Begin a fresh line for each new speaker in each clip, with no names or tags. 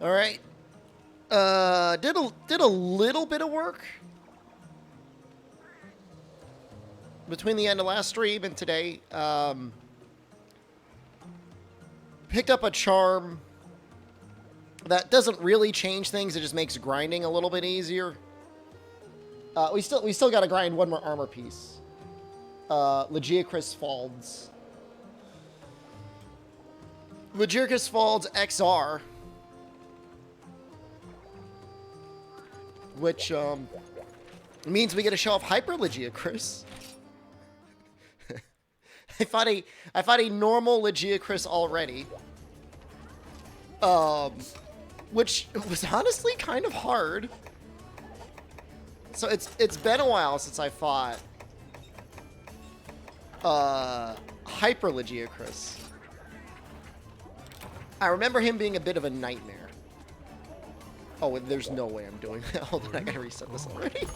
All right. Did a little bit of work between the end of last stream and today. Picked up a charm that doesn't really change things. It just makes grinding a little bit easier. We still got to grind one more armor piece. Legiacris Falds. Legiacris Falds XR. Which means we get to show off Hyper Legiacris. I fought a normal Legiacris already. Which was honestly kind of hard. So it's been a while since I fought Hyper Legiacris. I remember him being a bit of a nightmare. Oh, there's no way I'm doing that. Hold on, I gotta reset this already.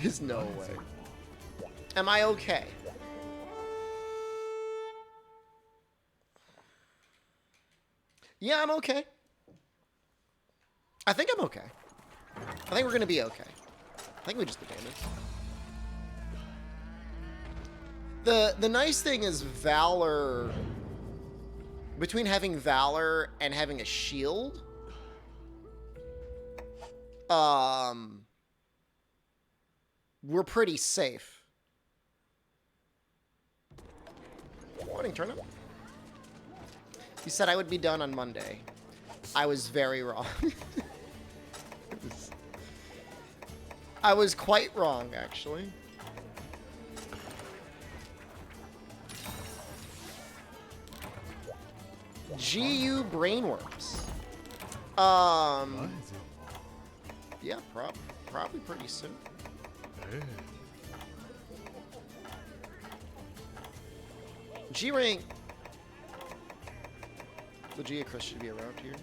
There's no way. Am I okay? Yeah, I'm okay. I think I'm okay. I think we're gonna be okay. I think we just abandoned. The nice thing is Valor... Between having Valor and having a shield... we're pretty safe. Morning, Turnip. You said I would be done on Monday. I was very wrong. I was quite wrong, actually. GU Brainworms. Yeah, probably pretty soon. G-Rank. The Legiacris should be around here.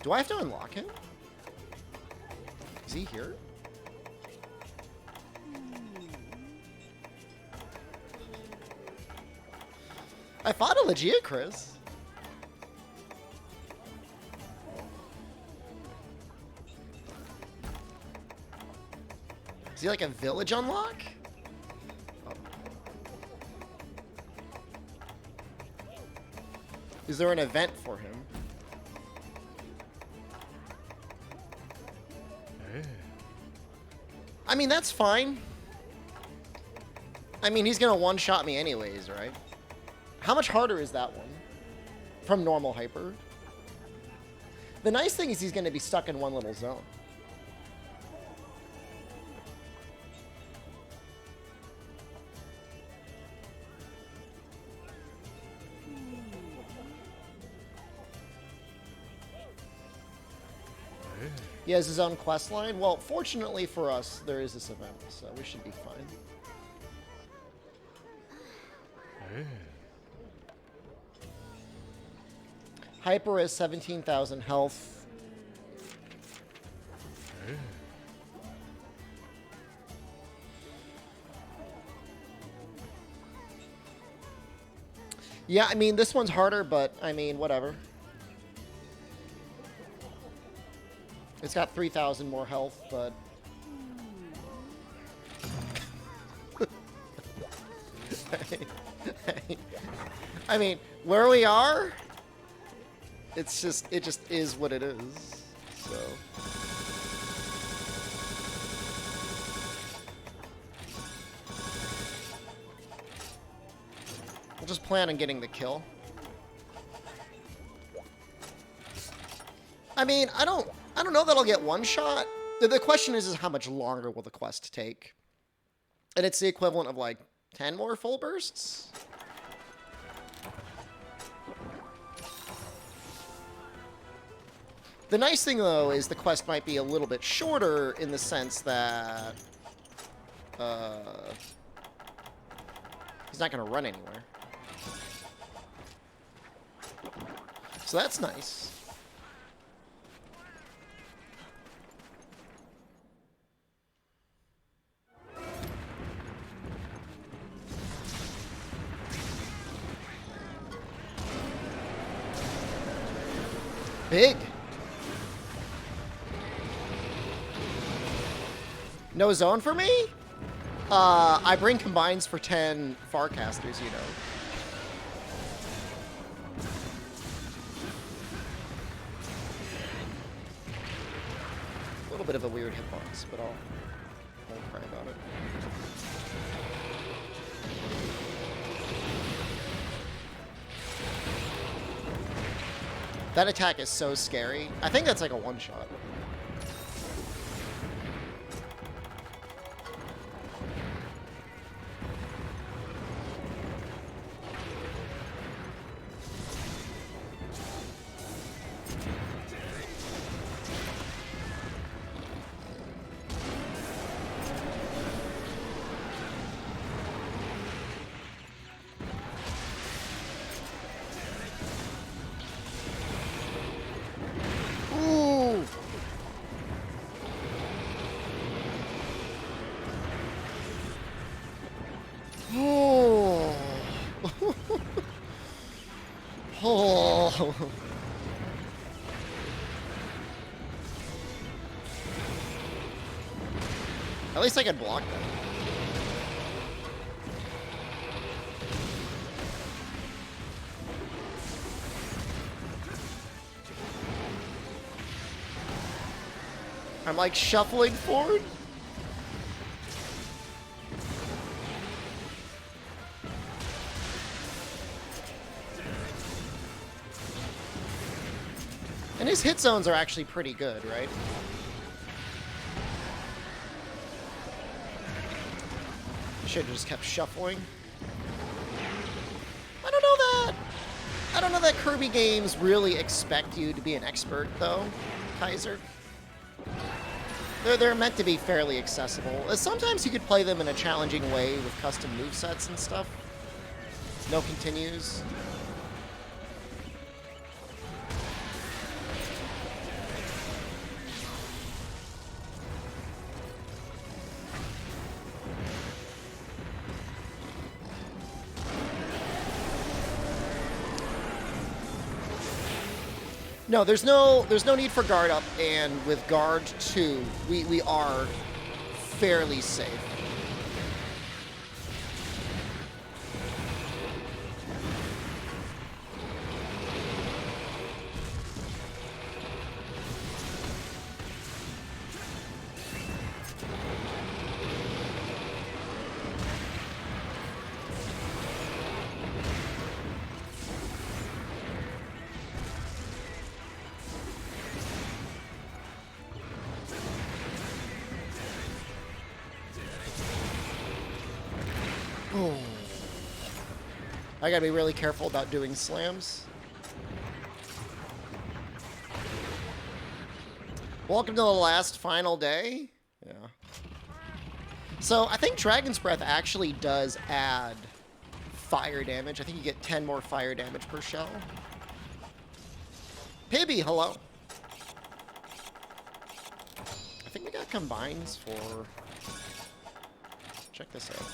Do I have to unlock him? Is he here? I fought a Legiacris. Is he like a village unlock? Oh. Is there an event for him? I mean, that's fine. I mean, he's gonna one-shot me anyways, right? How much harder is that one? From normal Hyper? The nice thing is he's gonna be stuck in one little zone. He has his own quest line. Well, fortunately for us, there is this event, so we should be fine. Hyper has 17,000 health. Yeah, I mean, this one's harder, but, I mean, whatever. It's got 3,000 more health, but... I mean, where we are, it just is what it is, so... We'll just plan on getting the kill. I mean, I don't know that I'll get one shot. The question is how much longer will the quest take? And it's the equivalent of like 10 more full bursts? The nice thing though is the quest might be a little bit shorter in the sense that he's not going to run anywhere. So that's nice. Big. No zone for me? I bring combines for 10 Farcasters, you know. A little bit of a weird hitbox, but I'll cry about it. That attack is so scary. I think that's like a one-shot. Oh. At least I could block that. I'm like shuffling forward. And his hit zones are actually pretty good, right? Should have just kept shuffling. I don't know that. I don't know that Kirby games really expect you to be an expert, though, Kaiser. They're meant to be fairly accessible. Sometimes you could play them in a challenging way with custom movesets and stuff. No continues. No, there's no need for guard up, and with guard 2, we are fairly safe. I gotta be really careful about doing slams. Welcome to the last final day. Yeah. So I think Dragon's Breath actually does add fire damage. I think you get 10 more fire damage per shell. Pibby, hello. I think we got combines for... Check this out.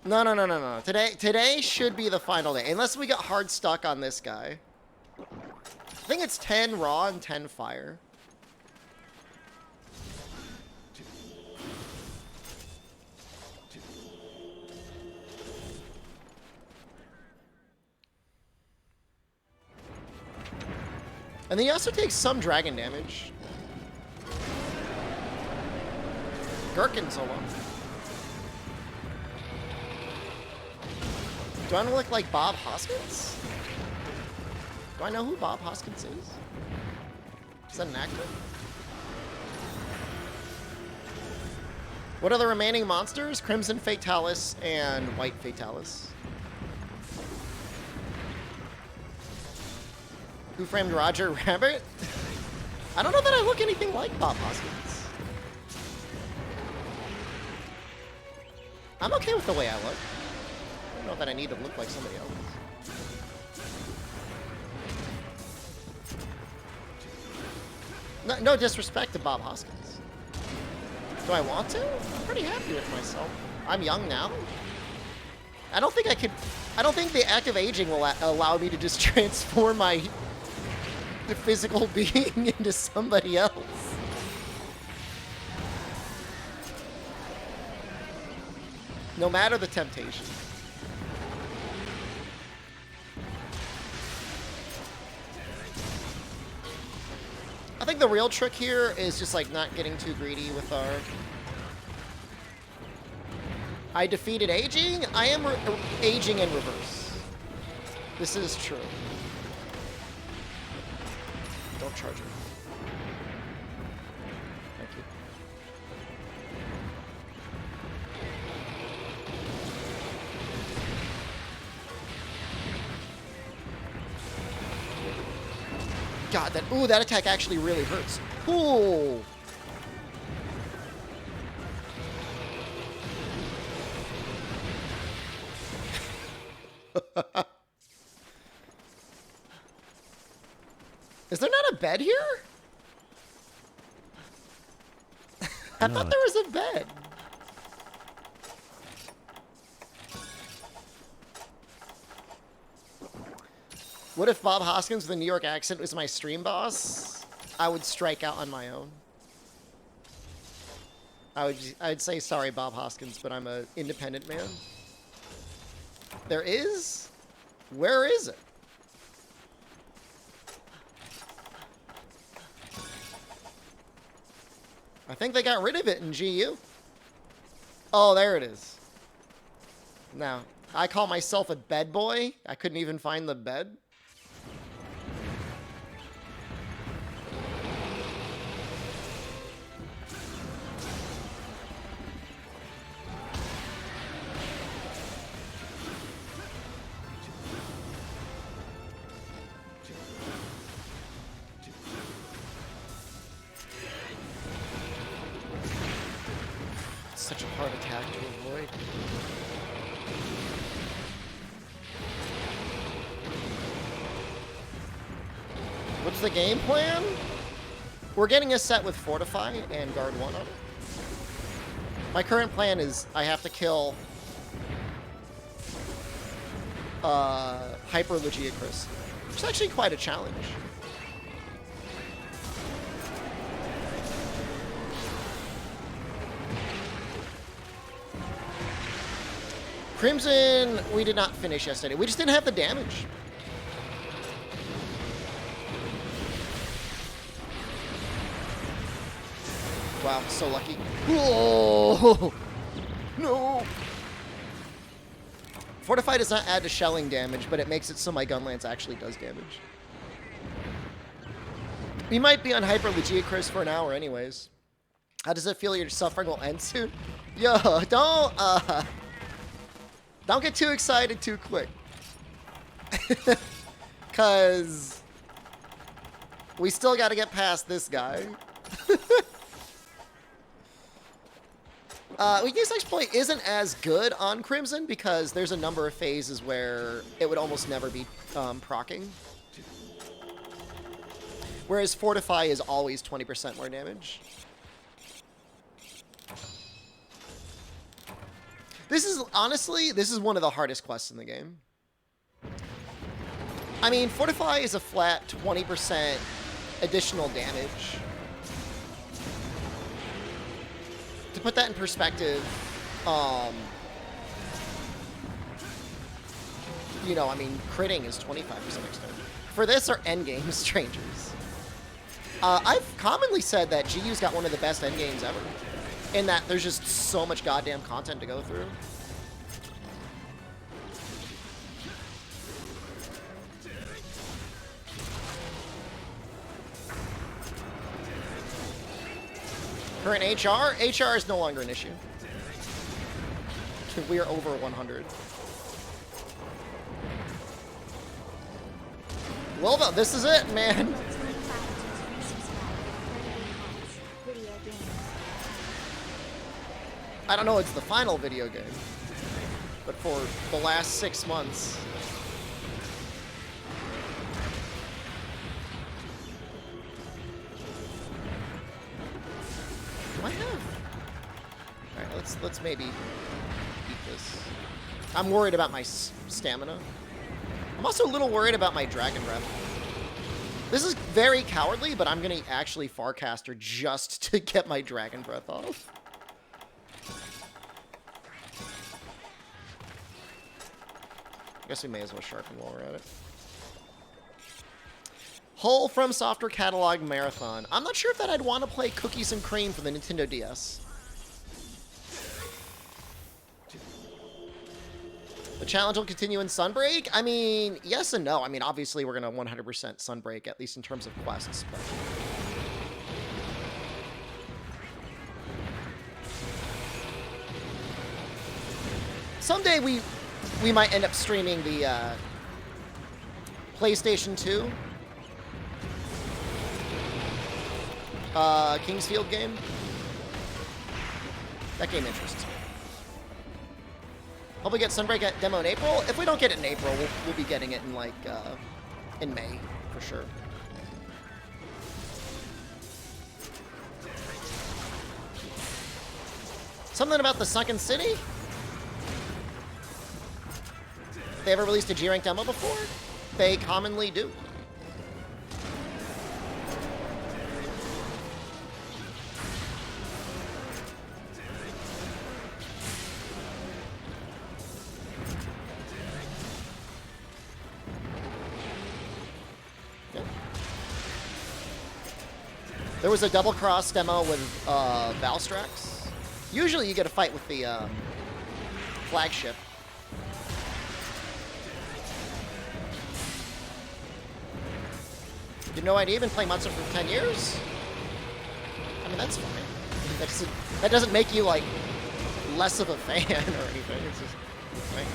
No. Today should be the final day. Unless we get hard stuck on this guy. I think it's 10 raw and 10 fire. And then he also takes some dragon damage. Gherkin solo. Do I look like Bob Hoskins? Do I know who Bob Hoskins is? Is that an actor? What are the remaining monsters? Crimson Fatalis and White Fatalis. Who framed Roger Rabbit? I don't know that I look anything like Bob Hoskins. I'm okay with the way I look. I don't know that I need to look like somebody else. No disrespect to Bob Hoskins. Do I want to? I'm pretty happy with myself. I'm young now. I don't think I could... I don't think the active aging will allow me to just transform my physical being into somebody else. No matter the temptation. I think the real trick here is just like not getting too greedy with our... I defeated aging. I am aging in reverse. This is true. Don't charge her. Thank you. God, that attack actually really hurts. Ooh. Is there not a bed here? I thought there was a bed. What if Bob Hoskins with a New York accent was my stream boss? I would strike out on my own. I'd say sorry, Bob Hoskins, but I'm an independent man. There is? Where is it? I think they got rid of it in GU. Oh, there it is. Now, I call myself a bed boy. I couldn't even find the bed. Such a hard attack to avoid. What's the game plan? We're getting a set with Fortify and Guard 1 on it. My current plan is I have to kill Hyper Legiacris, which is actually quite a challenge. Crimson, we did not finish yesterday. We just didn't have the damage. Wow, so lucky. Whoa! No! Fortify does not add to shelling damage, but it makes it so my Gunlance actually does damage. We might be on Hyper Legiacris for an hour anyways. How does it feel your suffering will end soon? Yo, don't get too excited too quick. Because we still got to get past this guy. Weakness Exploit isn't as good on Crimson because there's a number of phases where it would almost never be proccing. Whereas Fortify is always 20% more damage. This is, honestly, this is one of the hardest quests in the game. I mean, Fortify is a flat 20% additional damage. To put that in perspective, you know, I mean, critting is 25% extended. For this are endgame strangers. I've commonly said that GU's got one of the best endgames ever. In that there's just so much goddamn content to go through. Current HR? HR is no longer an issue. We are over 100. Well, this is it, man. I don't know it's the final video game, but for the last 6 months. Do I have? All right, let's maybe eat this. I'm worried about my stamina. I'm also a little worried about my Dragon Breath. This is very cowardly, but I'm going to actually Farcaster just to get my Dragon Breath off. I guess we may as well sharpen while we're at it. Hull from Software Catalog Marathon. I'm not sure if that I'd want to play Cookies and Cream for the Nintendo DS. The challenge will continue in Sunbreak? I mean, yes and no. I mean, obviously we're going to 100% Sunbreak, at least in terms of quests. But... someday we might end up streaming the PlayStation 2 Kingsfield game. That game interests me. Hope we get Sunbreak at demo in April. If we don't get it in April, we'll be getting it in like in May for sure. Something about the Sunken City? They ever released a G-Rank demo before? They commonly do. There was a double cross demo with Valstrax. Usually you get a fight with the flagship. You have no idea, been playing Monster for 10 years? I mean, that's fine. That doesn't make you, like, less of a fan or anything. It's just, right?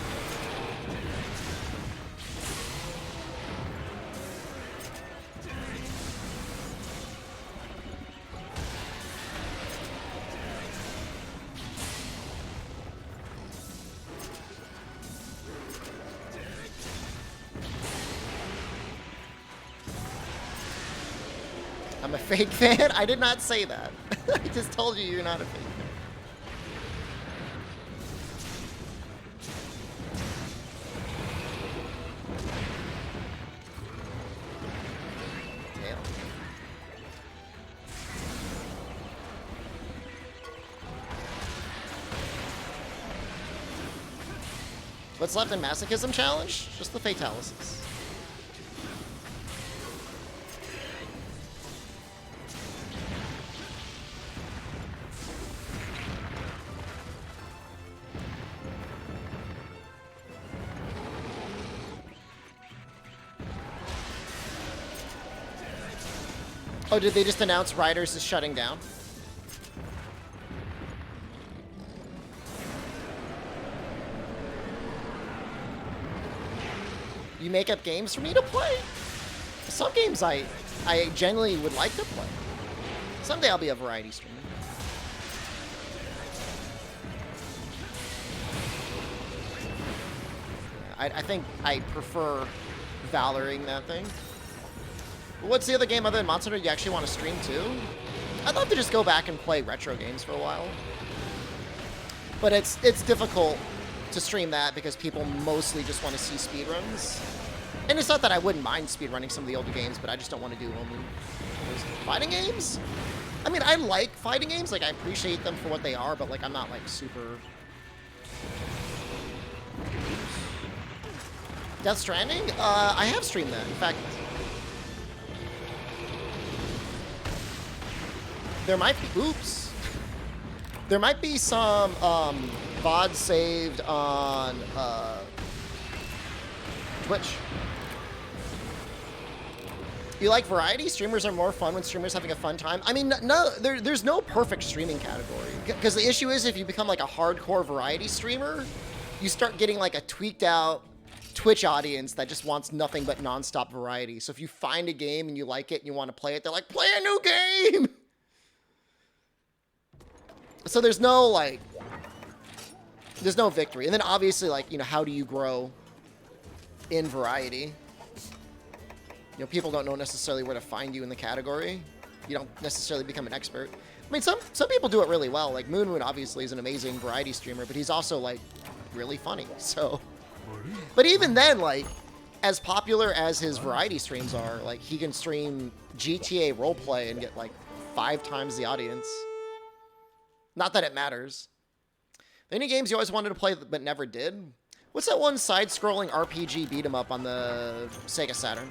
I'm a fake fan? I did not say that. I just told you you're not a fake fan. Damn. What's left in Masochism Challenge? Just the Fatalities. Oh, did they just announce Riders is shutting down? You make up games for me to play? Some games I genuinely would like to play. Someday I'll be a variety streamer. I think I prefer Valoring that thing. What's the other game other than Monster Hunter you actually want to stream too? I'd love to just go back and play retro games for a while. But it's difficult to stream that because people mostly just want to see speedruns. And it's not that I wouldn't mind speedrunning some of the older games, but I just don't want to do only those fighting games. I mean, I like fighting games, like I appreciate them for what they are, but like I'm not like super... Death Stranding? I have streamed that. In fact, there might be, oops. There might be some VOD saved on Twitch. You like variety? Streamers are more fun when streamers having a fun time. I mean, no, there's no perfect streaming category. Because the issue is if you become like a hardcore variety streamer, you start getting like a tweaked out Twitch audience that just wants nothing but nonstop variety. So if you find a game and you like it and you want to play it, they're like, play a new game! So there's no, like, there's no victory. And then obviously, like, you know, how do you grow in variety? You know, people don't know necessarily where to find you in the category. You don't necessarily become an expert. I mean, some people do it really well. Like, Moon obviously is an amazing variety streamer, but he's also, like, really funny. So, but even then, like, as popular as his variety streams are, like, he can stream GTA roleplay and get like 5 times the audience. Not that it matters. Any games you always wanted to play but never did? What's that one side-scrolling RPG beat 'em up on the Sega Saturn?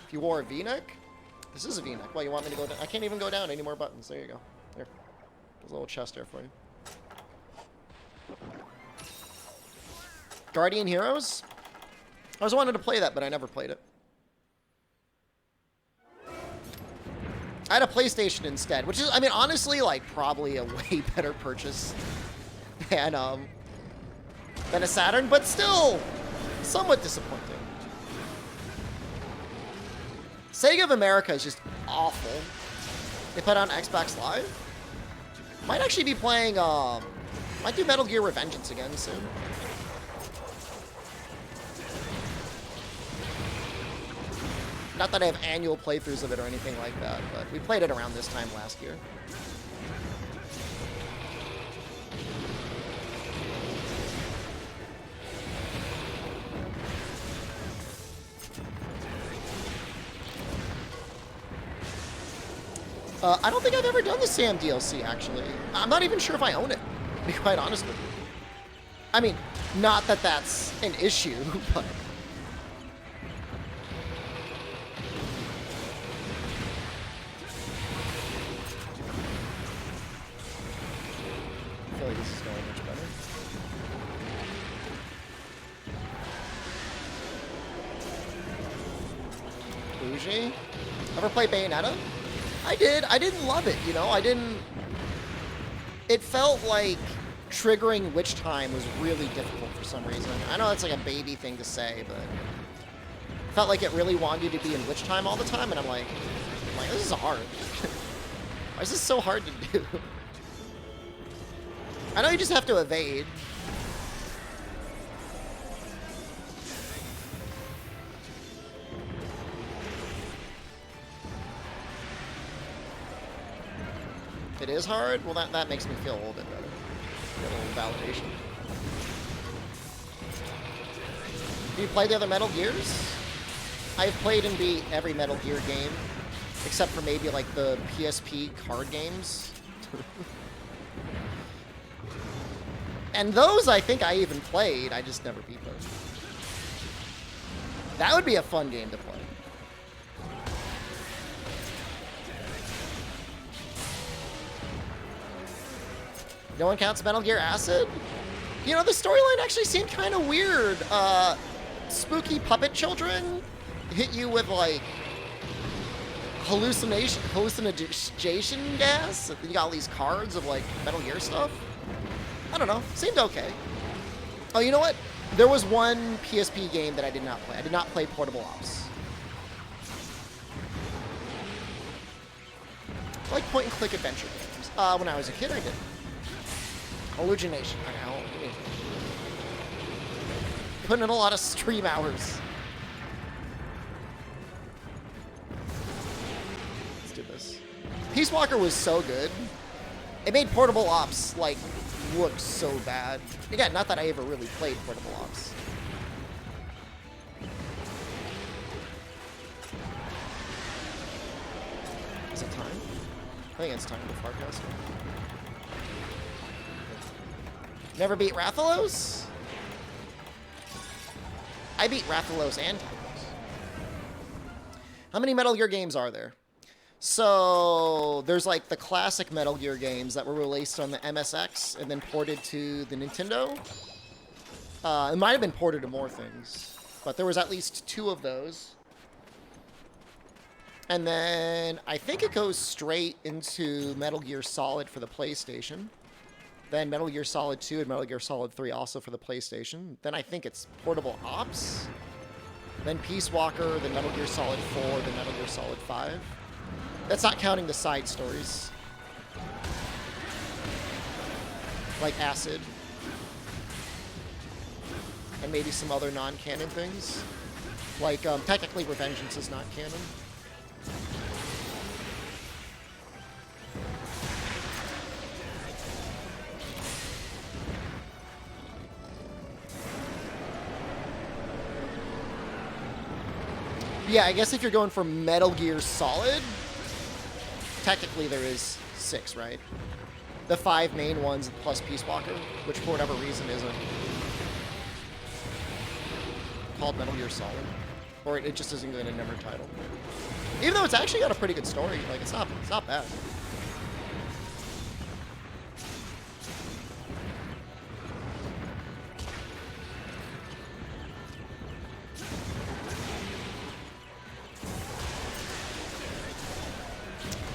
If you wore a V-neck? This is a V-neck. Well, you want me to go down? I can't even go down. Any more buttons. There you go. There. There's a little chest there for you. Guardian Heroes? I always wanted to play that, but I never played it. I had a PlayStation instead, which is, I mean, honestly, like, probably a way better purchase than a Saturn, but still somewhat disappointing. Sega of America is just awful. They put on Xbox Live. Might actually be playing, might do Metal Gear Revengeance again soon. Not that I have annual playthroughs of it or anything like that, but we played it around this time last year. I don't think I've ever done the Sam DLC, actually. I'm not even sure if I own it, to be quite honest with you. I mean, not that that's an issue, but... I feel like this is going much better. Bougie? Ever play Bayonetta? I did. I didn't love it, you know? I didn't... It felt like triggering Witch Time was really difficult for some reason. I know that's like a baby thing to say, but... It felt like it really wanted you to be in Witch Time all the time, and I'm like, this is hard. Why is this so hard to do? I know you just have to evade. It is hard? Well, that makes me feel a little bit better. Get a little validation. Do you play the other Metal Gears? I've played and beat every Metal Gear game, except for maybe like the PSP card games. And those I think I even played, I just never beat those. That would be a fun game to play. No one counts Metal Gear Acid? You know, the storyline actually seemed kind of weird. Spooky puppet children hit you with, like, hallucination gas. You got all these cards of, like, Metal Gear stuff. I don't know. Seemed okay. Oh, you know what? There was one PSP game that I did not play. I did not play Portable Ops. I like point-and-click adventure games. When I was a kid, I did. Hallucination. Okay, putting in a lot of stream hours. Let's do this. Peace Walker was so good. It made Portable Ops, like, look so bad. Again, not that I ever really played Portable Ops. Is it time? I think it's time for Farcast. Never beat Rathalos? I beat Rathalos and Typhos. How many Metal Gear games are there? So, there's like the classic Metal Gear games that were released on the MSX and then ported to the Nintendo. It might have been ported to more things, but there was at least 2 of those. And then I think it goes straight into Metal Gear Solid for the PlayStation. Then Metal Gear Solid 2 and Metal Gear Solid 3 also for the PlayStation. Then I think it's Portable Ops. Then Peace Walker, then Metal Gear Solid 4, then Metal Gear Solid 5. That's not counting the side stories. Like Acid. And maybe some other non-canon things. Like, technically Revengeance is not canon. Yeah, I guess if you're going for Metal Gear Solid, technically there is 6, right? The 5 main ones plus Peace Walker, which for whatever reason isn't called Metal Gear Solid. Or it just isn't going to number title. Even though it's actually got a pretty good story. Like, it's not bad.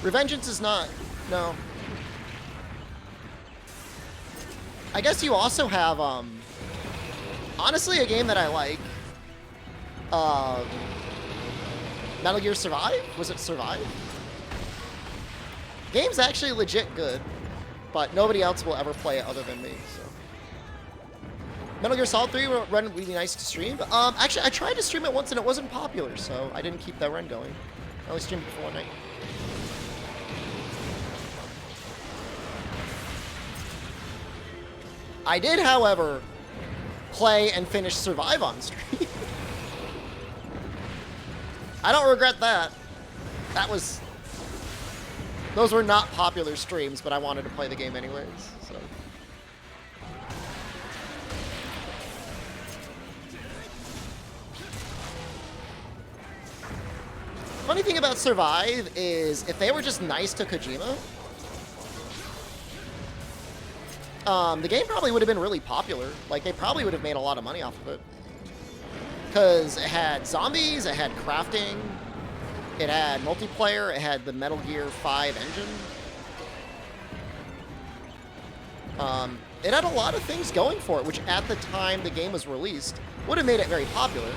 Revengeance is not. No. I guess you also have, honestly, a game that I like. Metal Gear Survive? Was it Survive? Game's actually legit good, but nobody else will ever play it other than me, so. Metal Gear Solid 3 run really nice to stream. Actually, I tried to stream it once and it wasn't popular, so I didn't keep that run going. I only streamed it for one night. I did, however, play and finish Survive on stream. I don't regret that. Those were not popular streams, but I wanted to play the game anyways, so. Funny thing about Survive is if they were just nice to Kojima, the game probably would have been really popular. Like, they probably would have made a lot of money off of it. Because it had zombies, it had crafting, it had multiplayer, it had the Metal Gear 5 engine. It had a lot of things going for it, which at the time the game was released would have made it very popular.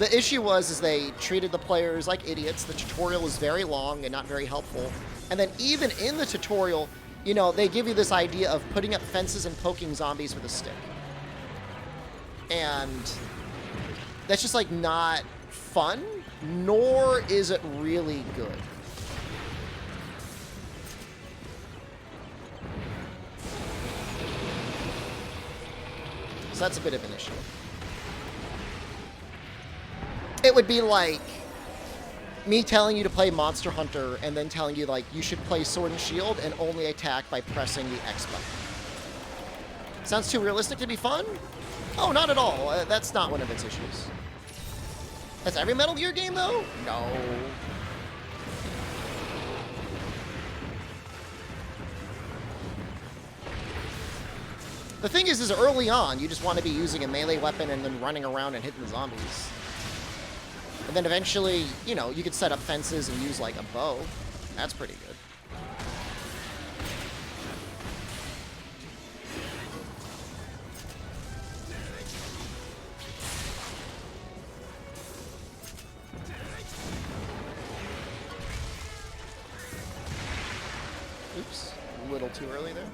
The issue was they treated the players like idiots. The tutorial was very long and not very helpful. And then even in the tutorial, you know, they give you this idea of putting up fences and poking zombies with a stick. And that's just, like, not fun, nor is it really good. So that's a bit of an issue. It would be like me telling you to play Monster Hunter and then telling you, like, you should play Sword and Shield and only attack by pressing the X button. Sounds too realistic to be fun? Oh, not at all. That's not one of its issues. That's every Metal Gear game, though? No. The thing is early on, you just want to be using a melee weapon and then running around and hitting the zombies. And then eventually, you know, you could set up fences and use, like, a bow. That's pretty good. Oops, a little too early there.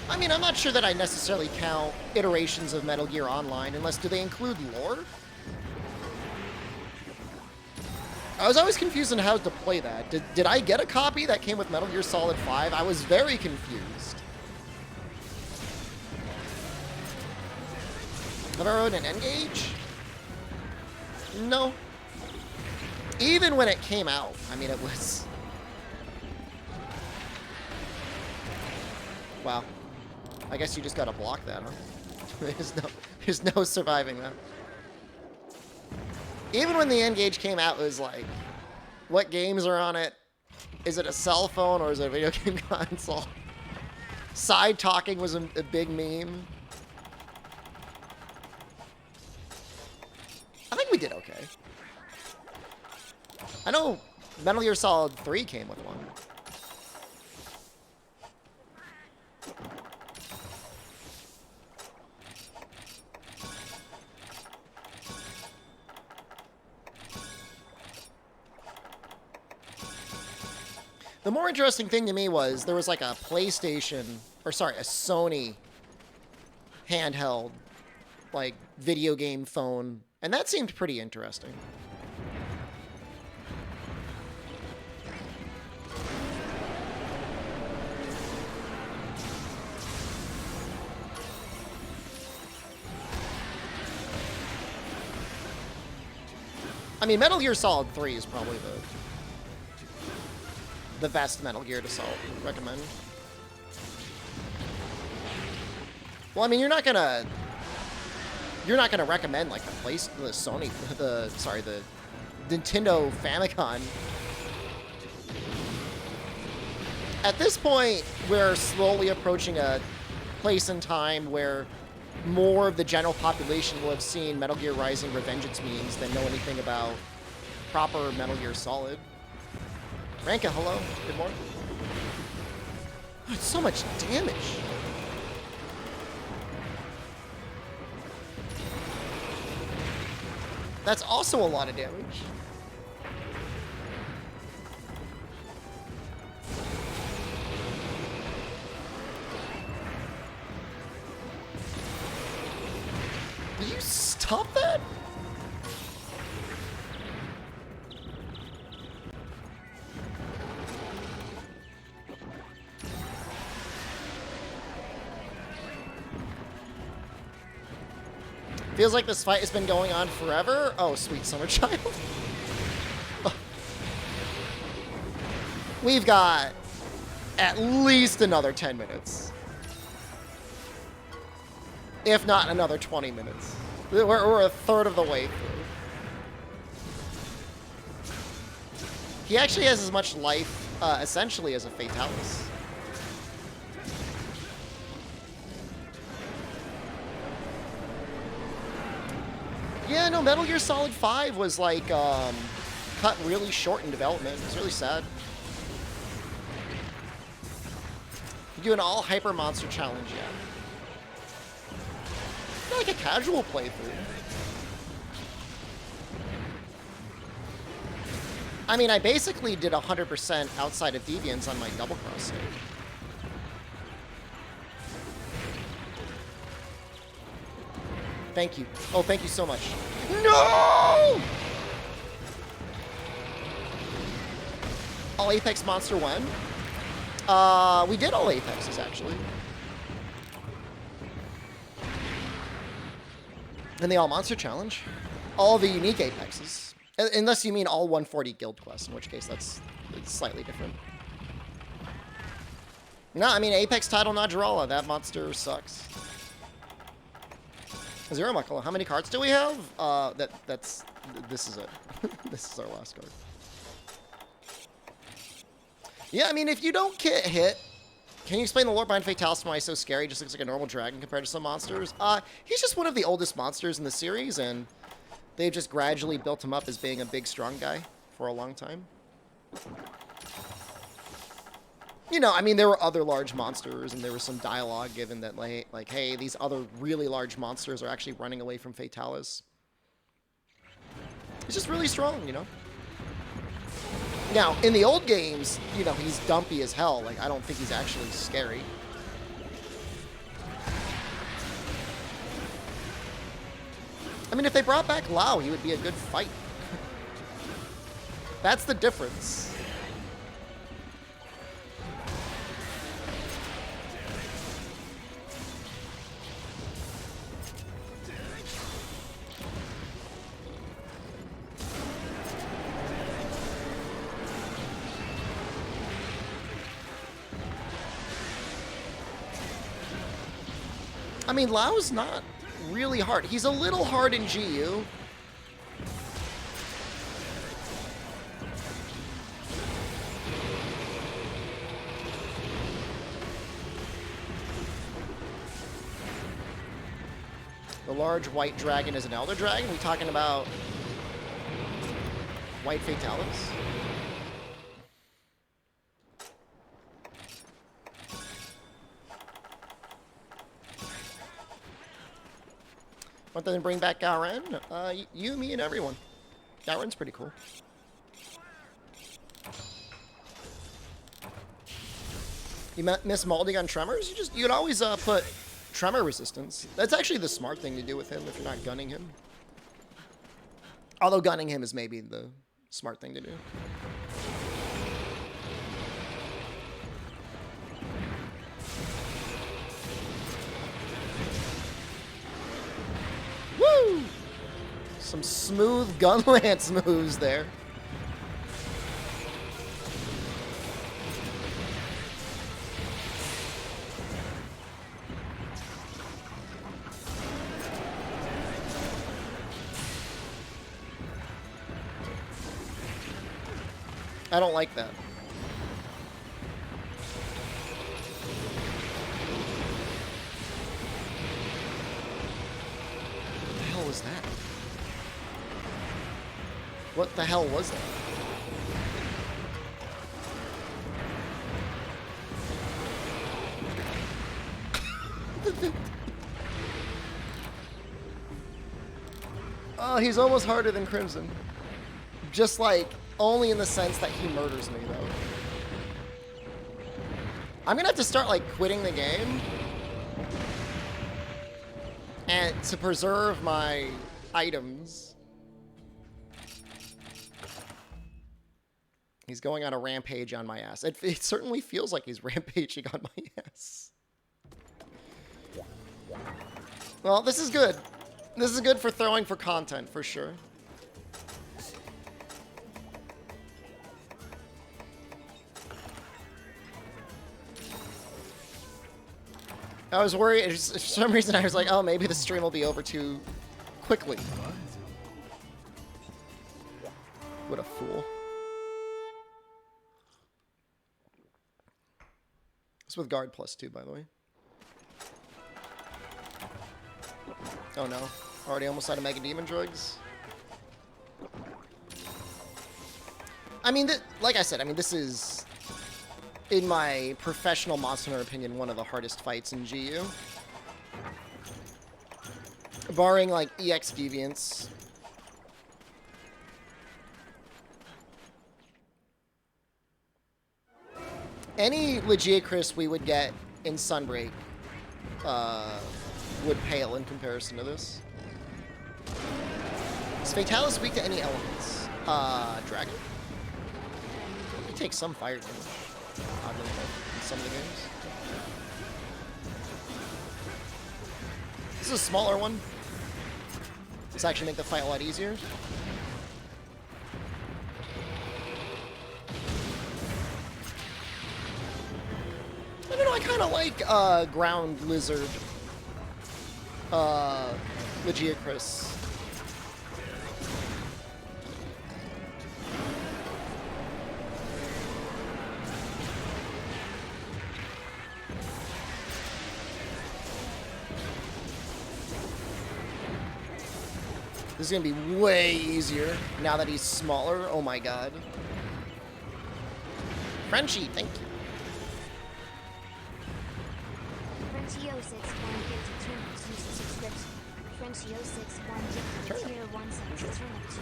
I mean, I'm not sure that I necessarily count iterations of Metal Gear Online, unless do they include lore? I was always confused on how to play that. Did I get a copy that came with Metal Gear Solid 5? I was very confused. Have I wrote an N-Gage? No. Even when it came out, I mean, it was... Wow. I guess you just gotta block that, huh? There's no surviving that. Even when the N-Gage came out, it was like, what games are on it? Is it a cell phone or is it a video game console? Side talking was a big meme. I think we did okay. I know Metal Gear Solid 3 came with one. The more interesting thing to me was there was like a PlayStation, or sorry, a Sony handheld like, video game phone. And that seemed pretty interesting. I mean, Metal Gear Solid 3 is probably the best Metal Gear to recommend. Well, I mean, you're not gonna recommend like the Nintendo Famicom. At this point, we're slowly approaching a place in time where more of the general population will have seen Metal Gear Rising Revengeance memes than know anything about proper Metal Gear Solid. Ranka, hello. Good morning. Oh, it's so much damage. That's also a lot of damage. Did you stop that? Feels like this fight has been going on forever. Oh, sweet summer child. We've got at least another 10 minutes. If not another 20 minutes. We're a third of the way through. He actually has as much life, essentially, as a Fatalis. Yeah, no, Metal Gear Solid 5 was, like, cut really short in development. It was really sad. You do an all-hyper monster challenge yet? Not like a casual playthrough. I mean, I basically did 100% outside of Deviants on my double cross save. Thank you. Oh, thank you so much. No! All Apex Monster 1? We did all Apexes, actually. And the All Monster Challenge. All the unique Apexes. Unless you mean all 140 Guild Quests, in which case it's slightly different. No, I mean, Apex title Najarala. That monster sucks. Zero Muckle, how many cards do we have? This is it. This is our last card. Yeah, I mean, if you don't get hit, can you explain the lore behind Fatalis and why he's so scary? He just looks like a normal dragon compared to some monsters. He's just one of the oldest monsters in the series, and they've just gradually built him up as being a big, strong guy for a long time. You know, I mean, there were other large monsters, and there was some dialogue given that, like, hey, these other really large monsters are actually running away from Fatalis. He's just really strong, you know? Now, in the old games, you know, he's dumpy as hell. Like, I don't think he's actually scary. I mean, if they brought back Lao, he would be a good fight. That's the difference. I mean, Lao's not really hard. He's a little hard in GU. The large white dragon is an elder dragon? We talking about white Fatalis? Want them to bring back Garen? You, me, and everyone. Garen's pretty cool. You miss Maldig on Tremors? You could always put tremor resistance. That's actually the smart thing to do with him if you're not gunning him. Although gunning him is maybe the smart thing to do. Woo! Some smooth gun lance moves there. I don't like that. What the hell was that? What the hell was that? Oh, he's almost harder than Crimson. Just like, only in the sense that he murders me, though. I'm gonna have to start, like, quitting the game. And to preserve my items. He's going on a rampage on my ass. It certainly feels like he's rampaging on my ass. Well, this is good. This is good for throwing for content, for sure. I was worried, for some reason I was like, oh, maybe the stream will be over too quickly. What a fool. It's with guard +2, by the way. Oh no, already almost out of Mega Demon drugs. I mean, like I said, I mean, this is, in my professional Monster Hunter opinion, one of the hardest fights in GU. Barring, like, EX deviants. Any Legiacris we would get in Sunbreak would pale in comparison to this. Is Fatalis weak to any elements? Dragon? He takes some fire damage. Oddly enough, in some of the games. This is a smaller one. This actually make the fight a lot easier. I don't know, I kind of like ground lizard Legiacris. This is gonna be way easier now that he's smaller. Oh my god. Frenchie, thank you.
Frenchie 06 152 uses subscription. Frenchie 06 150 tier 1 subs turnip juice.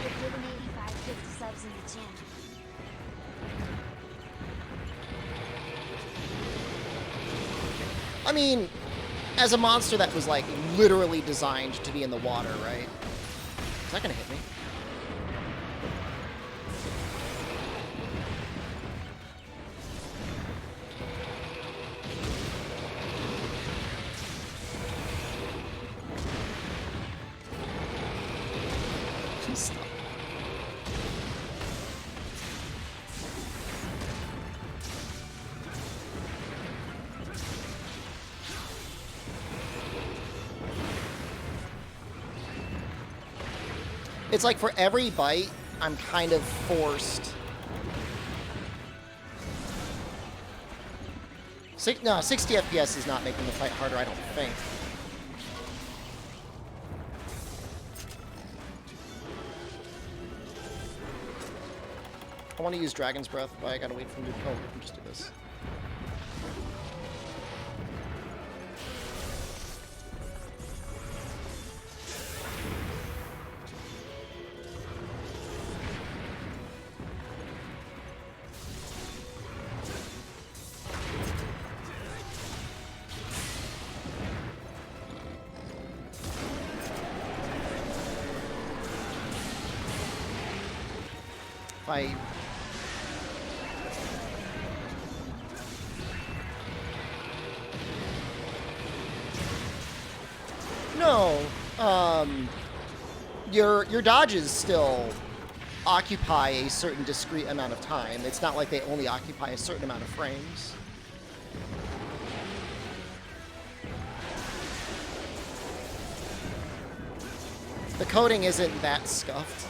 You're given 8550 subs in the channel.
I mean, as a monster that was, like, literally designed to be in the water, right? Is that gonna hit me? Stop. It's like for every bite, I'm kind of forced. No, 60 FPS is not making the fight harder, I don't think. I want to use Dragon's Breath, but I gotta wait for him to... Oh, we can just do this. if I... No, your dodges still occupy a certain discrete amount of time. It's not like they only occupy a certain amount of frames. The coding isn't that scuffed.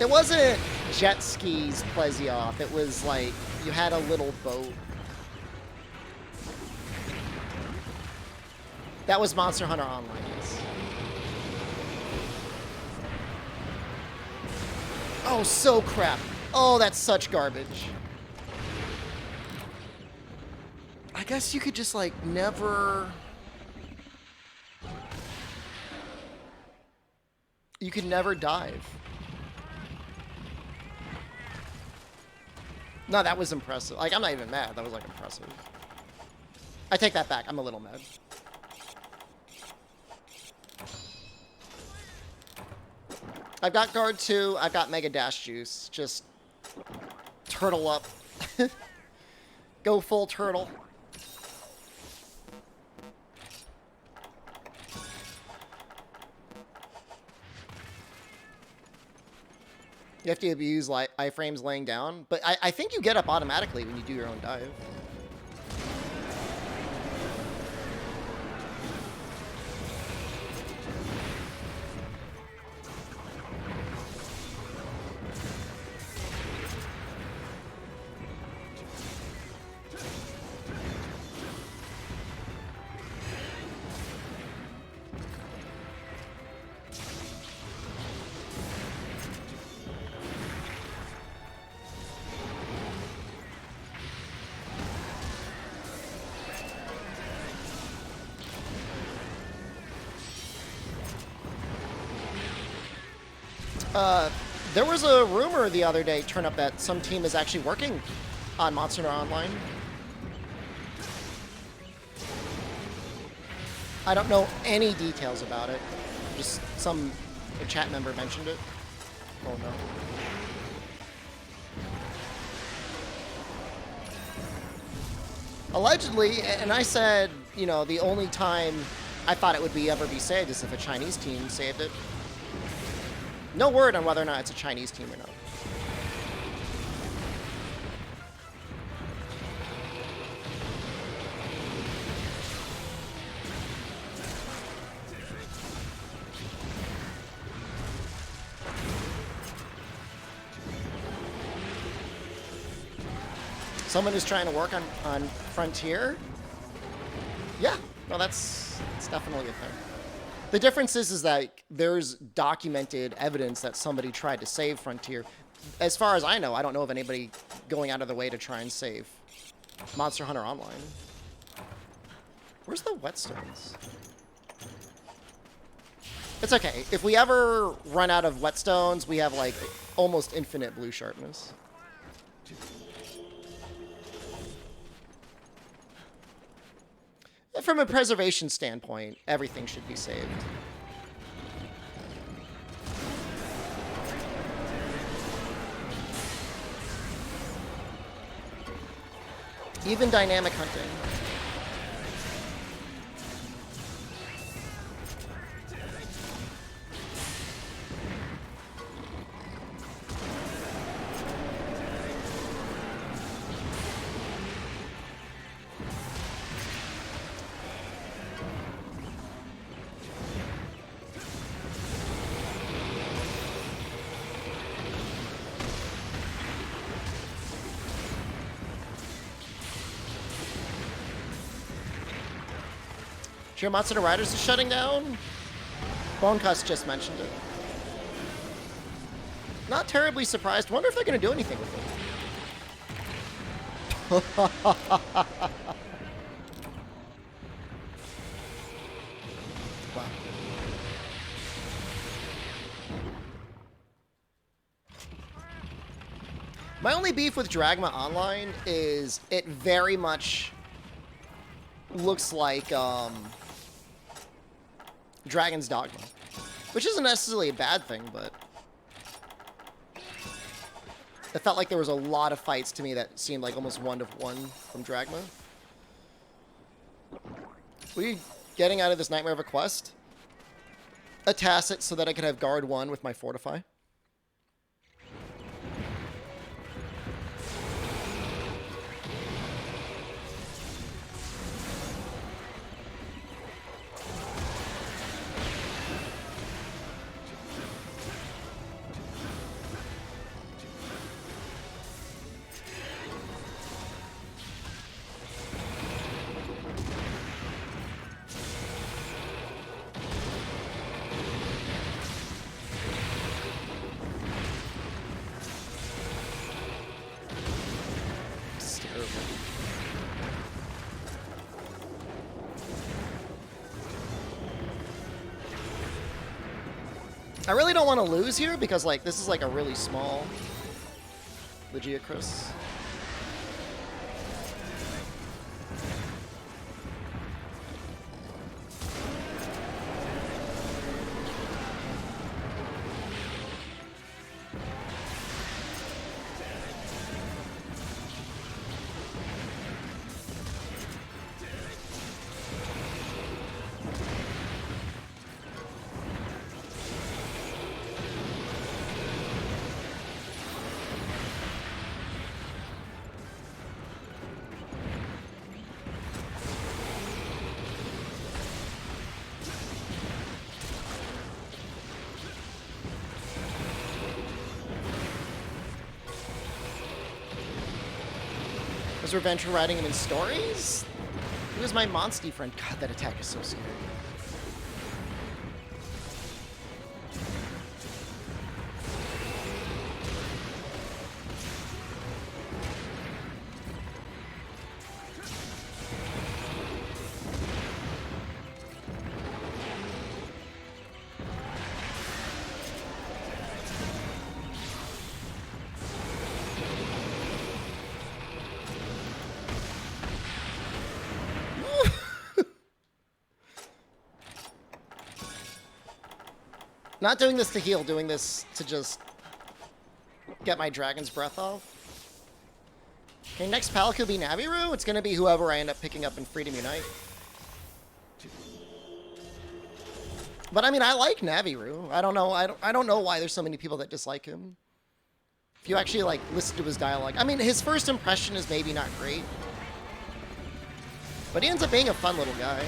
It wasn't jet skis Plesioth. It was like you had a little boat. That was Monster Hunter Online, yes. Oh, so crap. Oh, that's such garbage. I guess you could just like never... You could never dive. No, that was impressive. Like, I'm not even mad. That was, like, impressive. I take that back. I'm a little mad. I've got Guard 2. I've got Mega Dash Juice. Just turtle up. Go full turtle. You have to use iframes laying down, but I think you get up automatically when you do your own dive. There was a rumor the other day turn up that some team is actually working on Monster Hunter Online. I don't know any details about it. Just some chat member mentioned it. Oh no. Allegedly, and I said, you know, the only time I thought it would ever be saved is if a Chinese team saved it. No word on whether or not it's a Chinese team or not. Someone who's trying to work on Frontier? Yeah, no, that's definitely a thing. The difference is that there's documented evidence that somebody tried to save Frontier. As far as I know, I don't know of anybody going out of their way to try and save Monster Hunter Online. Where's the whetstones? It's okay. If we ever run out of whetstones, we have like almost infinite blue sharpness. From a preservation standpoint, everything should be saved. Even dynamic hunting. Sure, Monster Hunter Riders is shutting down? Bonecuss just mentioned it. Not terribly surprised. Wonder if they're going to do anything with it. My only beef with Dragma Online is it very much looks like Dragon's Dogma, which isn't necessarily a bad thing, but it felt like there was a lot of fights to me that seemed like almost one-to-one from Dragma. We getting out of this Nightmare of a quest? A tacit so that I could have guard 1 with my Fortify. I really don't want to lose here because, like, this is like a really small Legiacris. Was Revenge for riding him in stories? He was my Monsty friend. God, that attack is so scary. Not doing this to heal, doing this to just get my Dragon's Breath off. Okay, next pal could be Naviru. It's gonna be whoever I end up picking up in Freedom Unite. But I mean, I like Naviru. I don't know. I don't know why there's so many people that dislike him. If you actually like listen to his dialogue, I mean, his first impression is maybe not great, but he ends up being a fun little guy.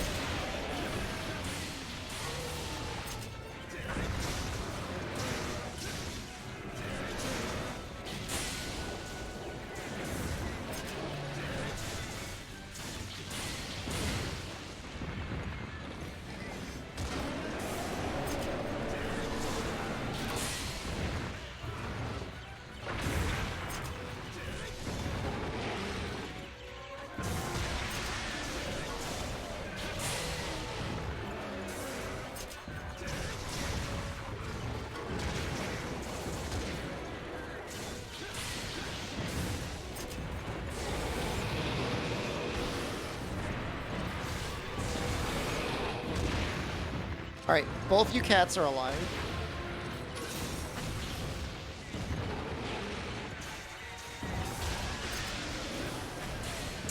Alright, both you cats are alive.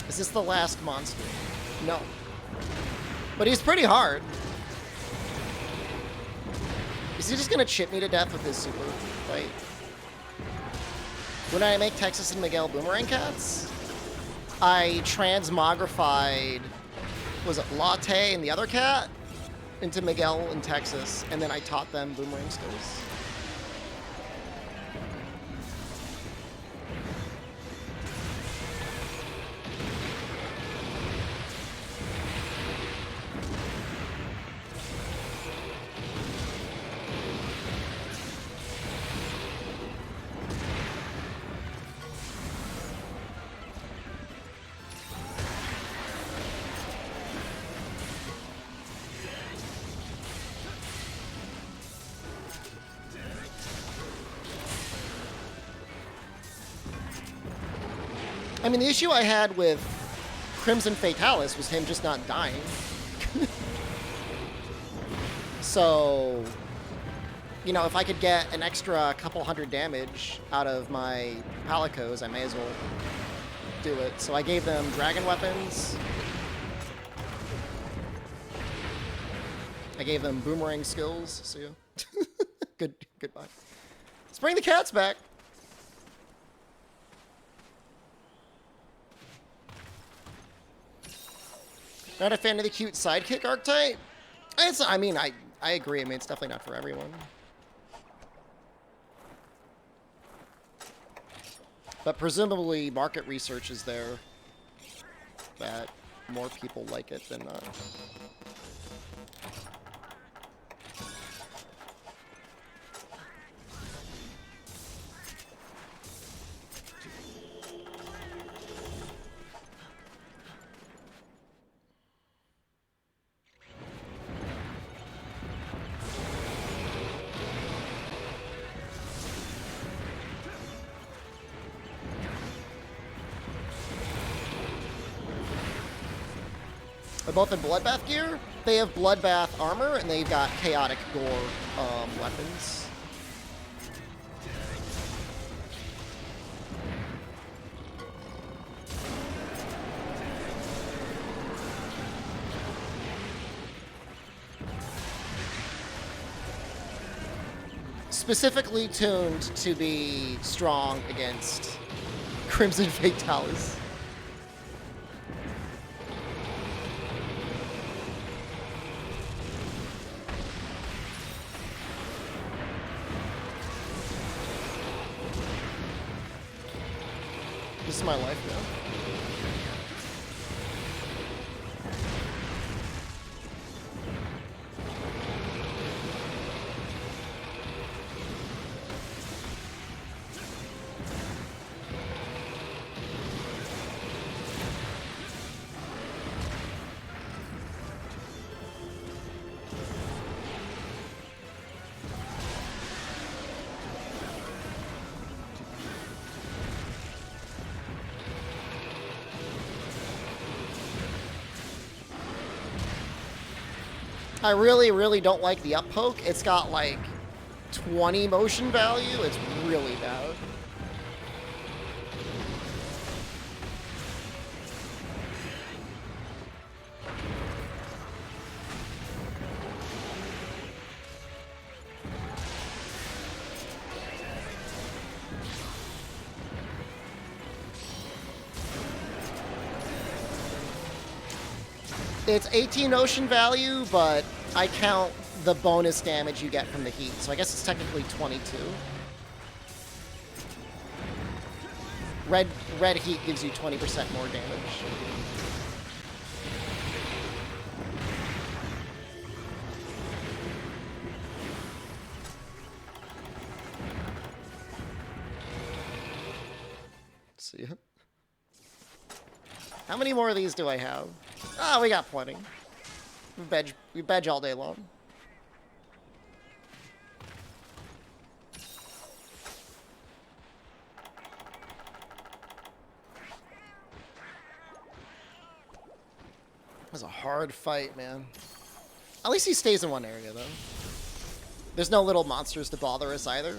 Is this the last monster? No. But he's pretty hard. Is he just gonna chip me to death with his super fight? When I make Texas and Miguel boomerang cats, I transmogrified, was it Latte and the other cat? Into Miguel in Texas, and then I taught them boomerang skills. I mean, the issue I had with Crimson Fatalis was him just not dying. So, you know, if I could get an extra couple hundred damage out of my Palicos, I may as well do it. So I gave them dragon weapons. I gave them boomerang skills. See ya. Goodbye. Let's bring the cats back. Not a fan of the cute sidekick archetype? I mean, I agree. I mean, it's definitely not for everyone. But presumably, market research is there that more people like it than not. They're both in Bloodbath gear. They have Bloodbath armor, and they've got Chaotic Gore weapons. Specifically tuned to be strong against Crimson Fatalis. This is my life now. I really, really don't like the up poke. It's got like 20 motion value. It's really bad. It's 18 ocean value, but I count the bonus damage you get from the heat, so I guess it's technically 22. Red heat gives you 20% more damage. Let's see. How many more of these do I have? Ah, we got plenty. We bedge all day long. It was a hard fight, man. At least he stays in one area, though. There's no little monsters to bother us either.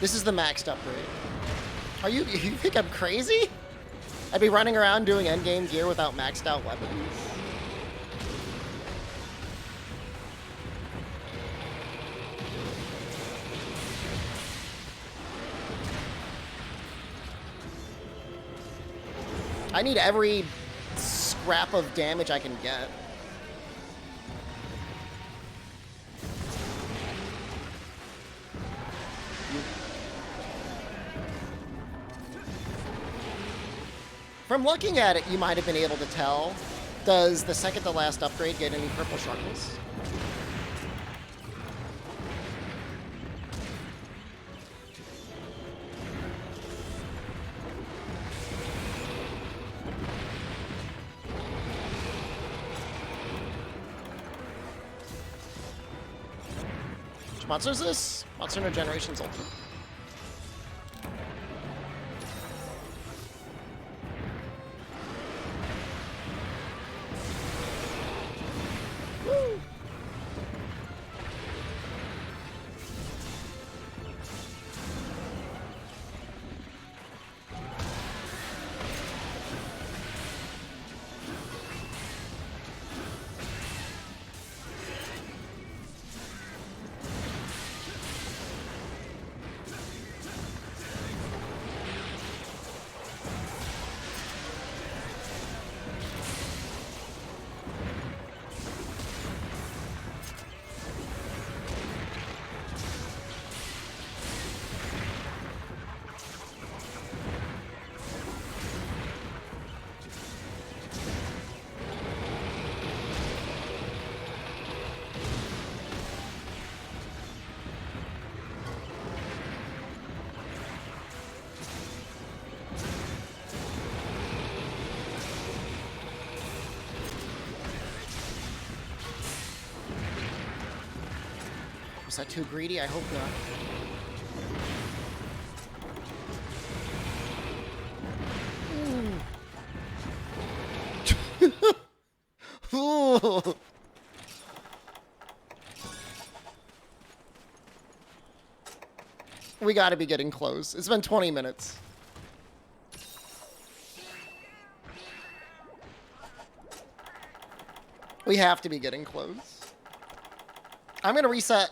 This is the maxed upgrade. You think I'm crazy? I'd be running around doing endgame gear without maxed out weapons. I need every scrap of damage I can get. From looking at it, you might have been able to tell. Does the second to last upgrade get any purple sharpness? Which monster is this? Monster No Generations Ultimate. Was that too greedy? I hope not. Ooh. We gotta be getting close. It's been 20 minutes. We have to be getting close. I'm gonna reset.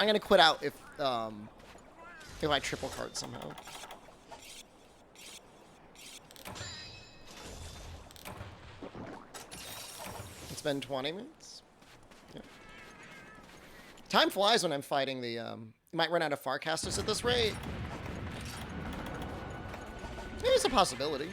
I'm gonna quit out if I triple card somehow. It's been 20 minutes. Yeah. Time flies when I'm fighting the. You might run out of Farcasters at this rate. Maybe it's a possibility.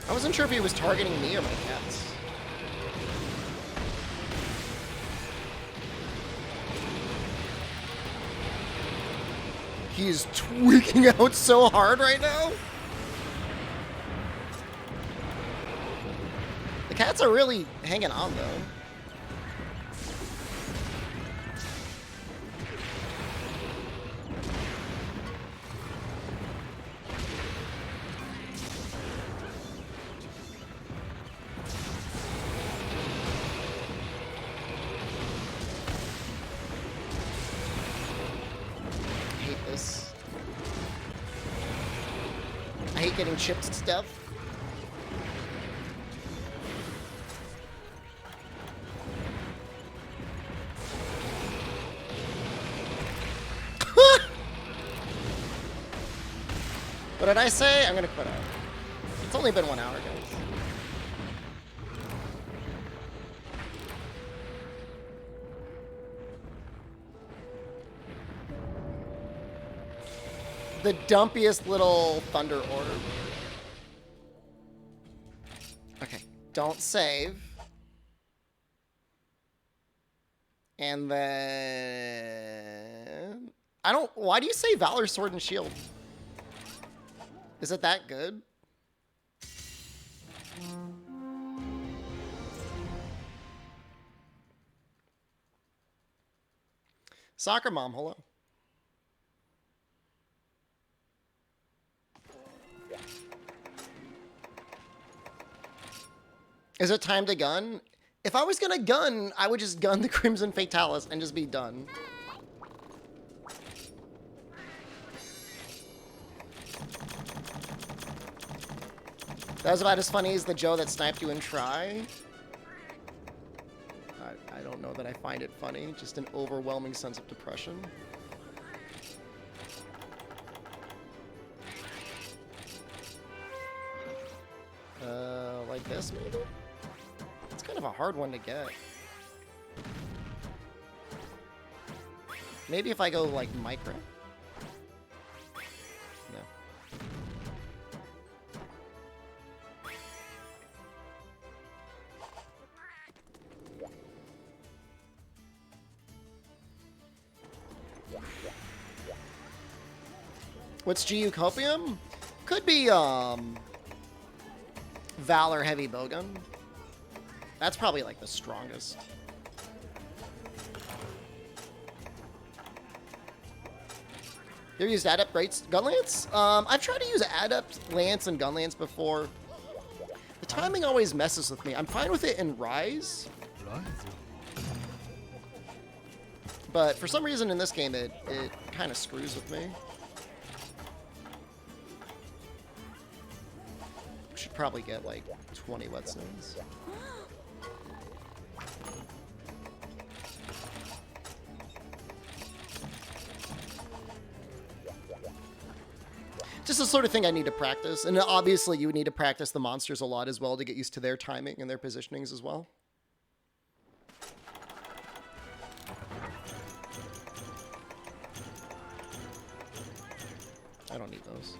I wasn't sure if he was targeting me or my cats. He's tweaking out so hard right now. The cats are really hanging on, though. I hate getting chipped and stuff. What did I say? I'm gonna quit out. It's only been 1 hour, guys. The dumpiest little thunder orb. Okay, don't save. And then... I don't... Why do you say Valor, Sword, and Shield? Is it that good? Soccer Mom, hello. Is it time to gun? If I was gonna gun, I would just gun the Crimson Fatalis and just be done. That was about as funny as the Joe that sniped you in Try. I don't know that I find it funny. Just an overwhelming sense of depression. Like this, maybe? It's kind of a hard one to get. Maybe if I go, like, micro? No. What's GU Copium? Could be, Valor Heavy Bowgun. That's probably, like, the strongest. You ever used Adept Gunlance? I've tried to use Adept Lance and Gunlance before. The timing always messes with me. I'm fine with it in Rise. But for some reason in this game, it kind of screws with me. Should probably get like 20 whetstones. Just the sort of thing I need to practice. And obviously you would need to practice the monsters a lot as well to get used to their timing and their positionings as well. I don't need those.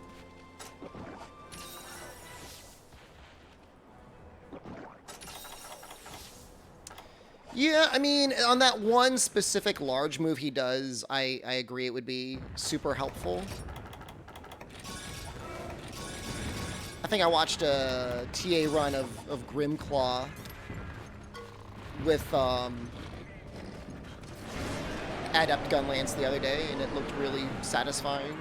Yeah, I mean, on that one specific large move he does, I agree it would be super helpful. I think I watched a TA run of Grimclaw with Adept Gunlance the other day, and it looked really satisfying.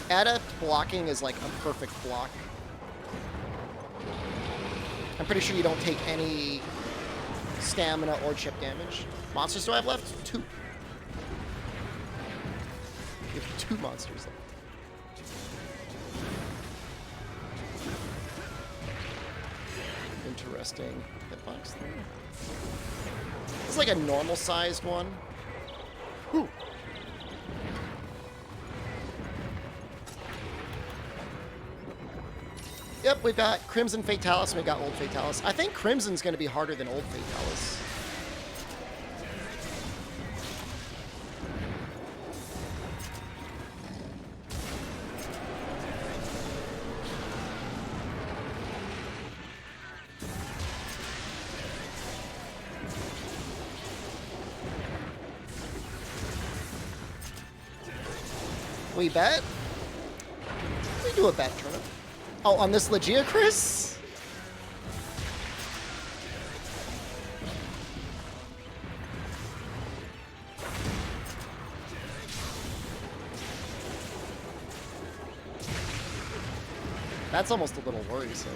Adept blocking is like a perfect block. I'm pretty sure you don't take any stamina or chip damage. Monsters do I have left? 2. You have 2 monsters left. Interesting hitbox thing. It's like a normal sized one. Whew. Yep, we've got Crimson Fatalis and we've got Old Fatalis. I think Crimson's going to be harder than Old Fatalis. We bet? We do a bet, Turnip. Oh, on this Legia, Chris? That's almost a little worrisome.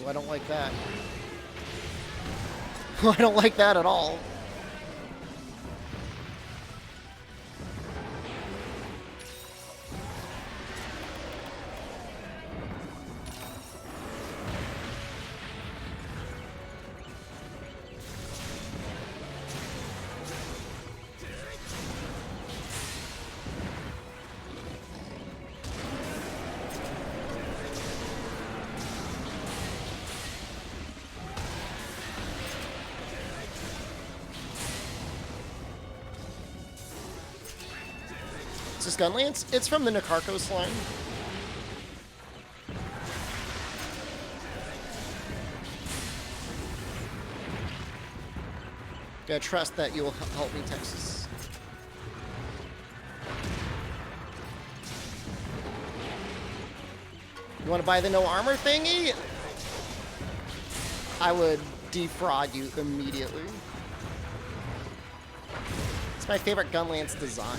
Oh, I don't like that. I don't like that at all. Is this Gunlance? It's from the Nakarkos line. Gotta trust that you'll help me, Texas. You want to buy the no armor thingy? I would defraud you immediately. It's my favorite Gunlance design.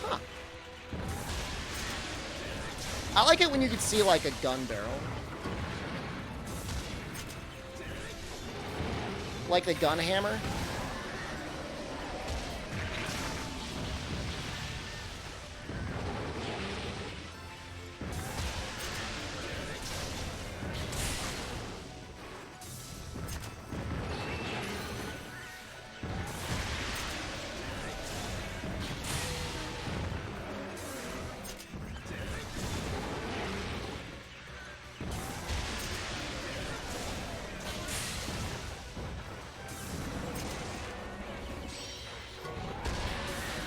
Huh. I like it when you can see like a gun barrel. Like the gun hammer.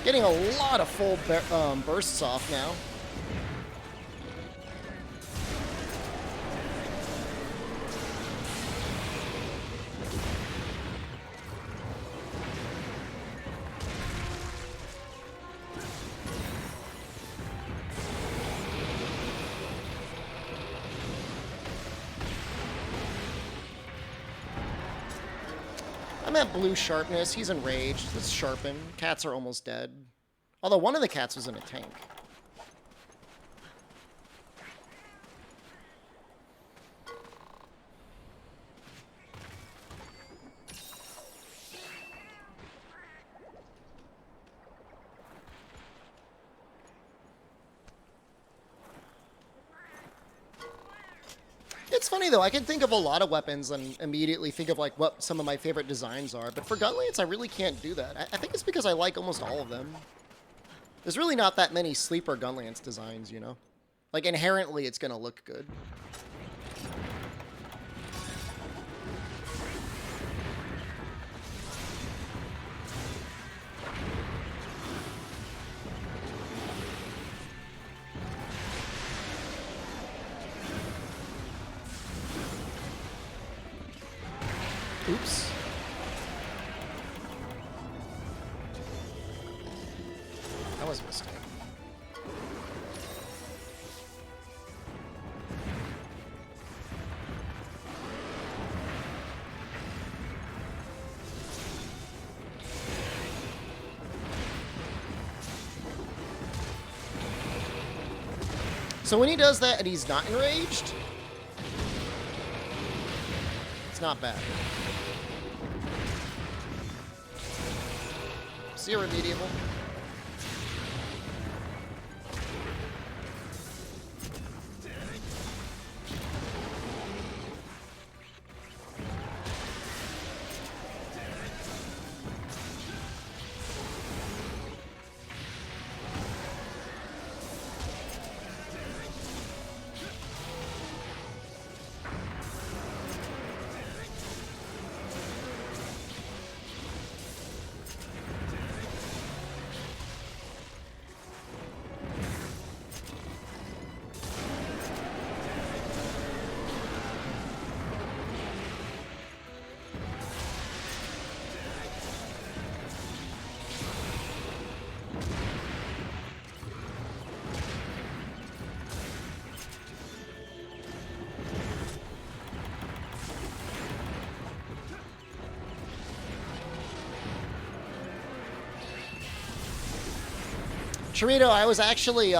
Getting a lot of full bursts off now. I'm at blue sharpness. He's enraged. Let's sharpen. Cats are almost dead. Although one of the cats was in a tank. It's funny though, I can think of a lot of weapons and immediately think of like what some of my favorite designs are, but for Gunlance I really can't do that. I think it's because I like almost all of them. There's really not that many sleeper Gunlance designs, you know? Like inherently it's gonna look good. Oops. That was a mistake. So when he does that and he's not enraged, it's not bad. See, irremediable. Chorito, I was actually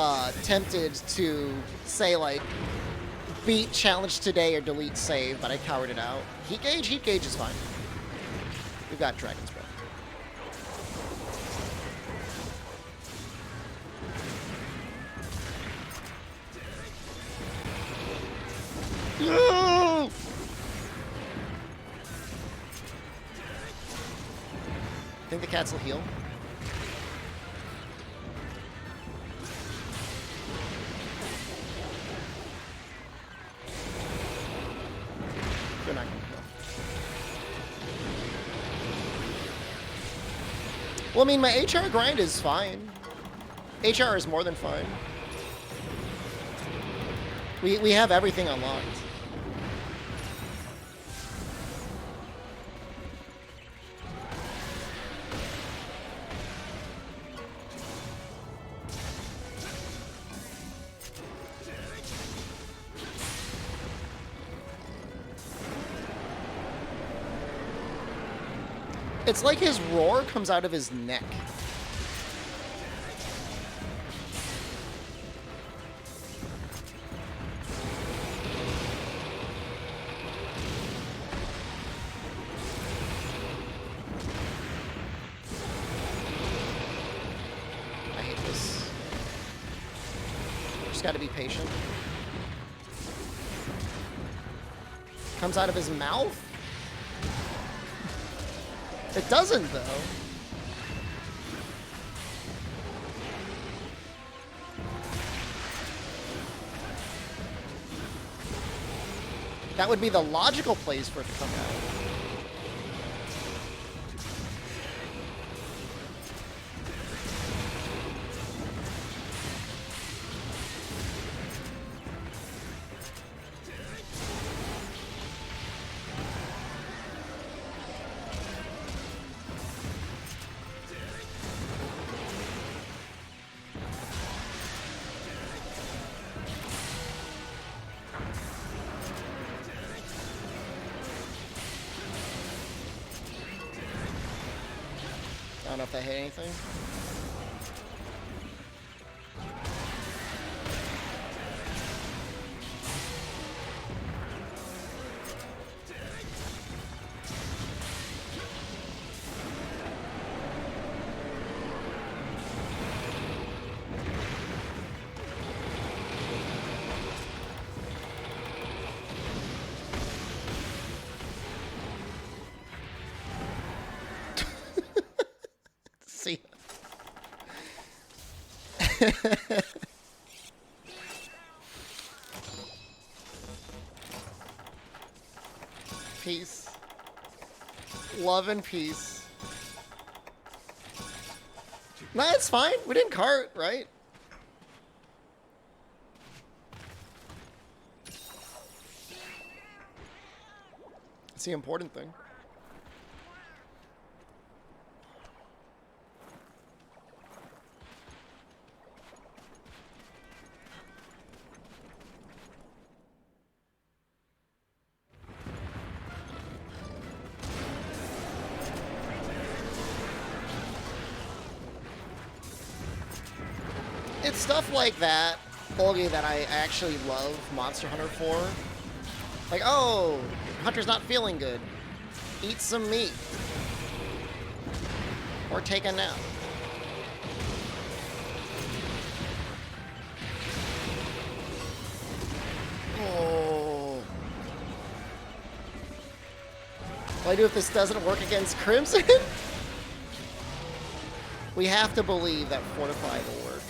tempted to say, like, beat challenge today or delete save, but I cowered it out. Heat gauge is fine. We've got Dragon's Breath. No! Think the cats will heal? They're not gonna heal. Well, I mean, my HR grind is fine. HR is more than fine. We have everything unlocked. It's like his roar comes out of his neck. I hate this. Just gotta be patient. Comes out of his mouth? It doesn't, though. That would be the logical place for it to come out. I don't know if that hit anything. See. Peace. Love and peace. Nah, it's fine. We didn't cart, right? It's the important thing. It's stuff like that, Olgie, that I actually love Monster Hunter for. Like, oh, Hunter's not feeling good. Eat some meat. Or take a nap. Oh. What do I do if this doesn't work against Crimson? We have to believe that Fortify will work.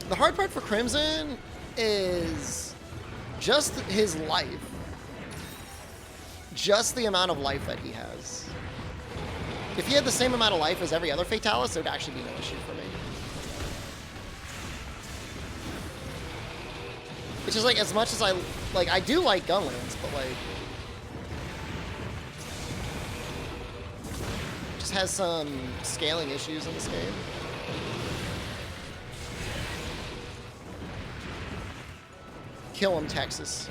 The hard part for Crimson is just his life. Just the amount of life that he has. If he had the same amount of life as every other Fatalis, it would actually be no issue for me. Which is like, as much as I do like Gunlands, but like, just has some scaling issues in this game. Kill him, Texas.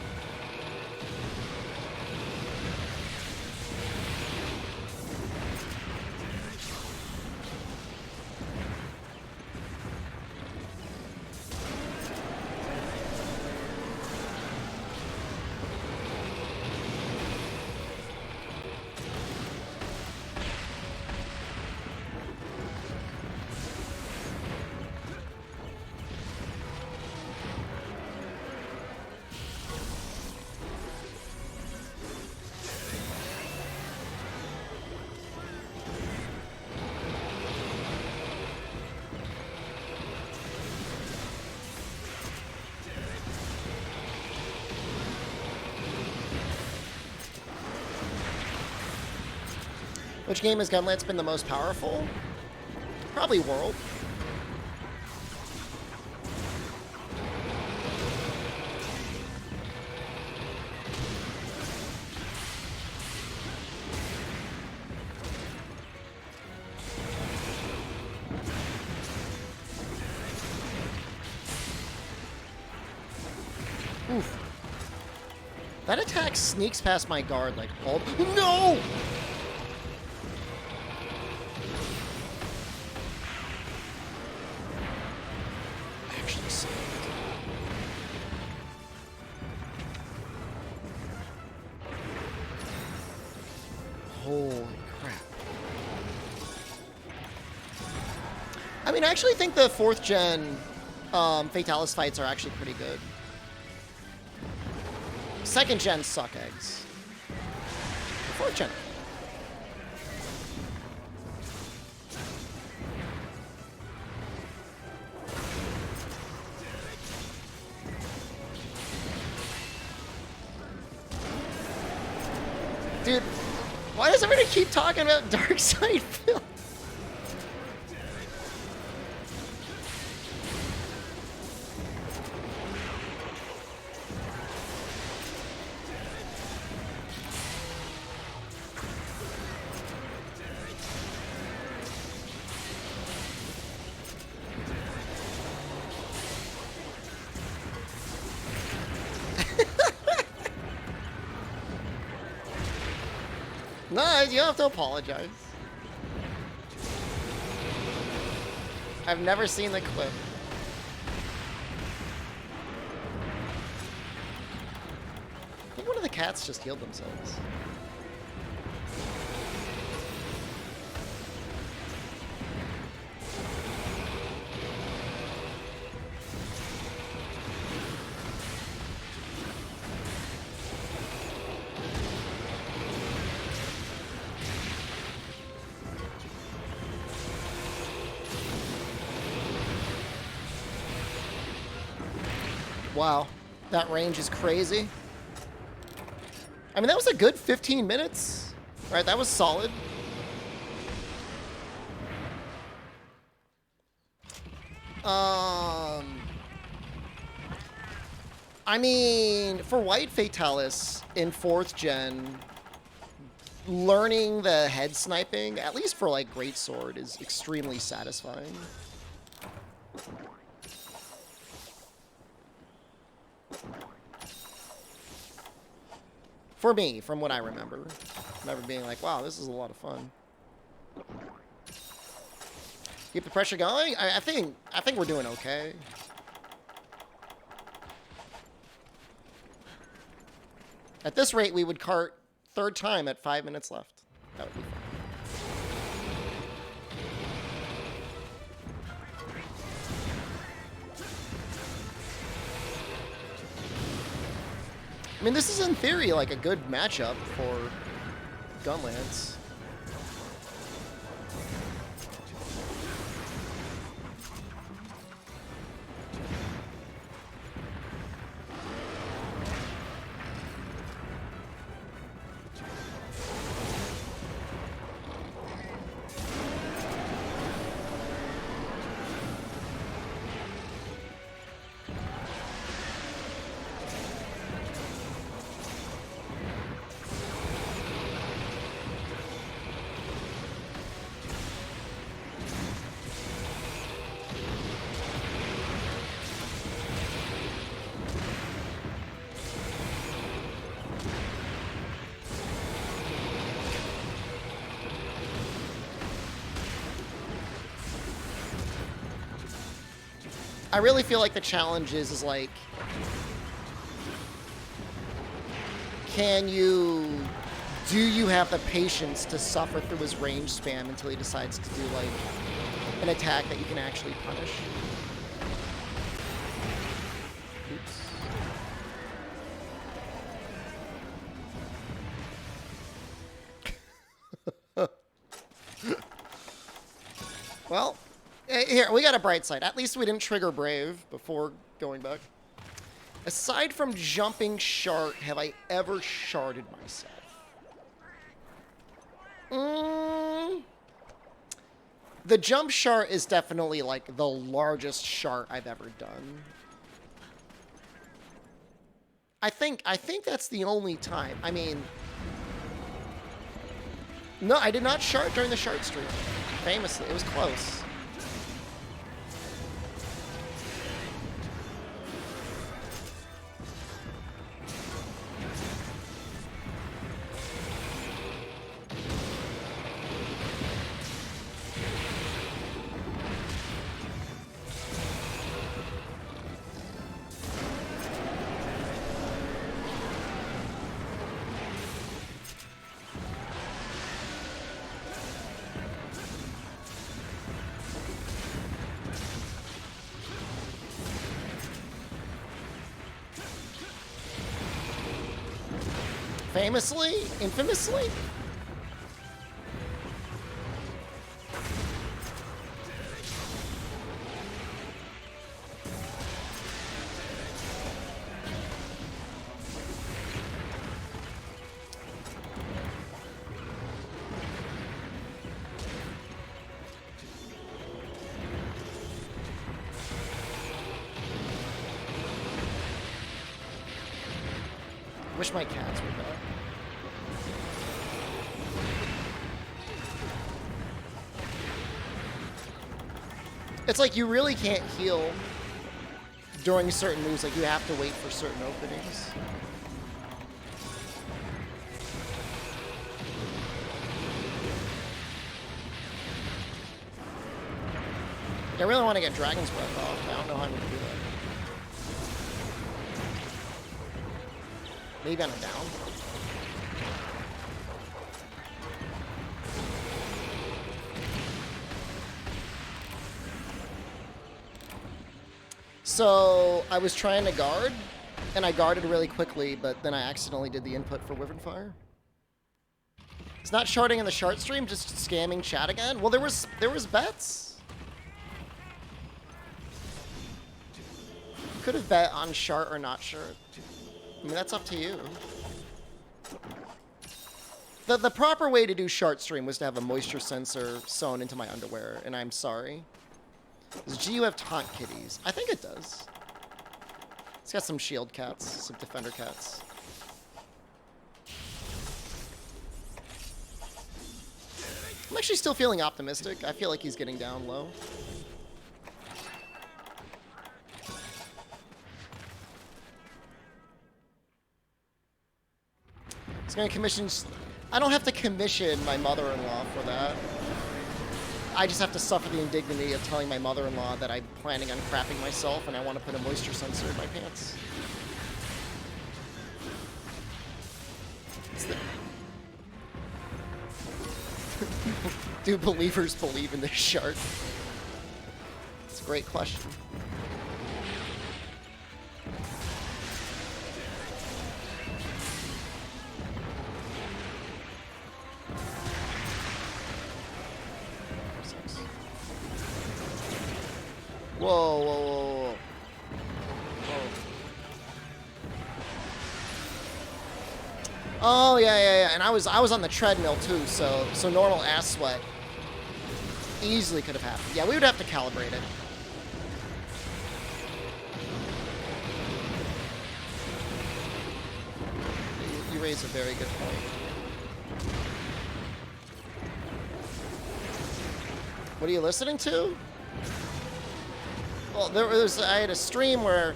Which game has Gunlance been the most powerful? Probably World. Oof. That attack sneaks past my guard like all... No! Actually saved. Holy crap. I mean, I actually think the 4th gen Fatalis fights are actually pretty good. 2nd gen suck eggs. 4th gen. Dude, why does everybody keep talking about Dark Side Phil? No, you don't have to apologize. I've never seen the clip. I think one of the cats just healed themselves. Wow, that range is crazy. I mean, that was a good 15 minutes, right? That was solid. I mean, for White Fatalis in 4th gen, learning the head sniping, at least for like Greatsword, is extremely satisfying. For me, from what I remember. Being like, wow, this is a lot of fun. Keep the pressure going? I think we're doing okay. At this rate, we would cart 3rd time at 5 minutes left. That would be fun. I mean, this is in theory like a good matchup for Gunlance. I really feel like the challenge is like, do you have the patience to suffer through his range spam until he decides to do like an attack that you can actually punish? Oops. Well, here, we got a bright side. At least we didn't trigger Brave before going back. Aside from jumping shard, have I ever sharded myself? The jump shart is definitely, like, the largest shart I've ever done. I think that's the only time. I mean... No, I did not shart during the shart stream. Famously. It was close. Famously? Infamously? Wish my cats were back. It's like you really can't heal during certain moves. Like you have to wait for certain openings. I really want to get Dragon's Breath off. I don't know how I'm going to do that. Maybe on a down. So I was trying to guard, and I guarded really quickly, but then I accidentally did the input for Wyvern Fire. It's not sharding in the shard stream, just scamming chat again. Well, there was bets. You could have bet on shard or not shard. I mean, that's up to you. The proper way to do shard stream was to have a moisture sensor sewn into my underwear, and I'm sorry. Does GU have taunt kitties? I think it does. It's got some shield cats, some defender cats. I'm actually still feeling optimistic. I feel like he's getting down low. He's gonna commission... I don't have to commission my mother-in-law for that. I just have to suffer the indignity of telling my mother-in-law that I'm planning on crapping myself and I want to put a moisture sensor in my pants. Do believers believe in this shard? It's a great question. Whoa, whoa, whoa, whoa. Oh, yeah. And I was on the treadmill too, so normal ass sweat easily could have happened. Yeah, we would have to calibrate it. You raise a very good point. What are you listening to? Well, I had a stream where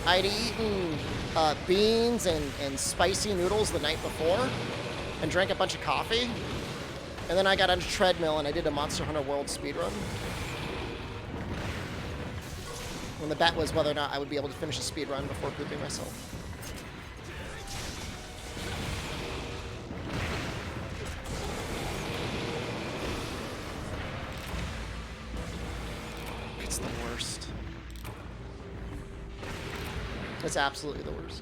I'd eaten beans and spicy noodles the night before and drank a bunch of coffee. And then I got on a treadmill and I did a Monster Hunter World speedrun. When the bet was whether or not I would be able to finish a speedrun before pooping myself. It's the worst. It's absolutely the worst.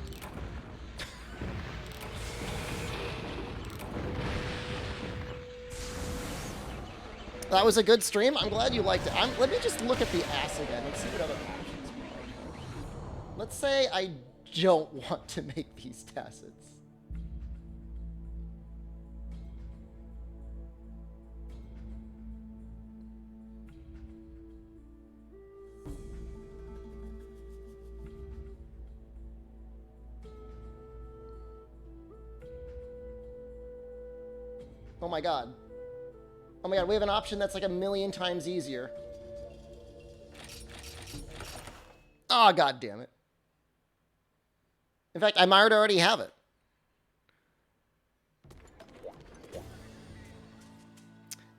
That was a good stream. I'm glad you liked it. Let me just look at the ass again and see what other options we might have. Let's say I don't want to make these tacits. Oh my god. Oh my god, we have an option that's like 1,000,000 times easier. Oh, god damn it. In fact, I might already have it.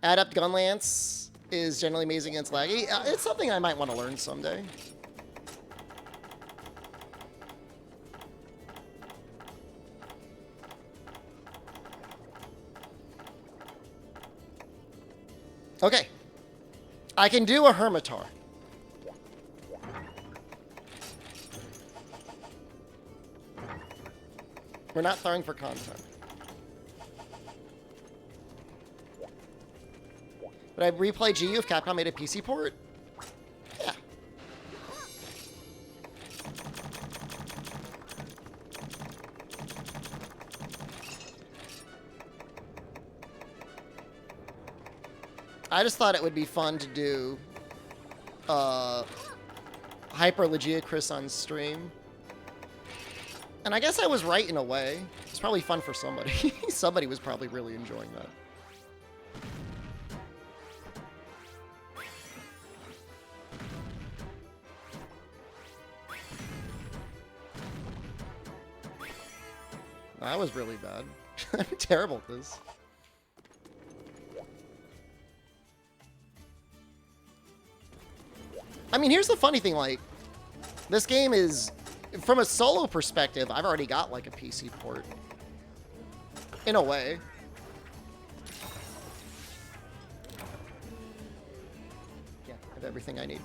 Adept Gun Lance is generally amazing against laggy. It's something I might want to learn someday. Okay. I can do a Hermitar. We're not throwing for content. Would I replay GU if Capcom made a PC port? Yeah. I just thought it would be fun to do Hyper Legiacris on stream. And I guess I was right in a way. It's probably fun for somebody. Somebody was probably really enjoying that. That was really bad. I'm terrible at this. I mean, here's the funny thing, like, this game is, from a solo perspective, I've already got, like, a PC port. In a way. Yeah, I have everything I need.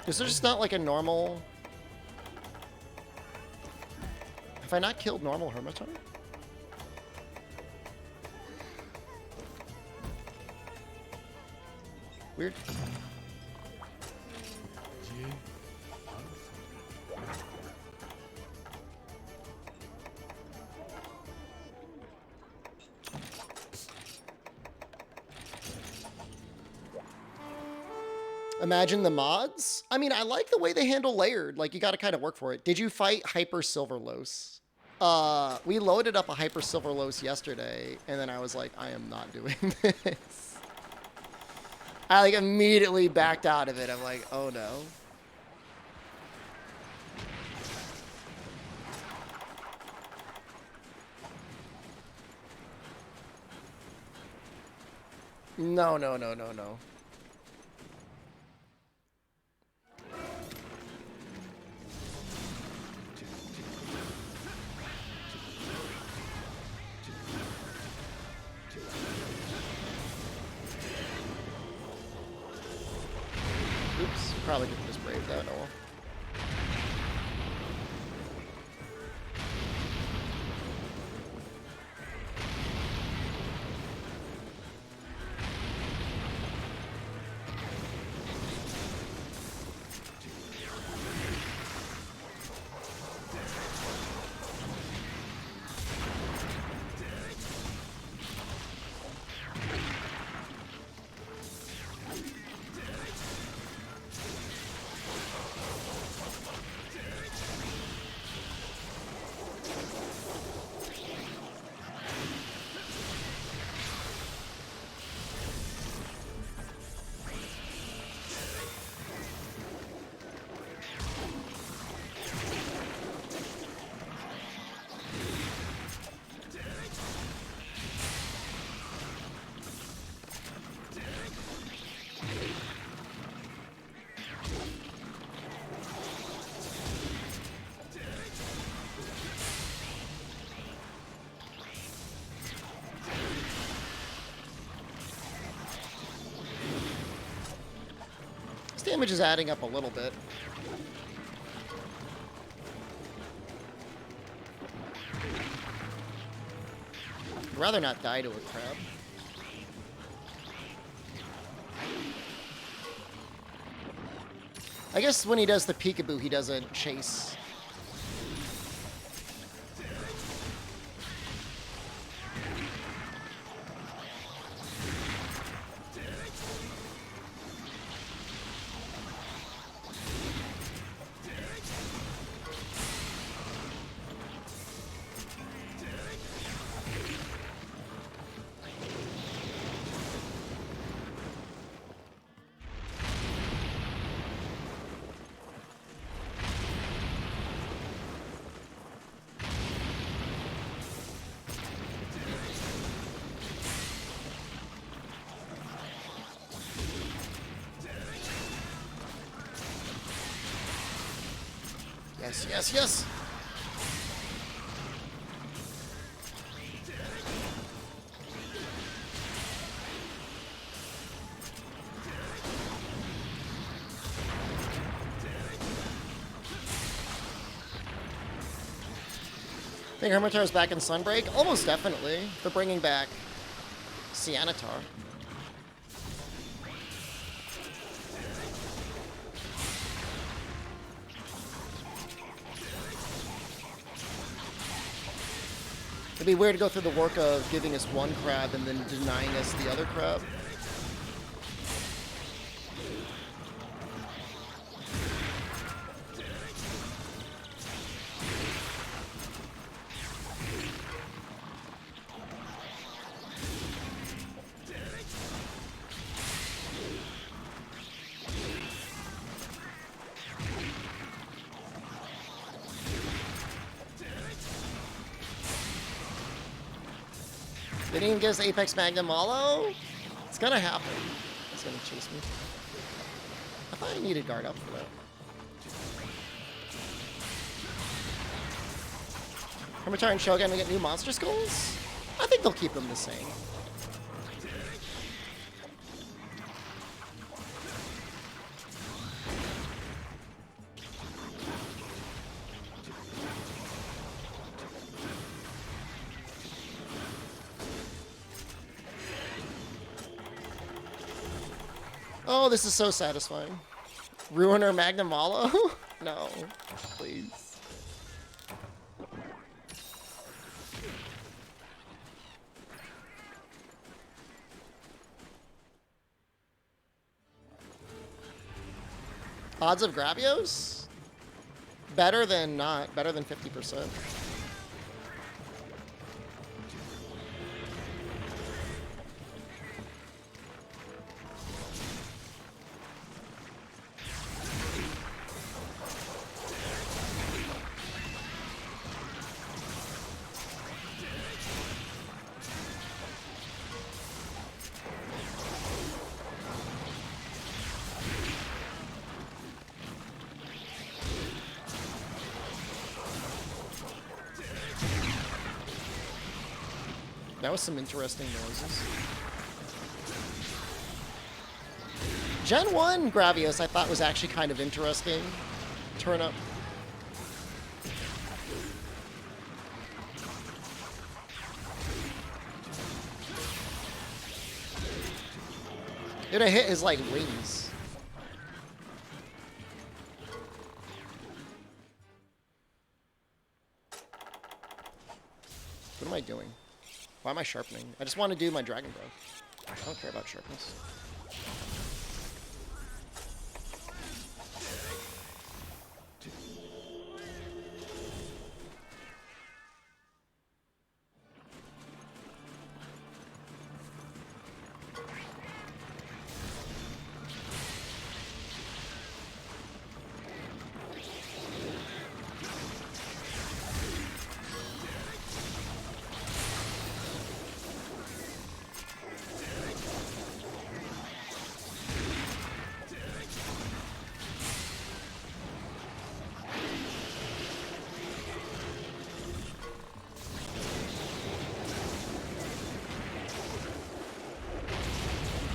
Is there just not like a normal... Have I not killed normal Hermitar? Weird. Imagine the mods. I mean, I like the way they handle layered. Like, you got to kind of work for it. Did you fight Hyper Silverlos? We loaded up a Hyper Silverlos yesterday, and then I was like, I am not doing this. I, like, immediately backed out of it. I'm like, oh, no. No, no, no, no, no. Oops, probably could have just braved that. Oh well. This damage is adding up a little bit. I'd rather not die to a crab. I guess when he does the peekaboo, he doesn't chase. Yes, yes, yes! Think Hermitar's back in Sunbreak? Almost definitely. They're bringing back Cyanitar. It'd be weird to go through the work of giving us one crab and then denying us the other crab. They didn't even give us Apex Magnum Malo? It's gonna happen. It's gonna chase me. I thought I needed guard up for that. Hermitar and Shogun, we get new monster skulls? I think they'll keep them the same. Oh, this is so satisfying. Ruiner Magnum Malo? No, please. Odds of Gravios? Better than not. Better than 50%. That was some interesting noises. Gen 1 Gravios I thought was actually kind of interesting. Turn up. It hit his like wings. What am I doing? Why am I sharpening? I just want to do my Dragon Breath. I don't care about sharpness.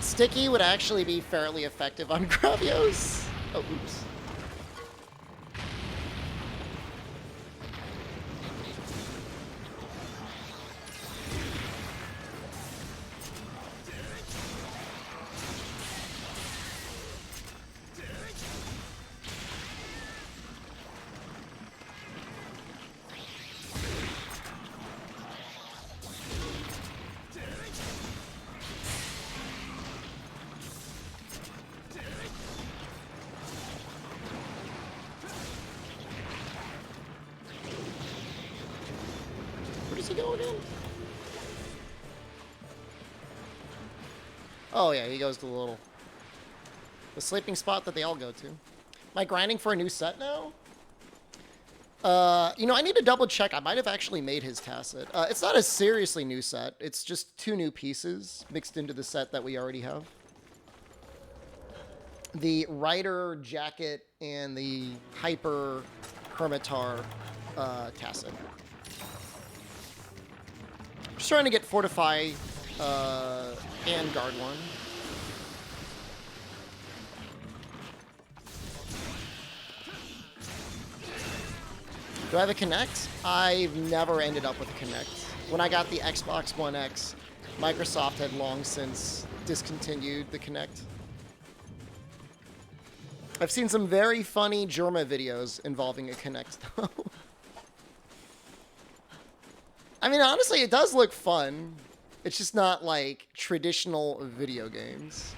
Sticky would actually be fairly effective on Gravios. Oh, oops. Where does he go again? Oh yeah, he goes to the sleeping spot that they all go to. Am I grinding for a new set now? You know, I need to double check. I might have actually made his tacit. It's not a seriously new set. It's just 2 new pieces mixed into the set that we already have. The Rider jacket and the Hyper Hermitar, Tacit. Just trying to get Fortify and Guard 1. Do I have a Kinect? I've never ended up with a Kinect. When I got the Xbox One X, Microsoft had long since discontinued the Kinect. I've seen some very funny Germa videos involving a Kinect, though. I mean, honestly, it does look fun. It's just not like traditional video games.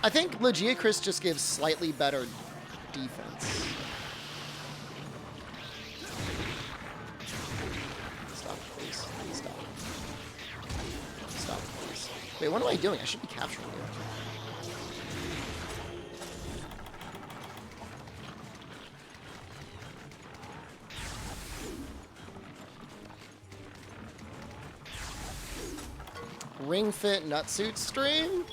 I think Legiacris just gives slightly better defense. Stop, please. Please stop. Stop, please. Wait, what am I doing? I should be capturing you. Ring Fit Nutsuit stream?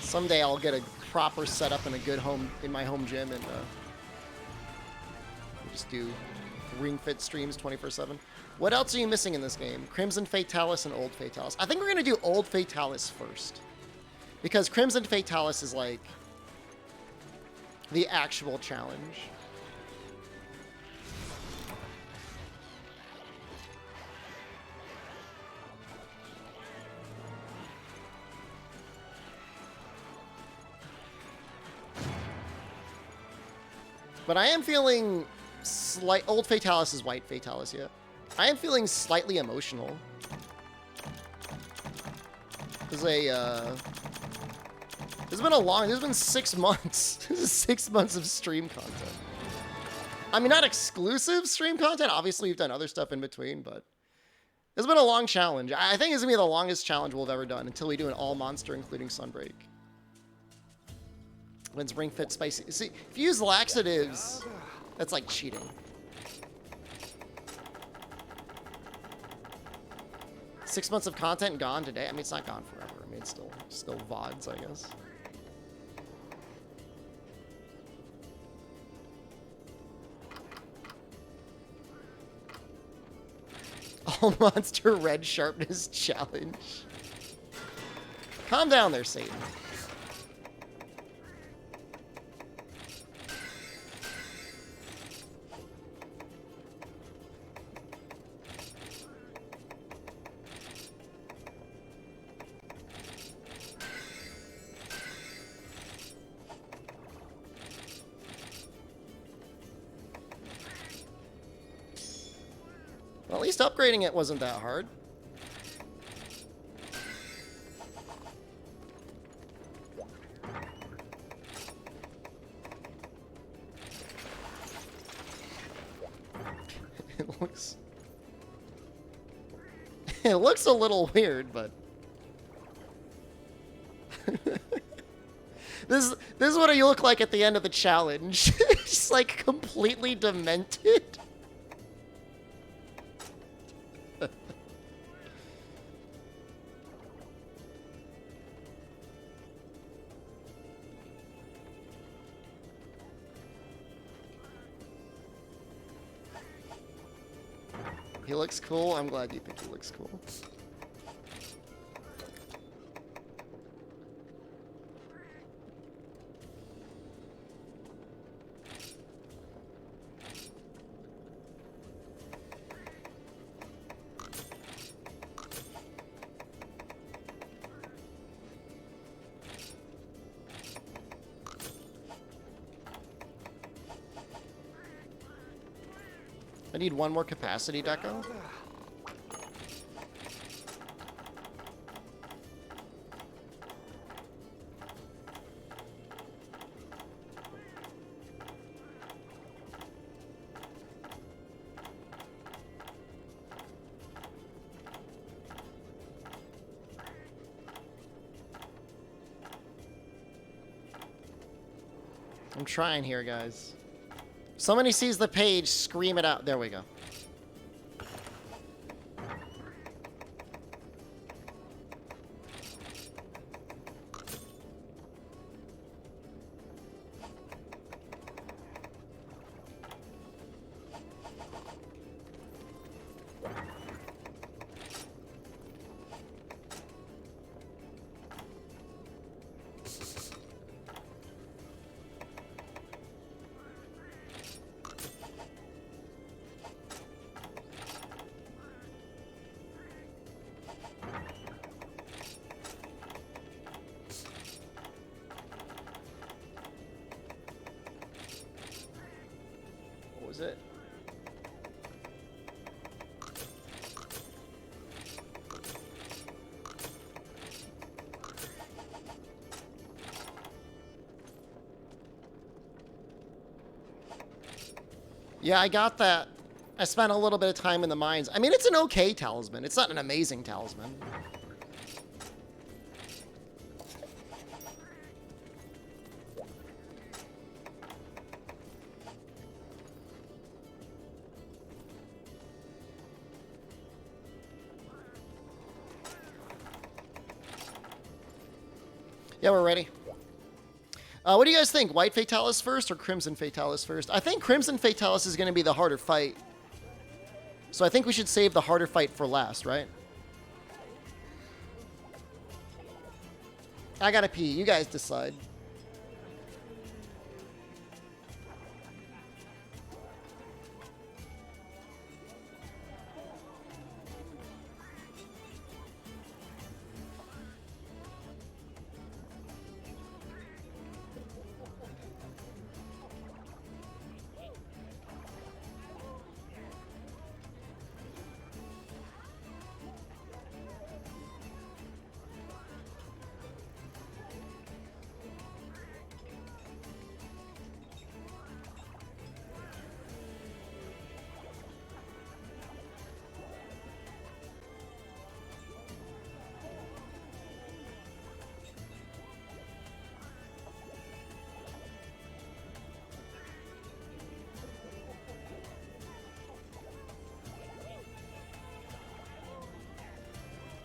Someday I'll get a proper setup in a good home in my home gym and just do Ring Fit streams 24/7. What else are you missing in this game? Crimson Fatalis and Old Fatalis. I think we're gonna do Old Fatalis first, because Crimson Fatalis is like the actual challenge. But I am feeling Old Fatalis is White Fatalis, yeah. I am feeling slightly emotional. There's been 6 months. This is 6 months of stream content. I mean, not exclusive stream content. Obviously, we've done other stuff in between, but it's been a long challenge. I think it's gonna be the longest challenge we've ever done until we do an all monster, including Sunbreak. When's Ring Fit Spicy? See, if you use laxatives, that's like cheating. Six months of content gone today. I mean, it's not gone forever. I mean, it's still VODs, I guess. All monster red sharpness challenge. Calm down there, Satan. Well, at least upgrading it wasn't that hard. It looks a little weird, but this is what you look like at the end of the challenge. Just like completely demented. He looks cool. I'm glad you think he looks cool. I need one more capacity deco. I'm trying here, guys. Somebody sees the page, scream it out. There we go. is it? Yeah, I got that. I spent a little bit of time in the mines. I mean, it's an okay talisman. It's not an amazing talisman. Yeah, we're ready. What do you guys think? White Fatalis first or Crimson Fatalis first? I think Crimson Fatalis is going to be the harder fight. So I think we should save the harder fight for last, right? I gotta pee. You guys decide.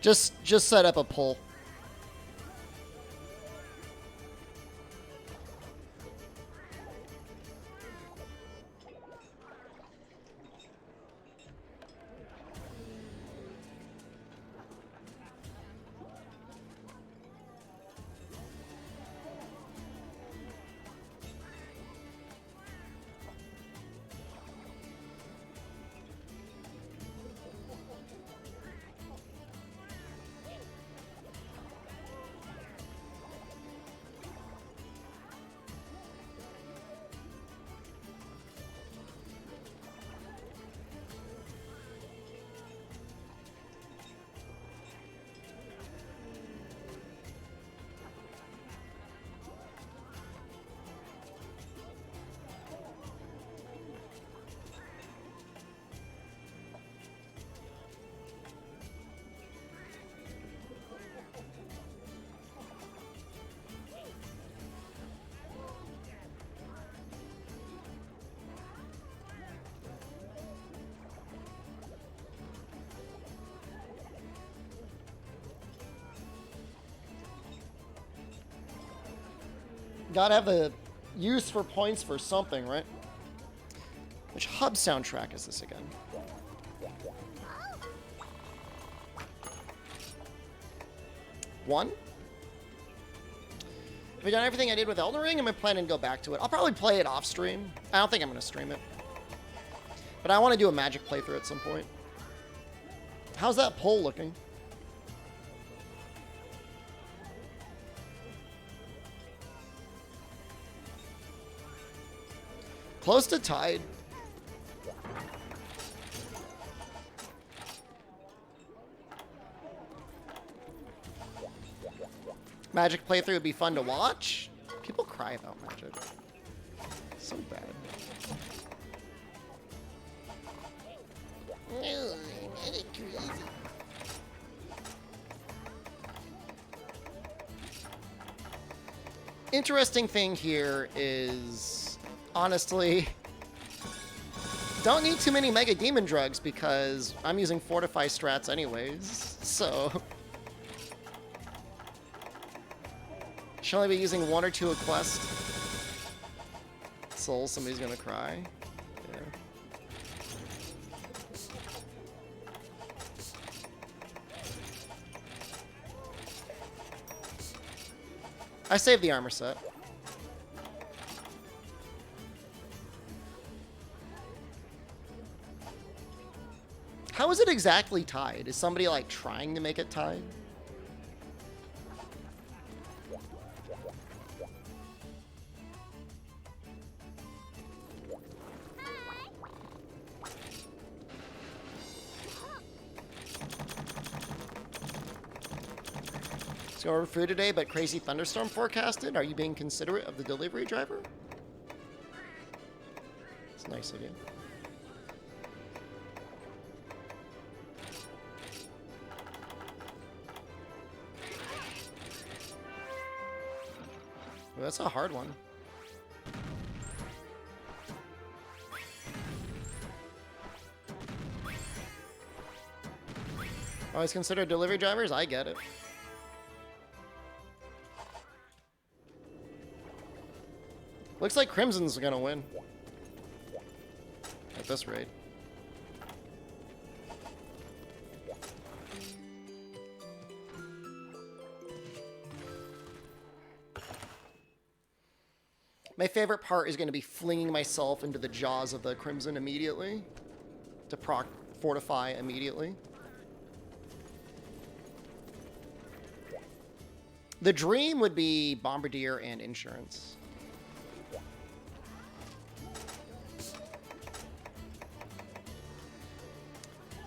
Just set up a pull. Gotta have the use for points for something, right? Which hub soundtrack is this again? One? Have I done everything I did with Elden Ring? Am I planning to go back to it? I'll probably play it off stream. I don't think I'm going to stream it. But I want to do a Magic playthrough at some point. How's that poll looking? Close to tied. Magic playthrough would be fun to watch. People cry about Magic. So bad. Interesting thing here is, honestly, don't need too many Mega Demon Drugs because I'm using Fortify strats anyways, so should only be using one or two a quest. Soul, somebody's gonna cry. Yeah. I saved the armor set. How is it exactly tied? Is somebody like trying to make it tied? Just going over food today, but crazy thunderstorm forecasted. Are you being considerate of the delivery driver? It's nice of you. Well, that's a hard one. Always consider delivery drivers? I get it. Looks like Crimson's gonna win. At this rate. My favorite part is going to be flinging myself into the jaws of the Crimson immediately. To fortify immediately. The dream would be Bombardier and Insurance.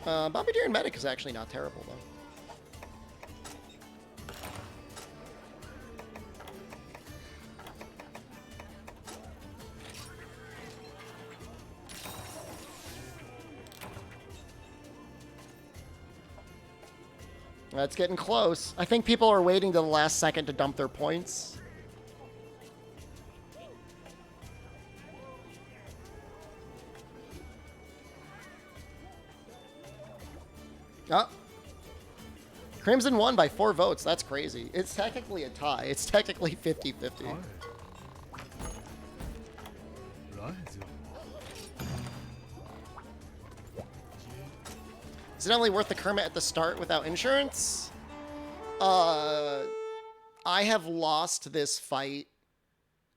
Bombardier and Medic is actually not terrible, though. It's getting close. I think people are waiting to the last second to dump their points. Oh. Crimson won by 4 votes. That's crazy. It's technically a tie. It's technically 50-50. Is it only worth the Kermit at the start without insurance? I have lost this fight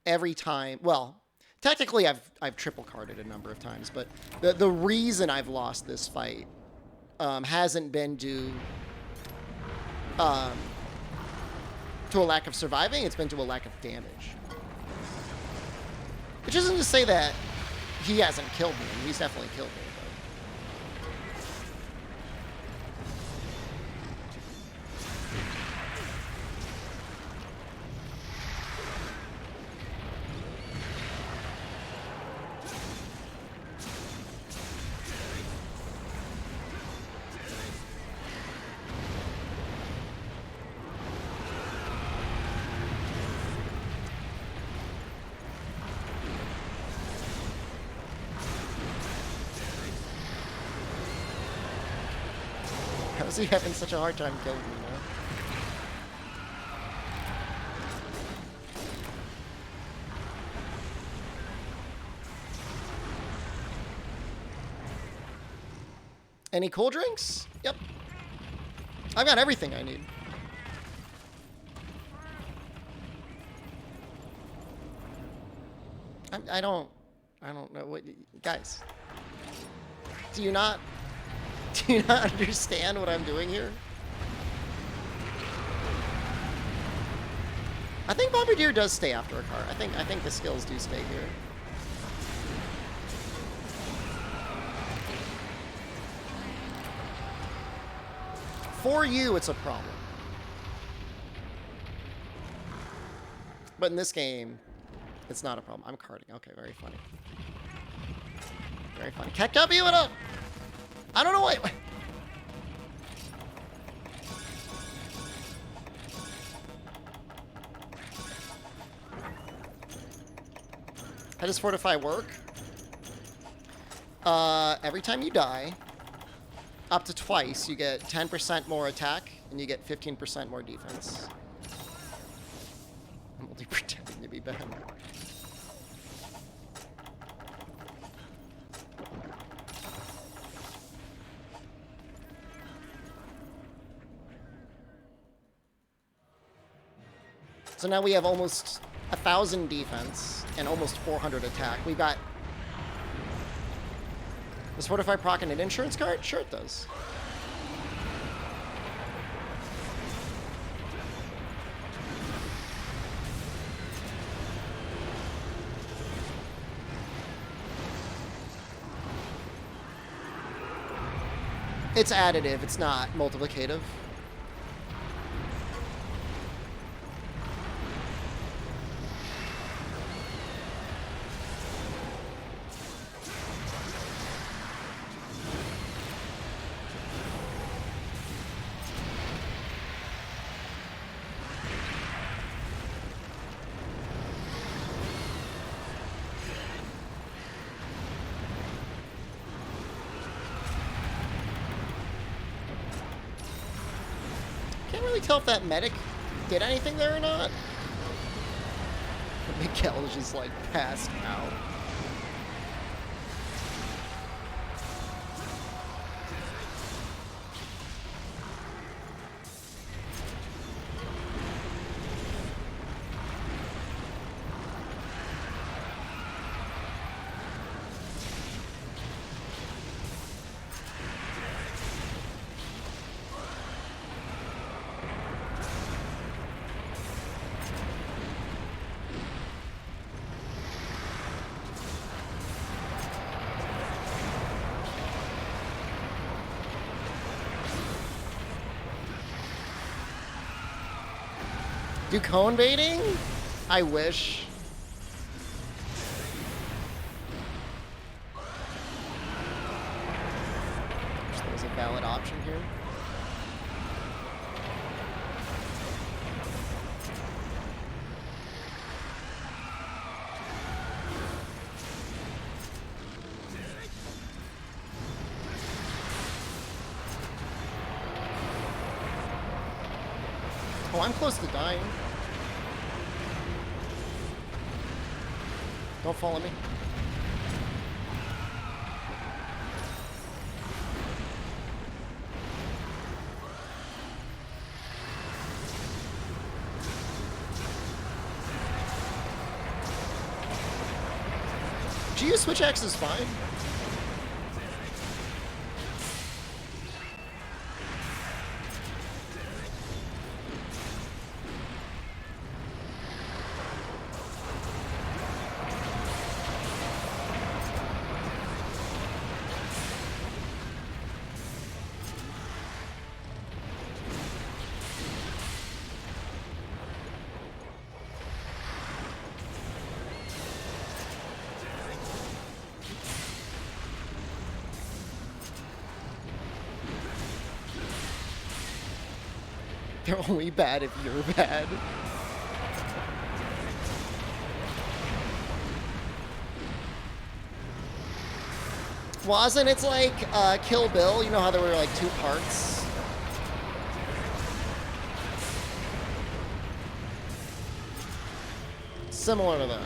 every time. Well, technically I've triple carded a number of times, but the reason I've lost this fight hasn't been due to a lack of surviving. It's been to a lack of damage. Which isn't to say that he hasn't killed me. He's definitely killed me. How's he having such a hard time killing me now? Any cool drinks? Yep. I've got everything I need. I don't know what, guys. Do you not understand what I'm doing here? I think Bombardier does stay after a car. I think the skills do stay here. For you, it's a problem. But in this game, it's not a problem. I'm carding. Okay, very funny. Very funny. Keck W, what up? I don't know why. How does Fortify work? Every time you die, up to twice, you get 10% more attack, and you get 15% more defense. I'm only pretending to be Ben. So now we have almost 1,000 defense and almost 400 attack. We got... Does Fortify proc an insurance card? Sure it does. It's additive, it's not multiplicative. really tell if that medic did anything there or not. Miguel is just like passed out. Do cone baiting? I wish. Wish there was a valid option here. Oh, I'm close to dying. Don't follow me. GU switch X is fine. They're only bad if you're bad. Wasn't it's like Kill Bill? You know how there were like 2 parts? Similar to that.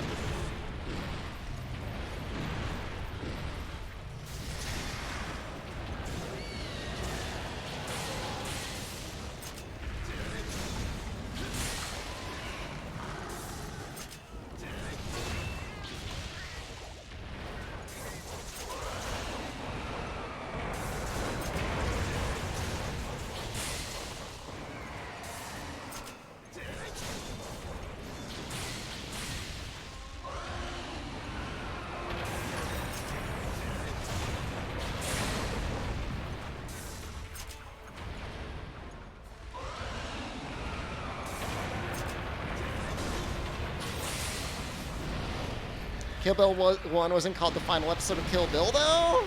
Kill Bill 1 wasn't called the final episode of Kill Bill, though?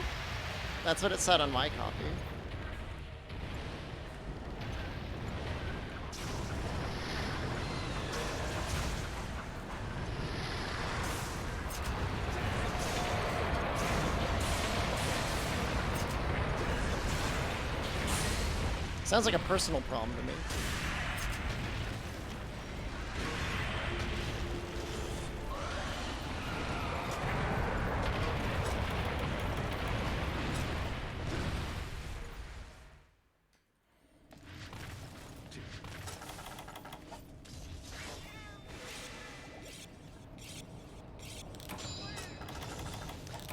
That's what it said on my copy. Sounds like a personal problem to me.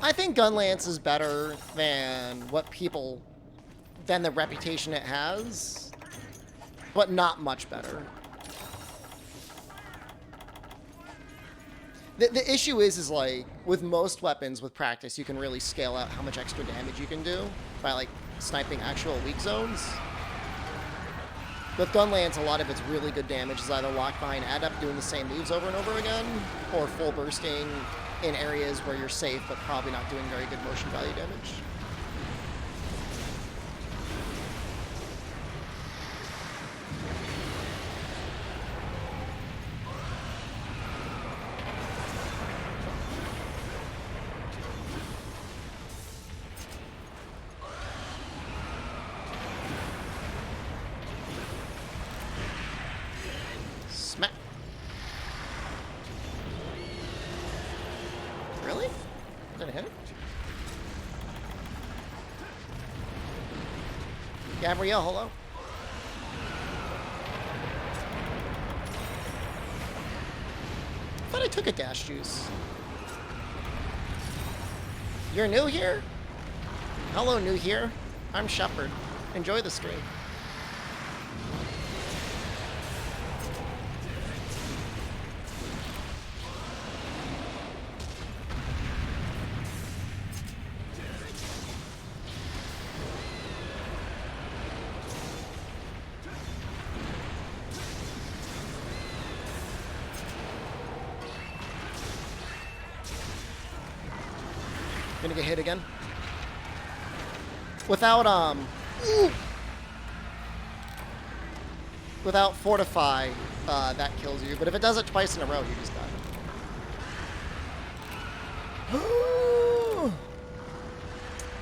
I think Gunlance is better than than the reputation it has, but not much better. The issue is like, with most weapons with practice, you can really scale out how much extra damage you can do by like sniping actual weak zones. With Gunlance, a lot of its really good damage is either locked behind adept doing the same moves over and over again, or full bursting in areas where you're safe but probably not doing very good motion value damage. Gabrielle, hello. I thought I took a dash juice. You're new here? Hello, new here. I'm Shepard. Enjoy the stream. Gonna get hit again. Without without fortify, that kills you. But if it does it twice in a row, you just die.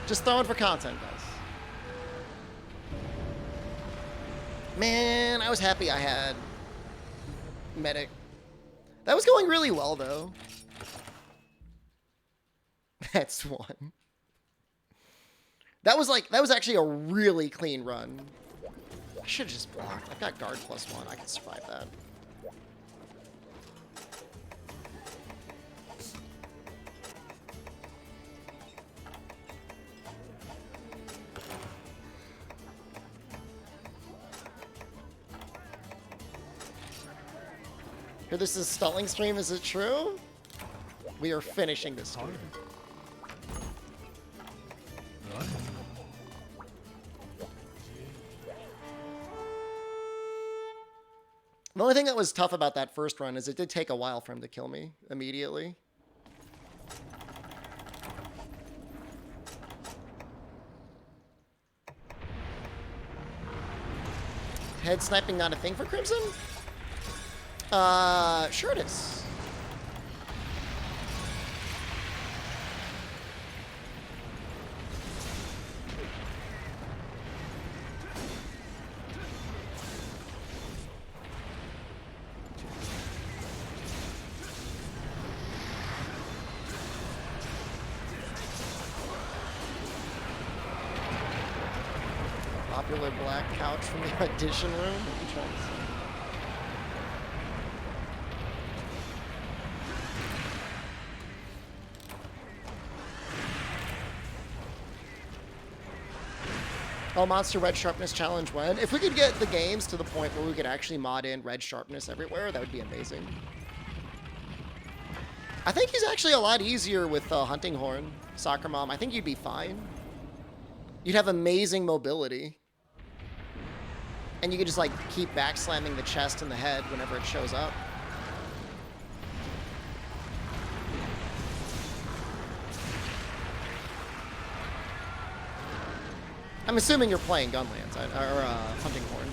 Just throwing for content, guys. Man, I was happy I had medic. That was going really well, though. That's one. That was actually a really clean run. I should have just blocked. I've got guard +1. I can survive that. Here, this is stalling stream. Is it true? We are finishing this stream. The only thing that was tough about that first run is it did take a while for him to kill me immediately. Head sniping not a thing for Crimson? Sure it is. Popular black couch from the audition room. What are you trying to say? Oh, Monster Red Sharpness Challenge when? If we could get the games to the point where we could actually mod in red sharpness everywhere, that would be amazing. I think he's actually a lot easier with Hunting Horn, Soccer Mom. I think you'd be fine. You'd have amazing mobility. And you could just, like, keep backslamming the chest and the head whenever it shows up. I'm assuming you're playing Gunlands, or Hunting Horn.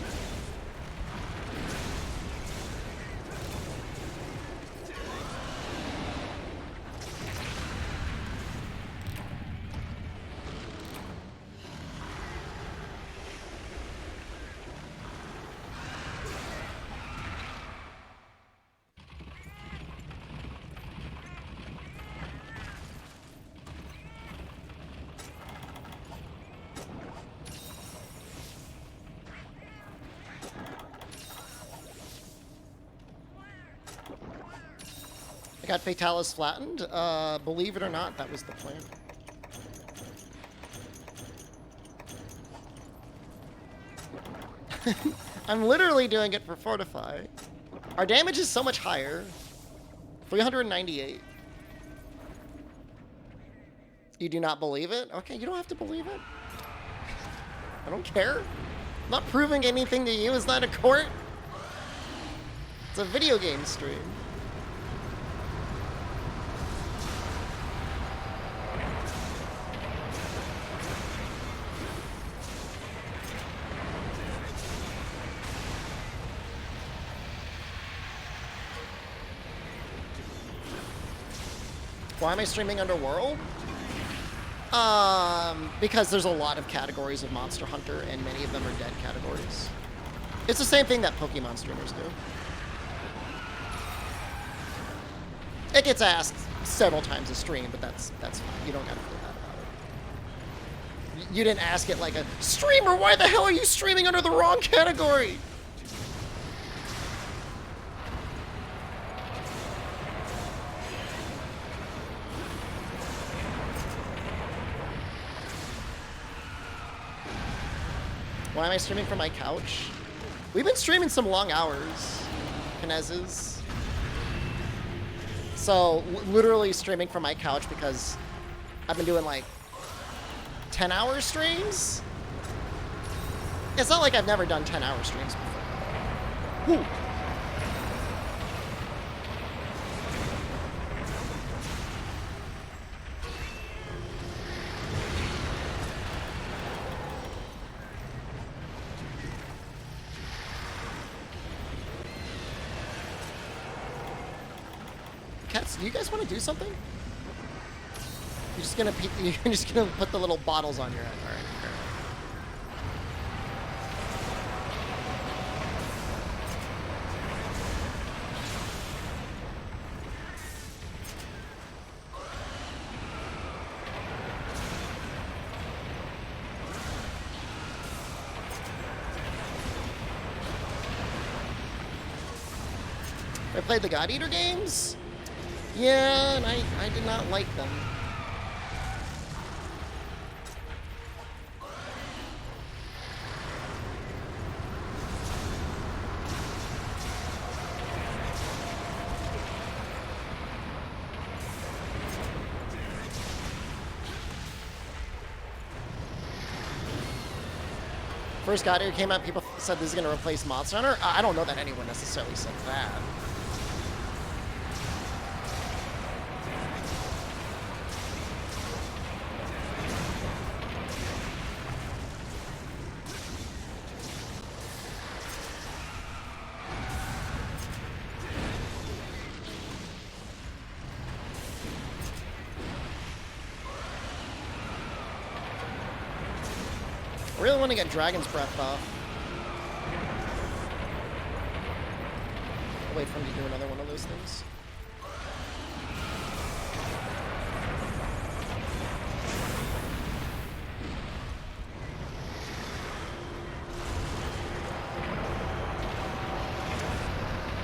Got Fatalis flattened. Believe it or not, that was the plan. I'm literally doing it for Fortify. Our damage is so much higher. 398. You do not believe it? Okay, you don't have to believe it. I don't care. I'm not proving anything to you. It's not a court. It's a video game stream. Why am I streaming Underworld? Because there's a lot of categories of Monster Hunter, and many of them are dead categories. It's the same thing that Pokemon streamers do. It gets asked several times a stream, but that's fine. You don't gotta feel bad about You didn't ask it like a streamer. Why the hell are you streaming under the wrong category? Why am I streaming from my couch? We've been streaming some long hours, Kinezes. So, literally streaming from my couch because I've been doing like 10-hour streams. It's not like I've never done 10-hour streams before. Whew. Cats, do you guys want to do something? You're just gonna put the little bottles on your head. All right. I played the God Eater games. Yeah, and I did not like them. First God Eater came out, people said this is going to replace Monster Hunter. I don't know that anyone necessarily said that. I really want to get Dragon's Breath off. I'll wait for him to do another one of those things.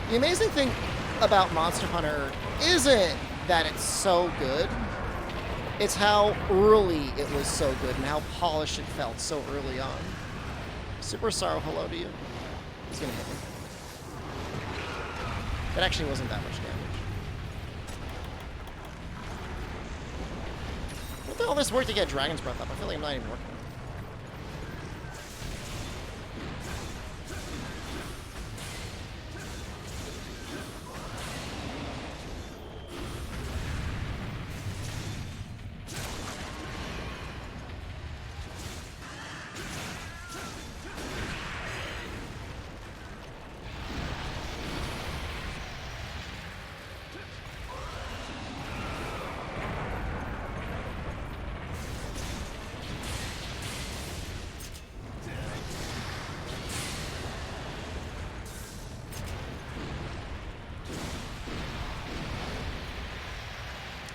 The amazing thing about Monster Hunter isn't that it's so good. It's how early it was so good and how polished it felt so early on. Super Sorrow, hello to you. He's gonna hit me. That actually wasn't that much damage. What the all this work to get Dragon's Breath up? I feel like I'm not even working.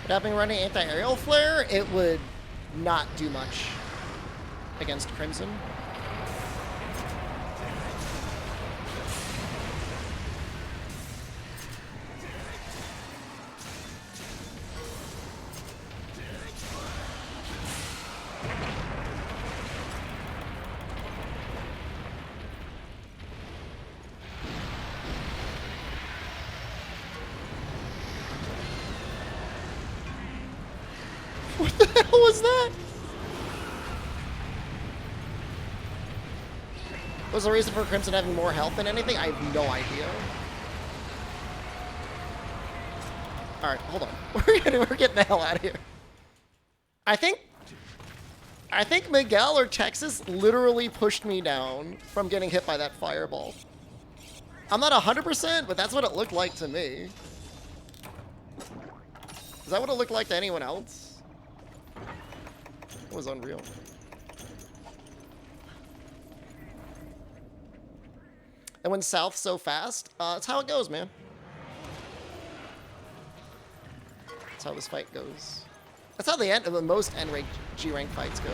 Having running anti-aerial flare, it would not do much against Crimson. What the hell was that? Was the reason for Crimson having more health than anything? I have no idea. Alright, hold on. We're getting the hell out of here. I think Miguel or Texas literally pushed me down from getting hit by that fireball. I'm not 100%, but that's what it looked like to me. Is that what it looked like to anyone else? It was unreal. And when south so fast, that's how it goes, man. That's how this fight goes. That's how the most N-rank, G-rank fights go.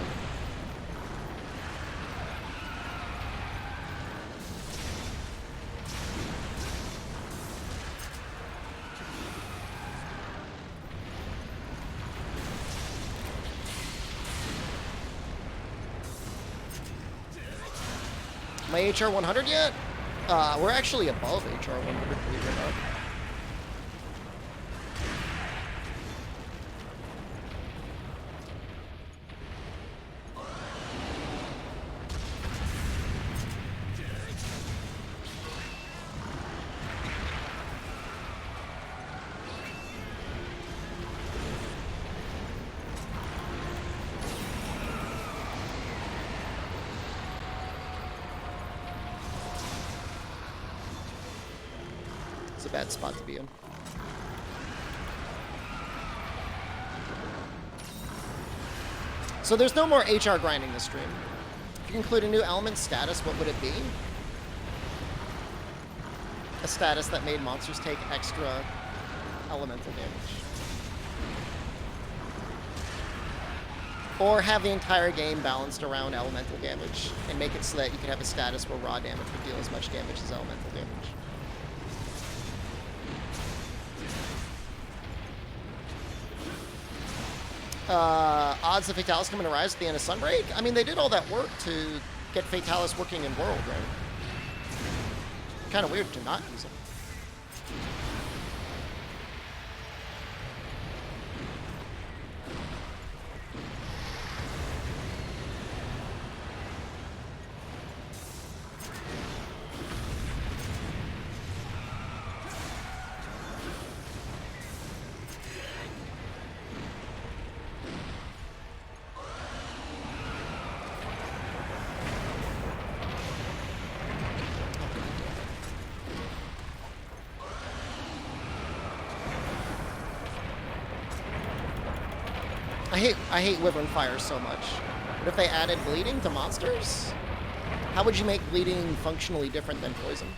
I HR 100 yet? We're actually above HR 100, believe it or not. A bad spot to be in. So there's no more HR grinding this stream. If you include a new element status, what would it be? A status that made monsters take extra elemental damage. Or have the entire game balanced around elemental damage and make it so that you could have a status where raw damage would deal as much damage as elemental damage. Odds of Fatalis coming to rise at the end of Sunbreak? I mean, they did all that work to get Fatalis working in World, right? Kind of weird to not use it. I hate Wyvern Fire so much. But if they added bleeding to monsters, how would you make bleeding functionally different than poison?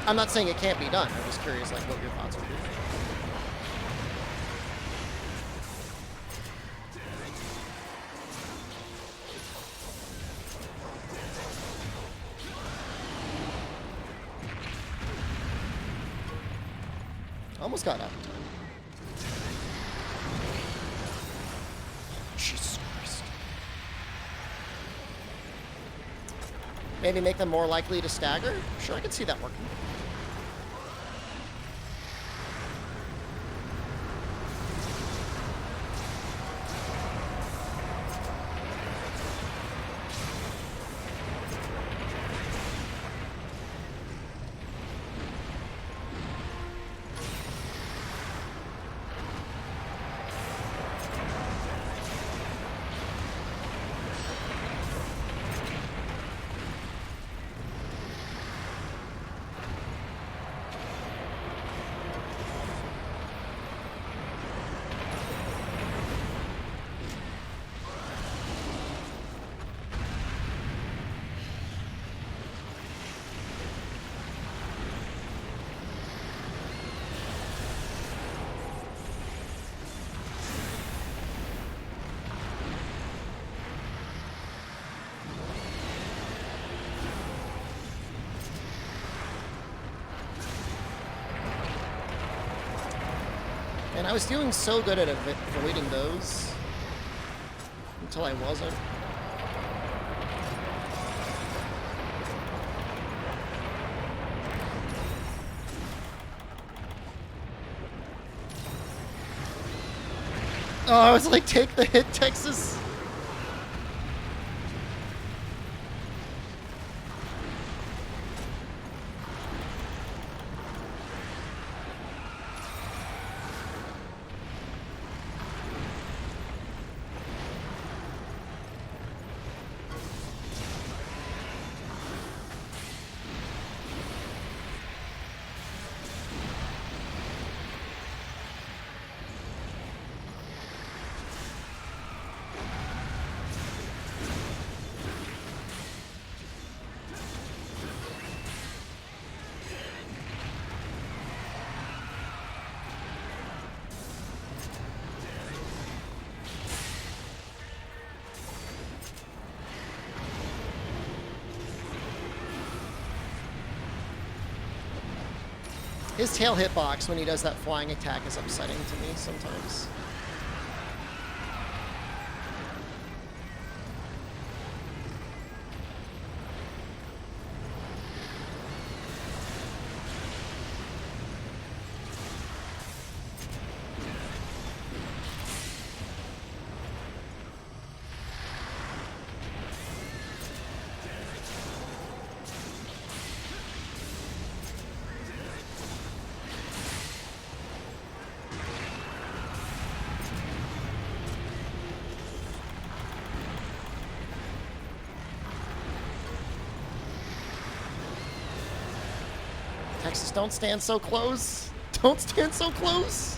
I'm not saying it can't be done. I'm just curious, like, what your thoughts would be. Almost got out. Jesus Christ. Maybe make them more likely to stagger? Sure, I can see that working. And I was doing so good at avoiding those until I wasn't. Oh, I was like, take the hit, Texas. His tail hitbox when he does that flying attack is upsetting to me sometimes. Texas, don't stand so close. Don't stand so close.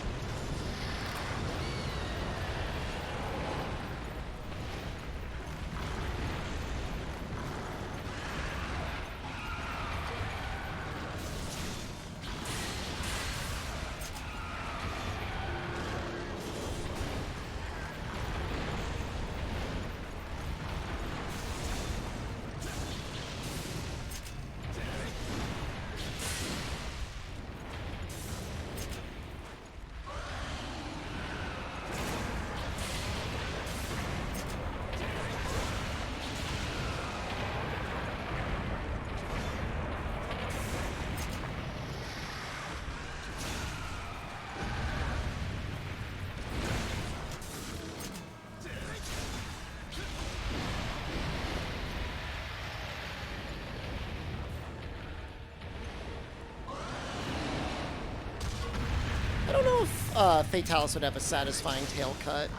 I don't know if Fatalis would have a satisfying tail cut.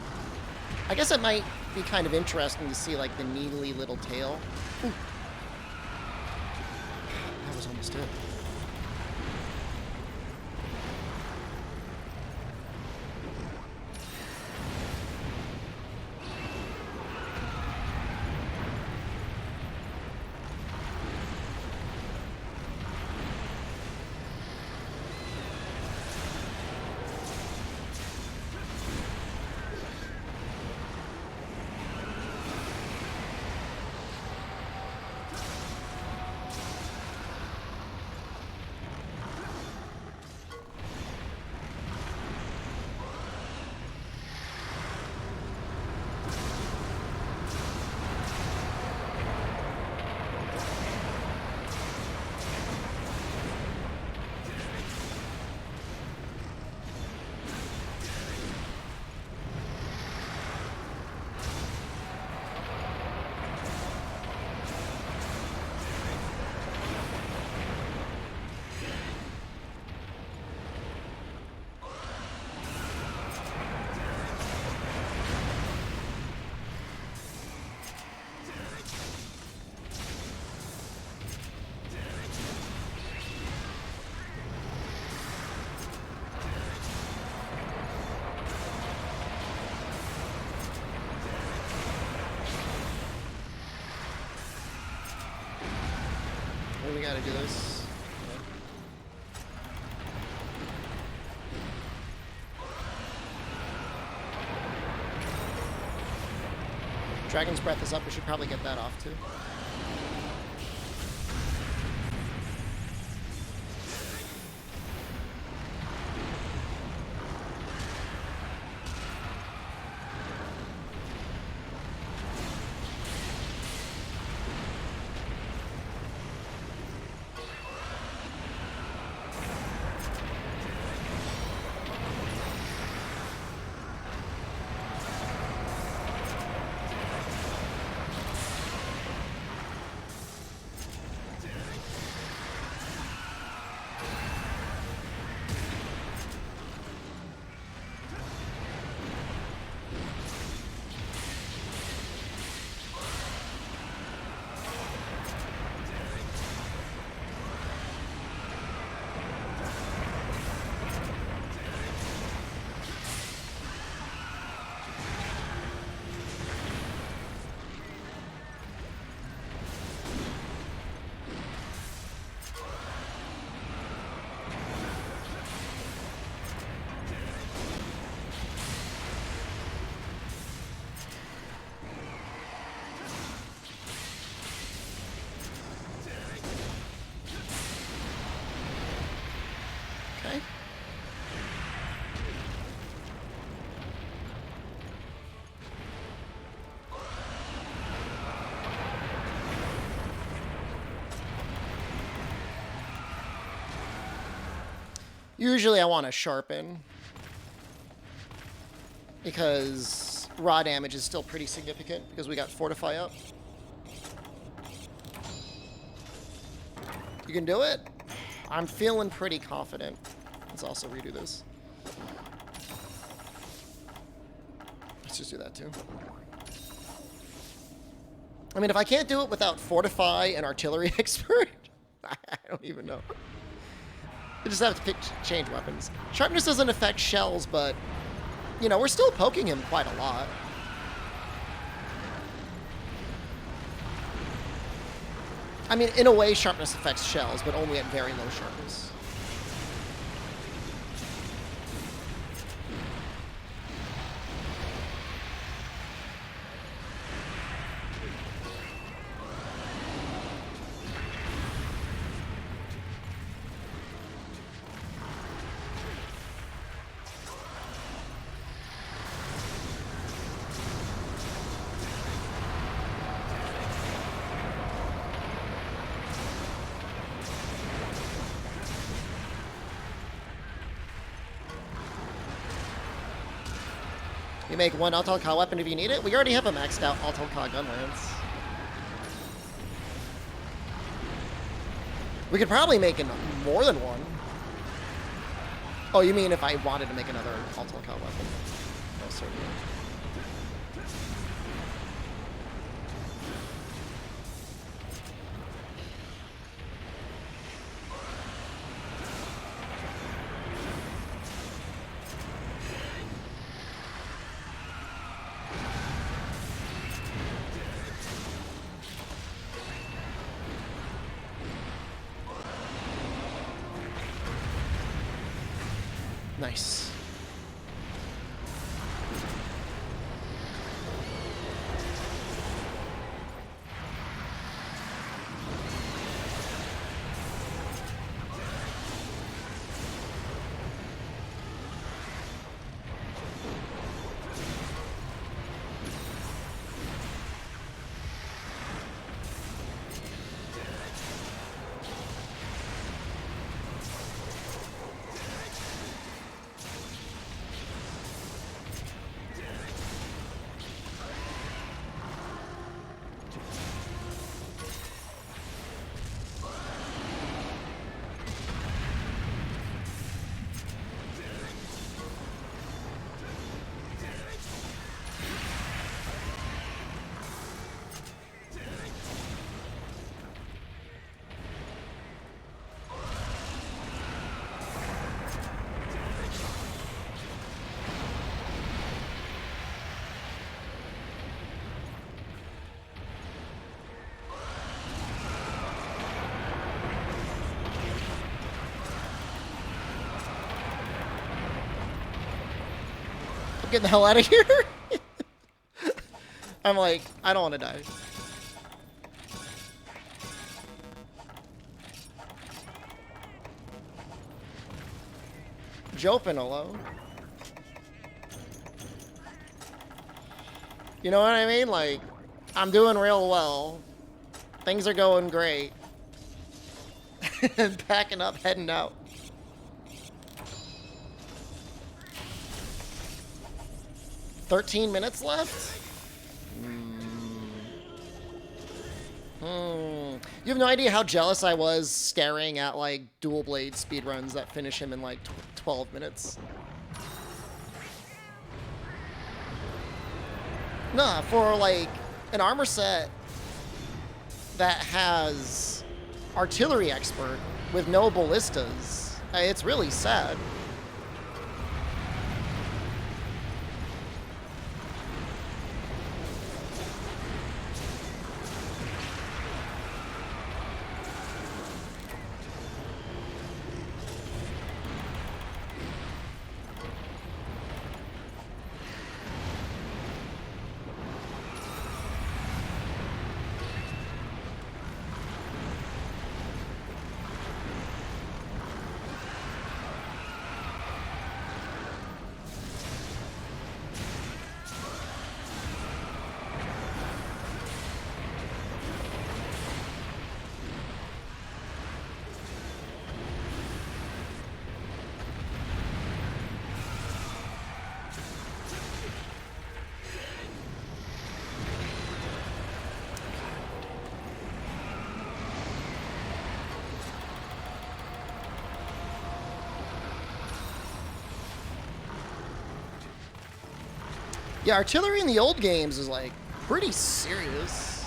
I guess it might be kind of interesting to see, like, the needly little tail. Ooh. That was almost it. We gotta do this. Dragon's Breath is up. We should probably get that off too. Okay. Usually I want to sharpen because raw damage is still pretty significant because we got Fortify up. You can do it? I'm feeling pretty confident. Let's also redo this. Let's just do that too. I mean, if I can't do it without Fortify and Artillery Expert, I don't even know. You just have to change weapons. Sharpness doesn't affect shells, but, you know, we're still poking him quite a lot. I mean, in a way, sharpness affects shells, but only at very low sharpness. You make one Altalca weapon if you need it. We already have a maxed out Altalca gun lance. We could probably make more than one. Oh, you mean if I wanted to make another Altalca weapon? Oh, certainly. Nice. Get the hell out of here. I'm like, I don't want to die. Jopin alone. You know what I mean? Like, I'm doing real well. Things are going great. And packing up, heading out. $13 left? You have no idea how jealous I was staring at, like, dual blade speedruns that finish him in, like, 12 minutes. Nah, for, like, an armor set that has artillery expert with no ballistas, it's really sad. Yeah, artillery in the old games is, like, pretty serious.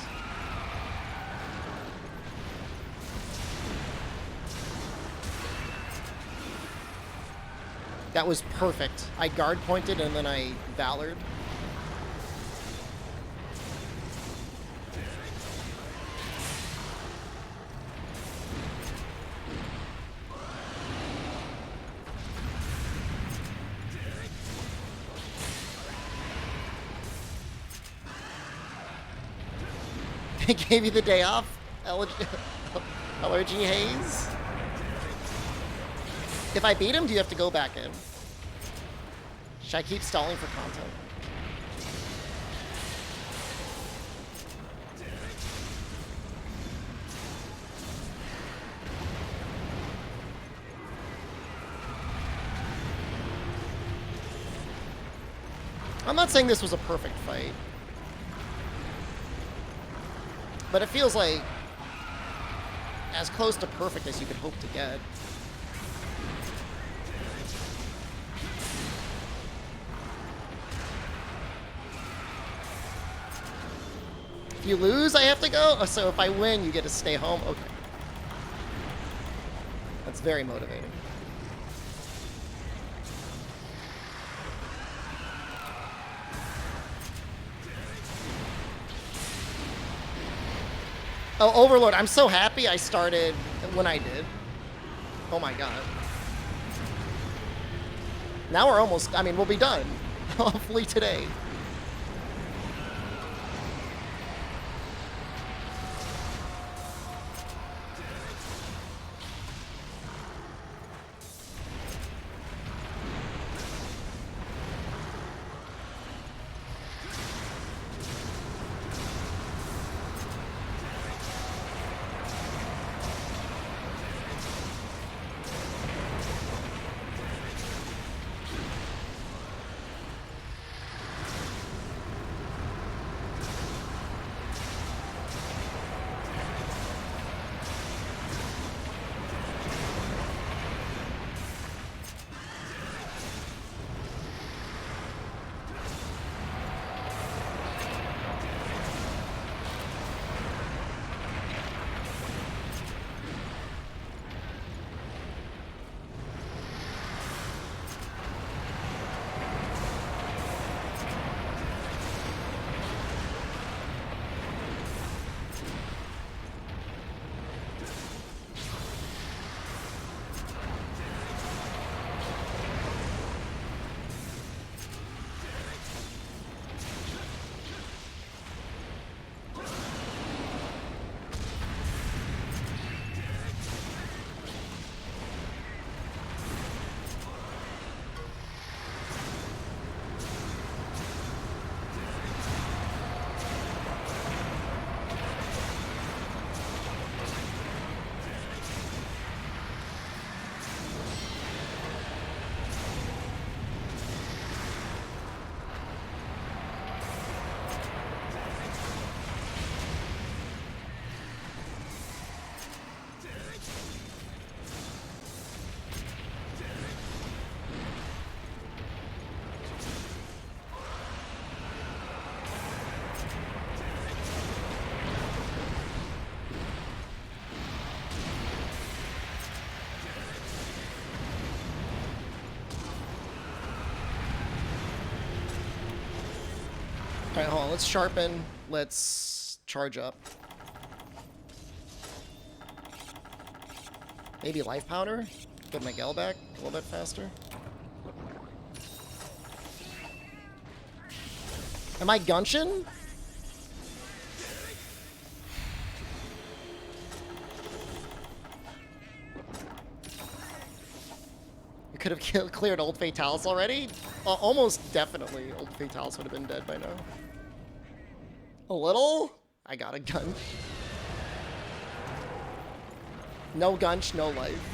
That was perfect. I guard pointed and then I Valored. It gave you the day off, allergy haze. If I beat him, do you have to go back in? Should I keep stalling for content? I'm not saying this was a perfect fight, but it feels like as close to perfect as you could hope to get. If you lose, I have to go? Oh, so if I win, you get to stay home? Okay. That's very motivating. Oh, Overlord, I'm so happy I started when I did. Oh my god. Now we're almost, I mean, we'll be done. Hopefully today. Alright, hold on. Let's sharpen. Let's charge up. Maybe life powder? Get my Gel back a little bit faster. Am I Gunshin? You could have cleared Old Fatalis already? Almost definitely Old Fatalis would have been dead by now. A little? I got a gun. No gunch, no life.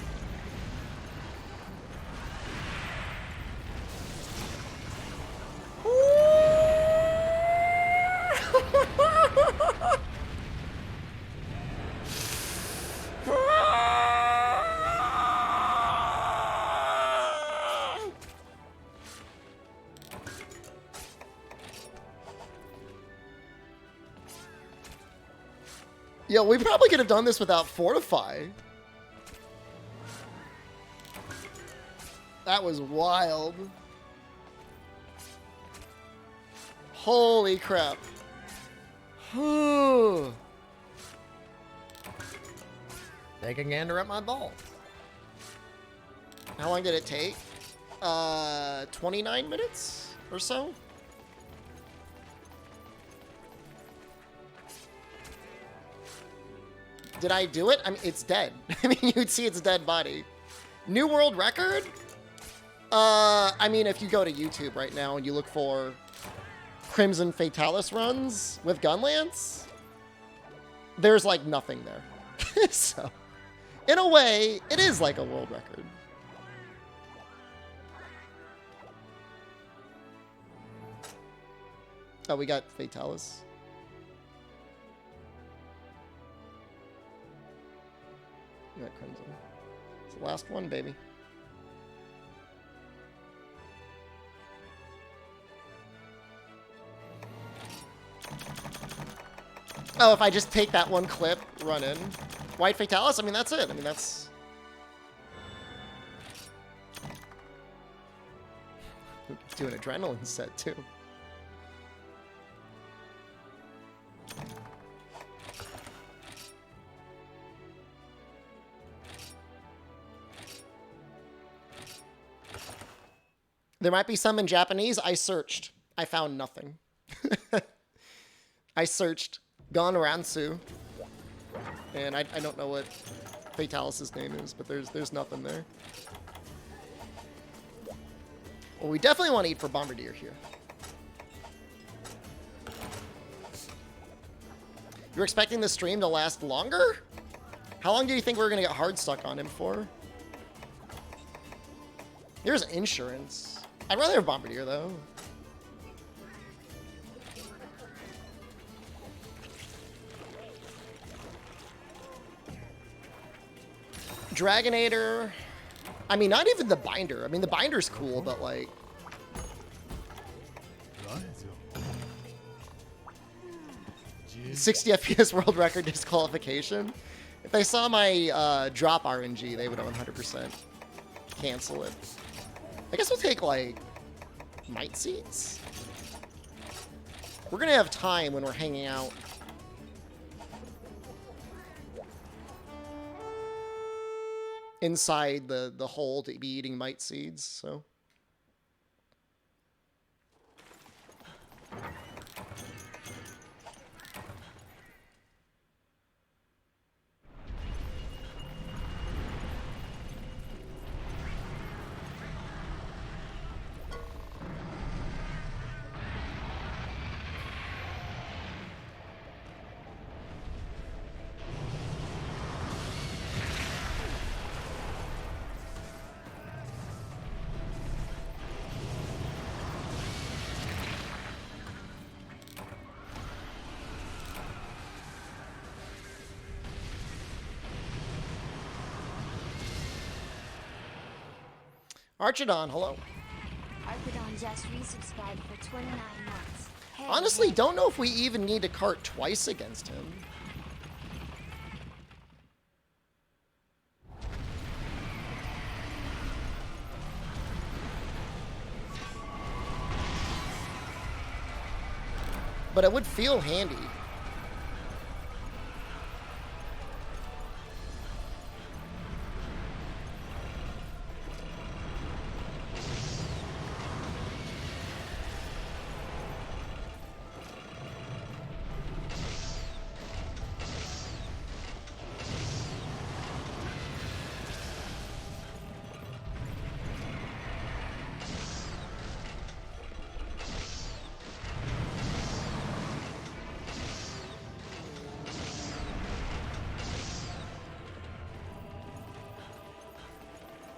Yo, we probably could have done this without Fortify. That was wild. Holy crap. Take a gander at my ball. How long did it take? 29 minutes or so? Did I do it? I mean, it's dead. I mean, you'd see its dead body. New world record? I mean, if you go to YouTube right now and you look for Crimson Fatalis runs with Gunlance, there's like nothing there. So, in a way, it is like a world record. Oh, we got Fatalis. You got Crimson. It's the last one, baby. Oh, if I just take that one clip, run in. White Fatalis? I mean, that's it. I mean, that's... do an adrenaline set, too. There might be some in Japanese. I searched. I found nothing. I searched Gonransu, and I don't know what Fatalis' name is, but there's nothing there. Well, we definitely want to eat for Bombardier here. You're expecting the stream to last longer? How long do you think we're going to get hard stuck on him for? There's insurance. I'd rather have Bombardier, though. Dragonator. I mean, not even the binder. I mean, the binder's cool, but like... 60 FPS world record disqualification. If they saw my drop RNG, they would have 100% cancel it. I guess we'll take, like, might seats. We're going to have time when we're hanging out. Inside the hole to be eating might seeds, so... Archidon, hello.
Archidon just resubscribed for 29 months. Hey,
Honestly,
hey.
don't know if we even need to cart twice against him. But it would feel handy.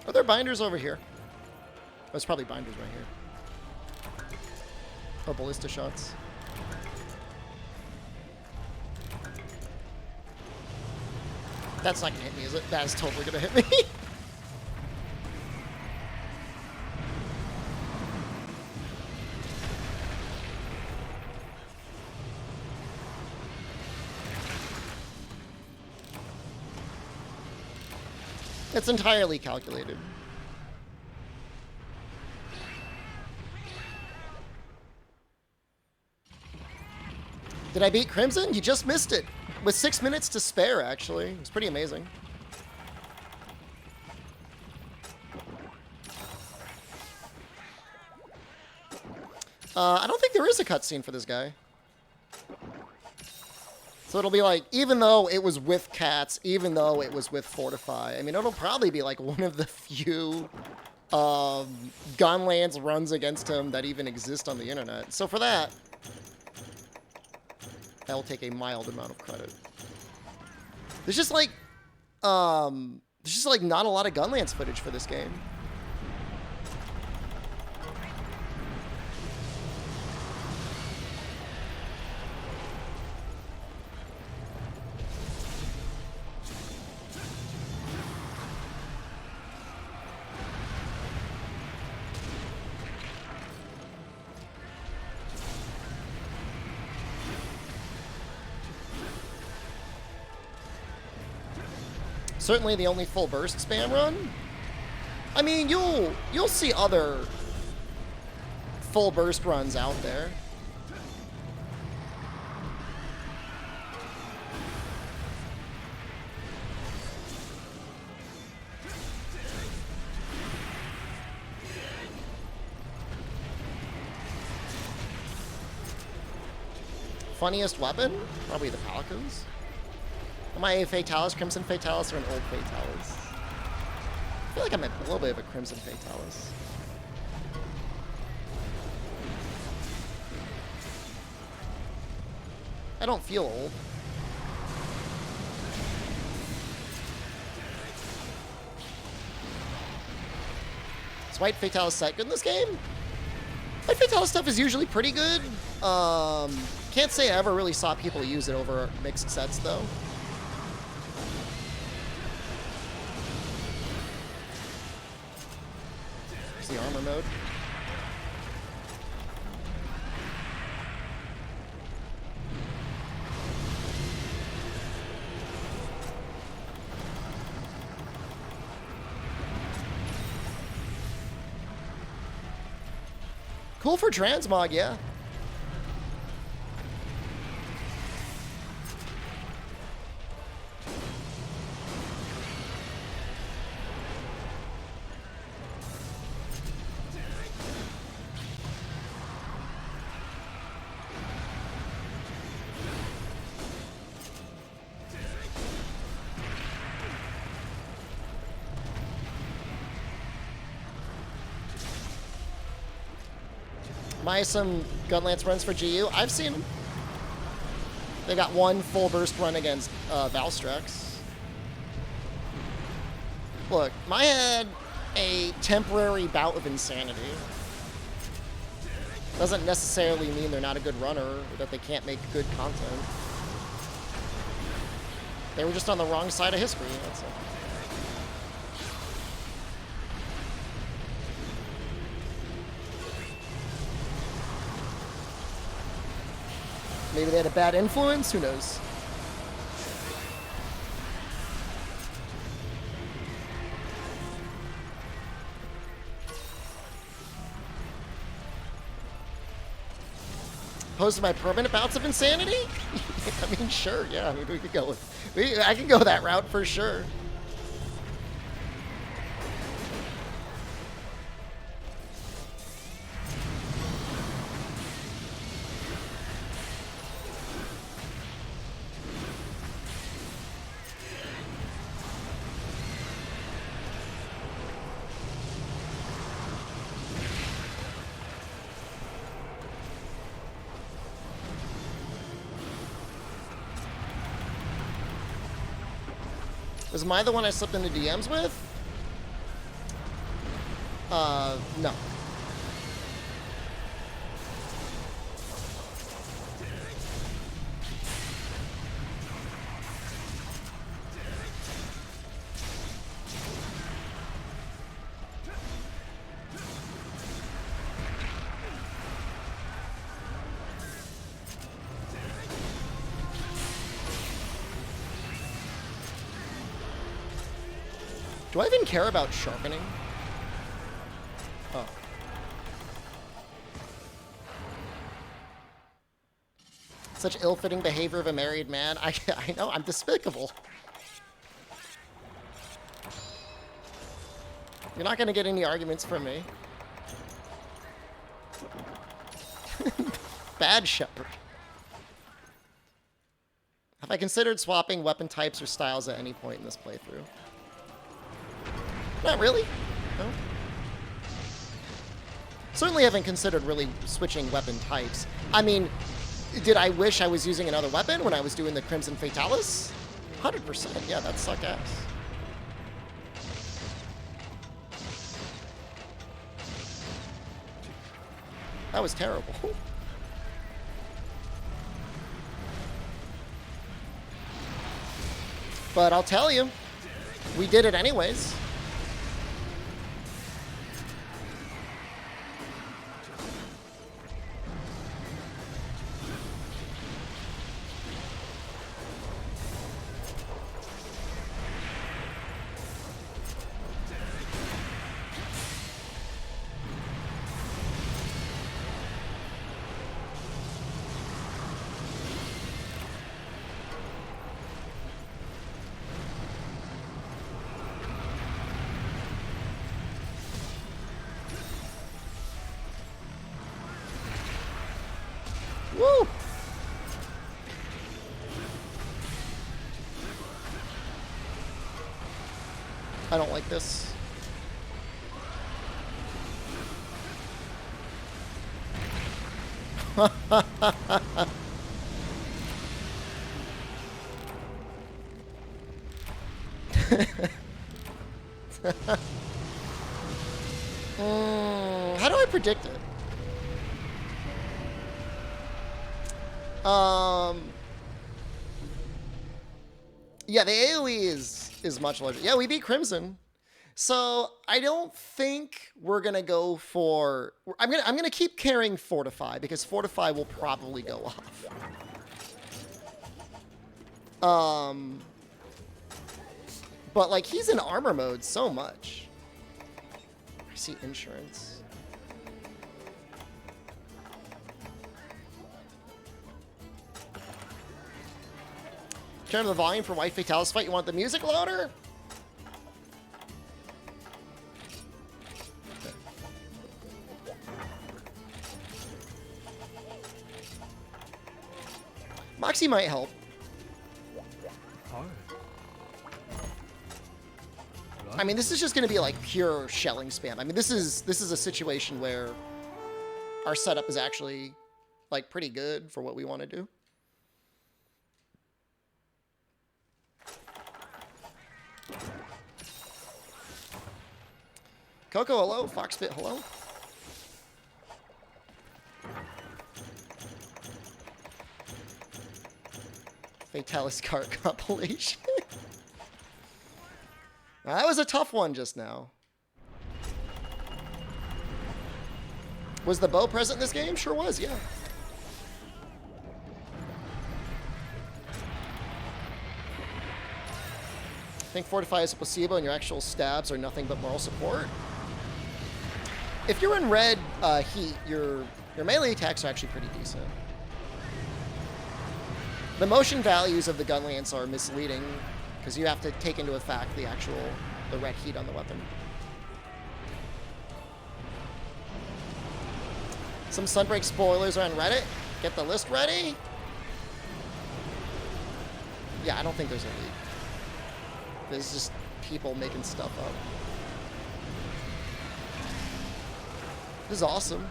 Are there binders over here? There's probably binders right here. Oh, ballista shots. That's not gonna hit me, is it? That is totally gonna hit me. It's entirely calculated. Did I beat Crimson? You just missed it. With 6 minutes to spare, actually. It was pretty amazing. I don't think there is a cutscene for this guy. So it'll be like, even though it was with cats, even though it was with Fortify, I mean, it'll probably be like one of the few Gunlance runs against him that even exist on the internet. So for that, I'll take a mild amount of credit. There's just like not a lot of Gunlance footage for this game. Certainly the only full burst spam run. I mean, you'll see other full burst runs out there. Funniest weapon? Probably the Palicos. Am I a Fatalis, Crimson Fatalis, or an old Fatalis? I feel like I'm a little bit of a Crimson Fatalis. I don't feel old. Is White Fatalis set good in this game? White Fatalis stuff is usually pretty good. Can't say I ever really saw people use it over mixed sets, though. The armor mode. Cool for transmog, yeah. Some Gunlance runs for GU. I've seen them. They got one full burst run against Valstrax. Look, Maya had a temporary bout of insanity. Doesn't necessarily mean they're not a good runner or that they can't make good content. They were just on the wrong side of history, that's it. Maybe they had a bad influence, who knows? Opposed to my permanent bouts of insanity? I mean, sure, yeah, I mean, we could go with, I can go that route for sure. Was Mai the one I slipped into DMs with? No. Do I even care about sharpening? Oh. Such ill-fitting behavior of a married man. I know, I'm despicable. You're not going to get any arguments from me. Bad Shepherd. Have I considered swapping weapon types or styles at any point in this playthrough? Not really. No. Certainly haven't considered really switching weapon types. I mean, did I wish I was using another weapon when I was doing the Crimson Fatalis? 100%. Yeah, that suck ass. That was terrible. But I'll tell you, we did it anyways. Woo! I don't like this. How do I predict it? Yeah, the AoE is much larger. Yeah, we beat Crimson. So I don't think we're gonna go for. I'm gonna keep carrying Fortify because Fortify will probably go off. But like he's in armor mode so much. I see insurance. Turn the volume for White Fatalis fight. You want the music louder? Moxie might help. I mean, this is just going to be like pure shelling spam. I mean, this is a situation where our setup is actually like pretty good for what we want to do. Coco, hello. Foxbit, hello. Fatalis cart compilation. That was a tough one just now. Was the bow present in this game? Sure was, yeah. I think Fortify is a placebo and your actual stabs are nothing but moral support. If you're in red heat, your melee attacks are actually pretty decent. The motion values of the gun lance are misleading because you have to take into effect the red heat on the weapon. Some Sunbreak spoilers are on Reddit. Get the list ready. Yeah, I don't think there's a leak. There's just people making stuff up. This is awesome.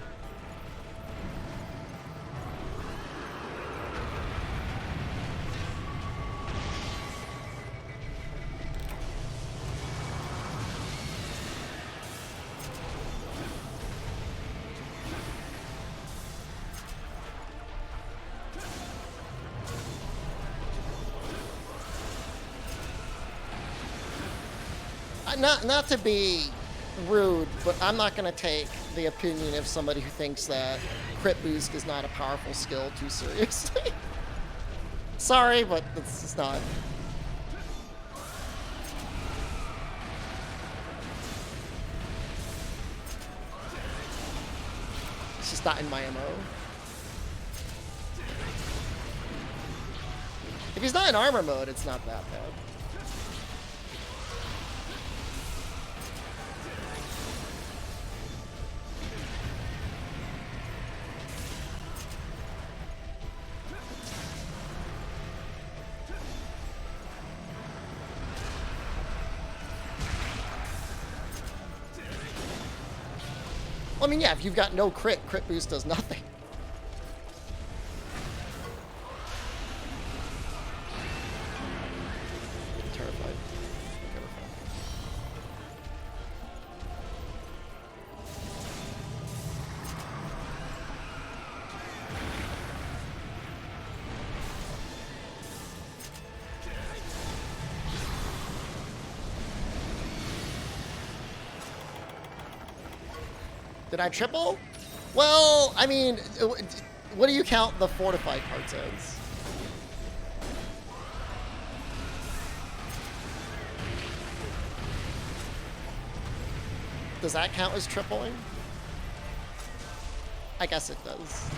Not to be rude, but I'm not going to take the opinion of somebody who thinks that crit boost is not a powerful skill too seriously. Sorry, but it's just not. It's just not in my MO. If he's not in armor mode, it's not that bad. Well, I mean, yeah, if you've got no crit boost does nothing. I'm terrified. Okay, we're fine. Did I triple? Well, I mean, what do you count the fortified parts as? Does that count as tripling? I guess it does.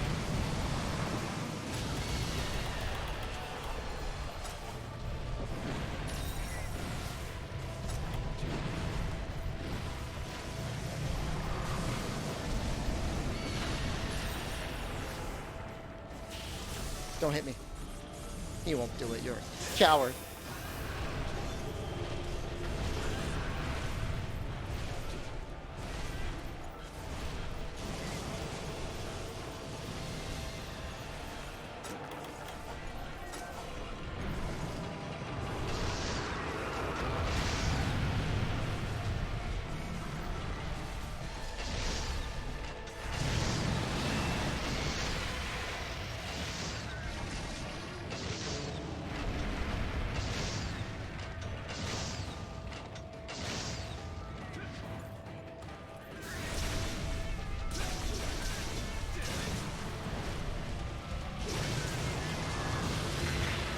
Don't hit me. You won't do it. You're a coward.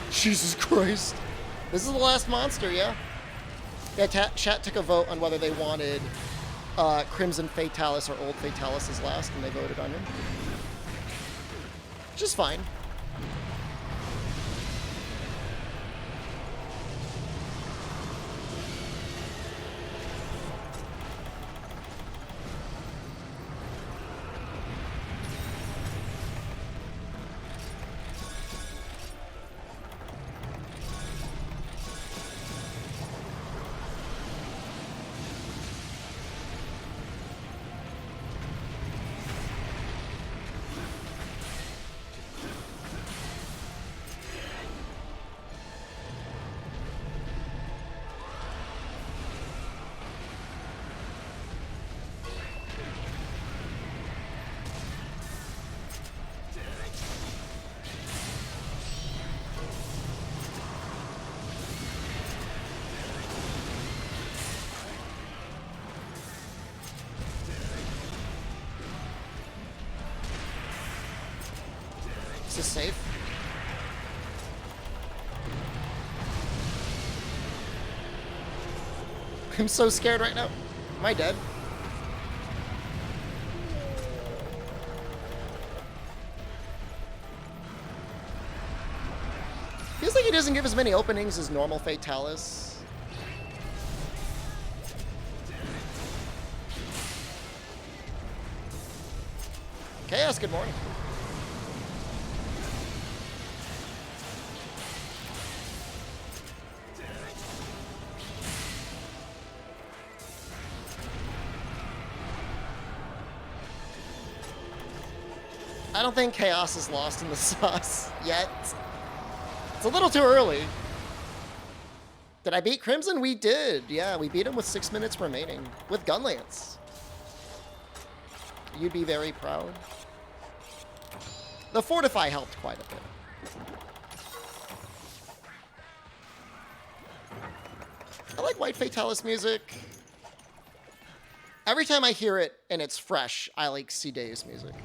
Jesus Christ. This is the last monster, yeah? Yeah, chat took a vote on whether they wanted Crimson Fatalis or Old Fatalis as last, and they voted on him. Which is fine. Is this safe? I'm so scared right now. Am I dead? Feels like he doesn't give as many openings as normal Fatalis. Chaos, good morning. I don't think Chaos is lost in the sauce yet. It's a little too early. Did I beat Crimson? We did. Yeah, we beat him with 6 minutes remaining with Gunlance. You'd be very proud. The Fortify helped quite a bit. I like White Fatalis music. Every time I hear it and it's fresh, I like C-Day's music.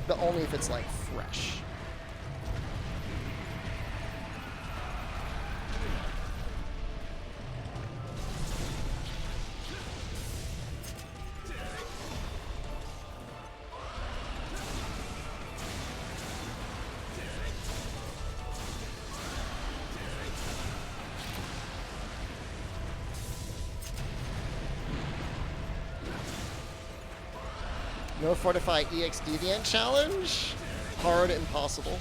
But only if it's, like, fresh. No Fortify EX Deviant challenge? Hard, impossible.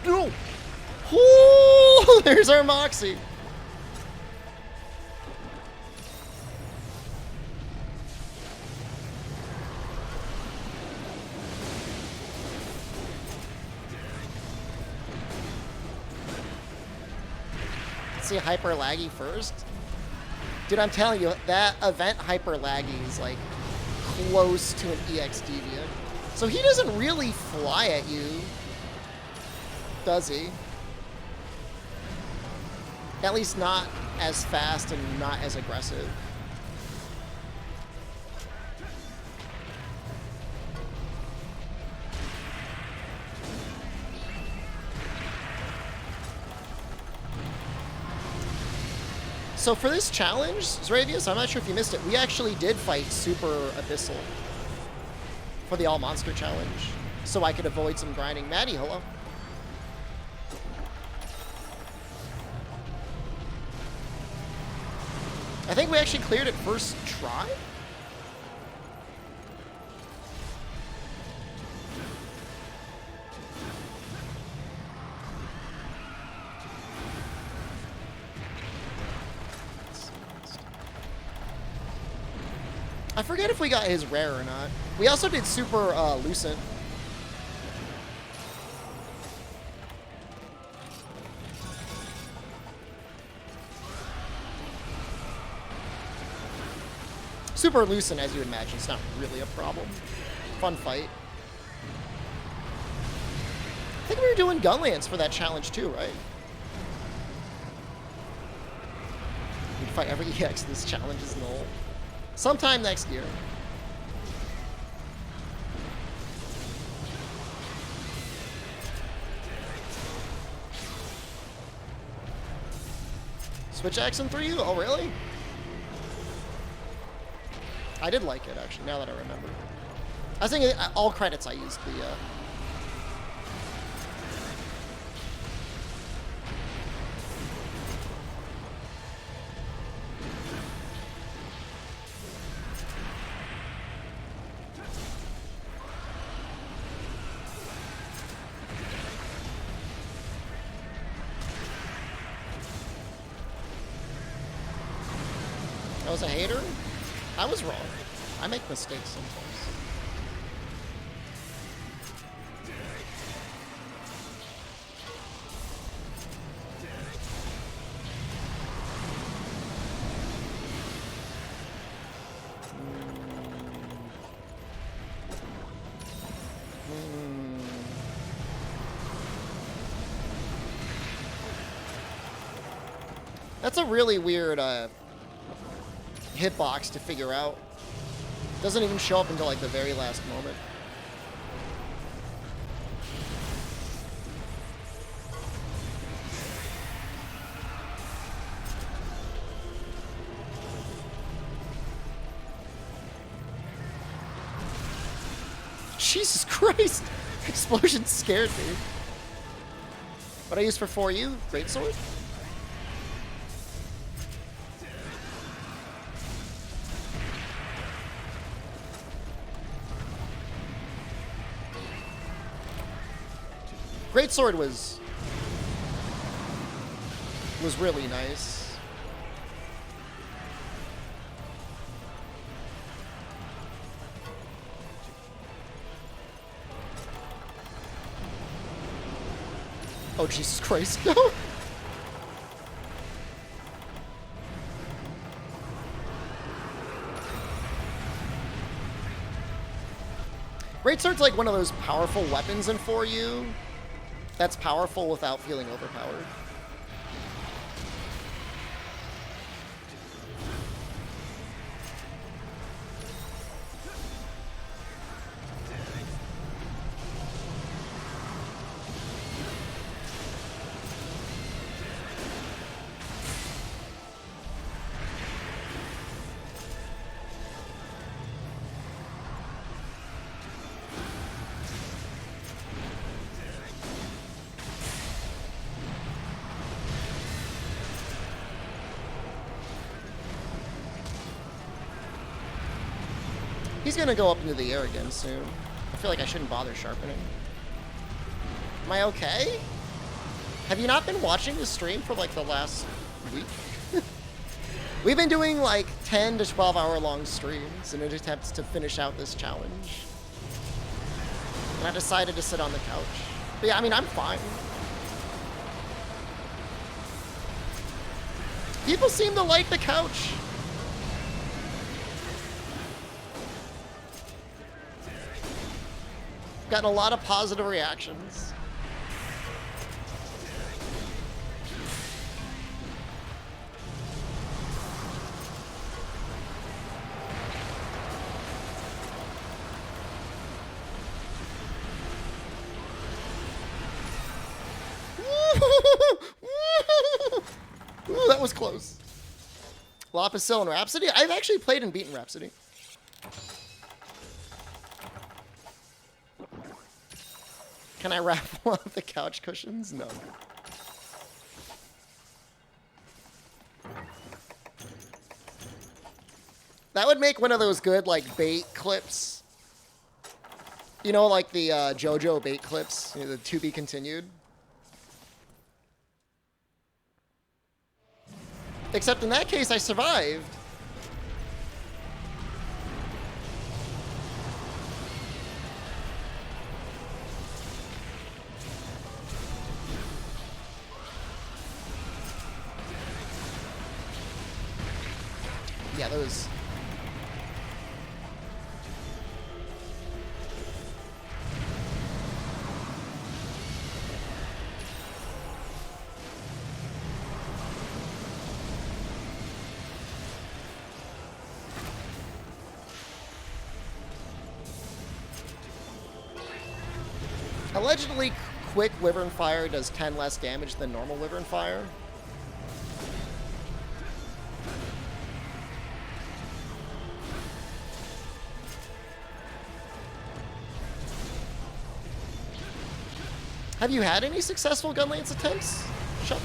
No! Ooh, there's our Moxie. Let's see hyper laggy first. Dude, I'm telling you, that event hyper laggy is like close to an EX Deviant. So he doesn't really fly at you, does he? At least not as fast and not as aggressive. So for this challenge, Zravius, I'm not sure if you missed it, we actually did fight Super Abyssal for the All Monster challenge, so I could avoid some grinding. Maddie, hello. I think we actually cleared it first try? I forget if we got his rare or not. We also did Super Lucent. Super Lucent, as you would imagine, it's not really a problem. Fun fight. I think we were doing Gunlance for that challenge too, right? We'd fight every EX this challenge is null. Sometime next year. Switch Axe for you? Oh, really? I did like it, actually, now that I remember. I was thinking all credits I used the... I was a hater? I was wrong. I make mistakes sometimes. That's a really weird hitbox to figure out. Doesn't even show up until like the very last moment. Jesus Christ! Explosion scared me. What I used for 4U? Greatsword? Greatsword was really nice. Oh, Jesus Christ, no! Greatsword's like one of those powerful weapons in 4U. That's powerful without feeling overpowered. gonna go up into the air again soon. I feel like I shouldn't bother sharpening. Am I okay? Have you not been watching the stream for like the last week? We've been doing like 10 to 12 hour long streams in an attempt to finish out this challenge. And I decided to sit on the couch. But yeah, I mean, I'm fine. People seem to like the couch. Gotten a lot of positive reactions. Ooh, that was close. Lapicil and Rhapsody? I've actually played and beaten Rhapsody. Can I raffle off the couch cushions? No. That would make one of those good, like, bait clips. You know, like the JoJo bait clips, you know, the to be continued. Except in that case, I survived. Yeah, those... Allegedly, quick Wyvern Fire does 10 less damage than normal Wyvern Fire. Have you had any successful gun lance attempts? Shut.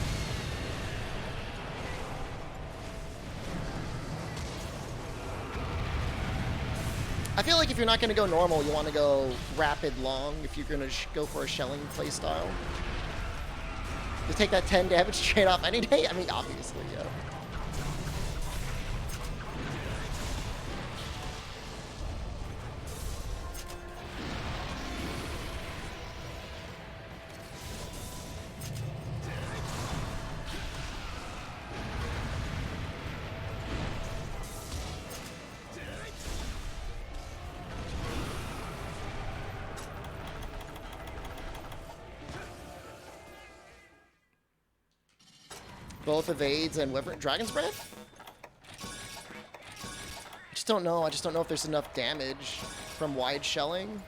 I feel like if you're not going to go normal, you want to go rapid long if you're going to go for a shelling playstyle. To take that 10 damage straight off any day? I mean, obviously, yeah. Both evades and Wyvern Dragon's Breath? I just don't know. I just don't know if there's enough damage from wide shelling.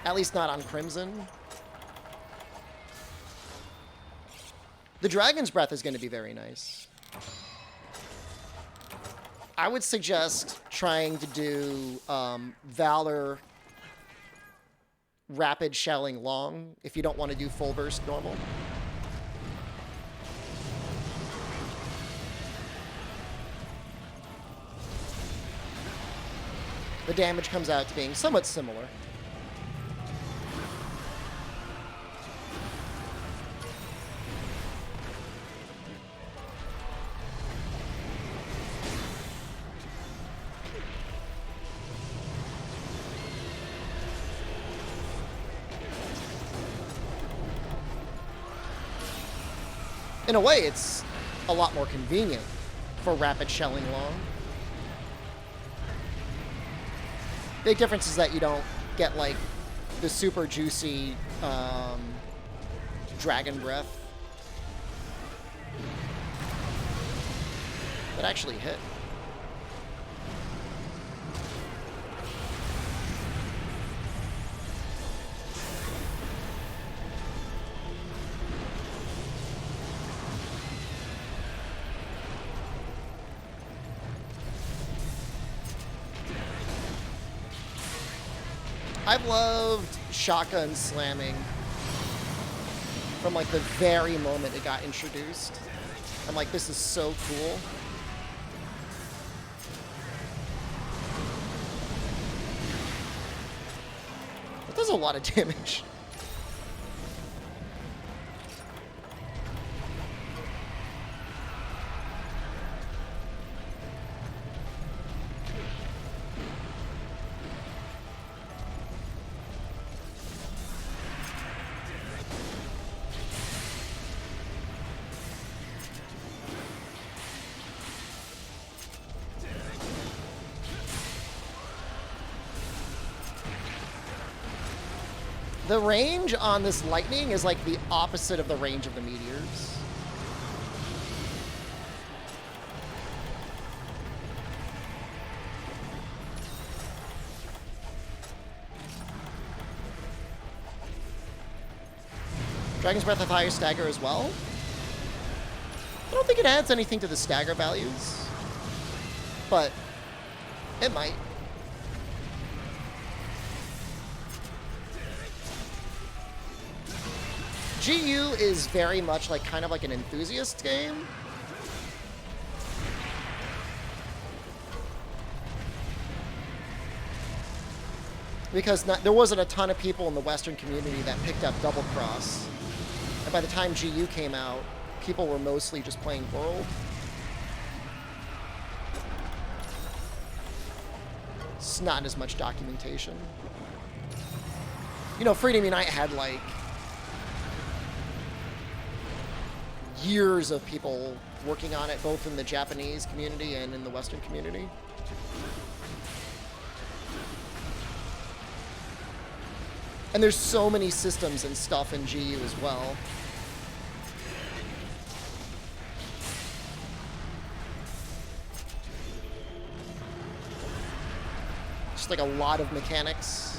At least not on Crimson. The Dragon's Breath is going to be very nice. I would suggest trying to do Valor rapid shelling long if you don't want to do full burst normal. The damage comes out to being somewhat similar. In a way, it's a lot more convenient for rapid shelling long. Big difference is that you don't get, like, the super juicy Dragon Breath. That actually hit. I've loved shotgun slamming from like the very moment it got introduced. I'm like, this is so cool. a lot of damage. The range on this lightning is like the opposite of the range of the meteors. Dragon's Breath with higher stagger as well. I don't think it adds anything to the stagger values, but it might. GU is very much like kind of like an enthusiast game. Because there wasn't a ton of people in the Western community that picked up Double Cross. And by the time GU came out, people were mostly just playing World. It's not as much documentation. You know, Freedom Unite had like years of people working on it, both in the Japanese community and in the Western community. And there's so many systems and stuff in GU as well. Just like a lot of mechanics.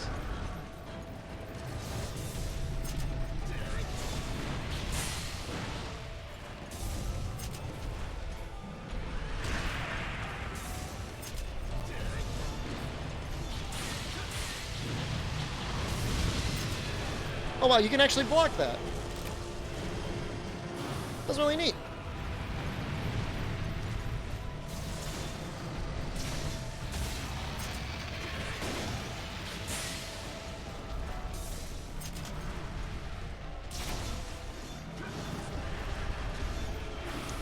Oh wow, you can actually block that. That's really neat.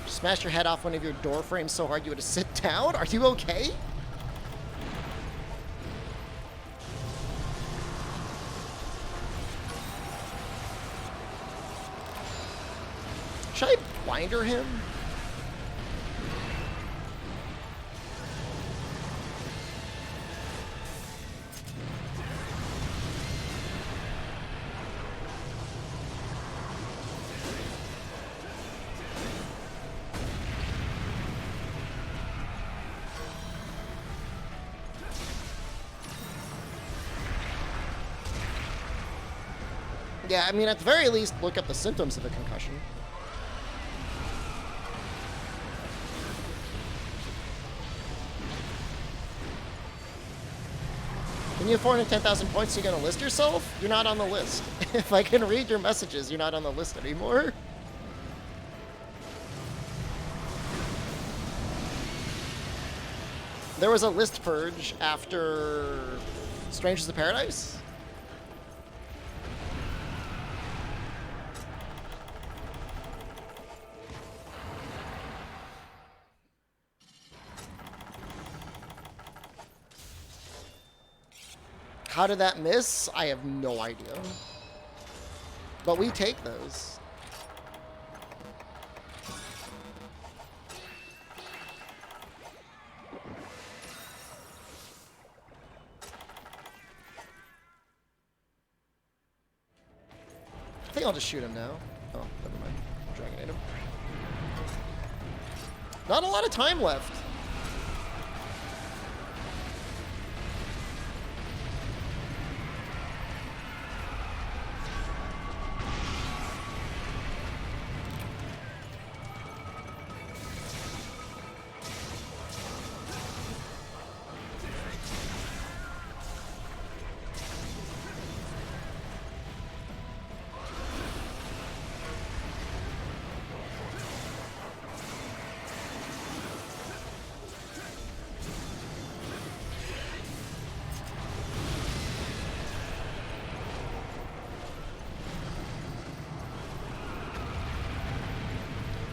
Smashed your head off one of your door frames so hard you had to sit down? Are you okay? Should I blinder him? Yeah, I mean, at the very least, look up the symptoms of a concussion. When you have 410,000 points, you're going to list yourself? You're not on the list. If I can read your messages, you're not on the list anymore. There was a list purge after Strangers of Paradise. How did that miss? I have no idea. But we take those. I think I'll just shoot him now. Oh, never mind. Dragonade him. Not a lot of time left.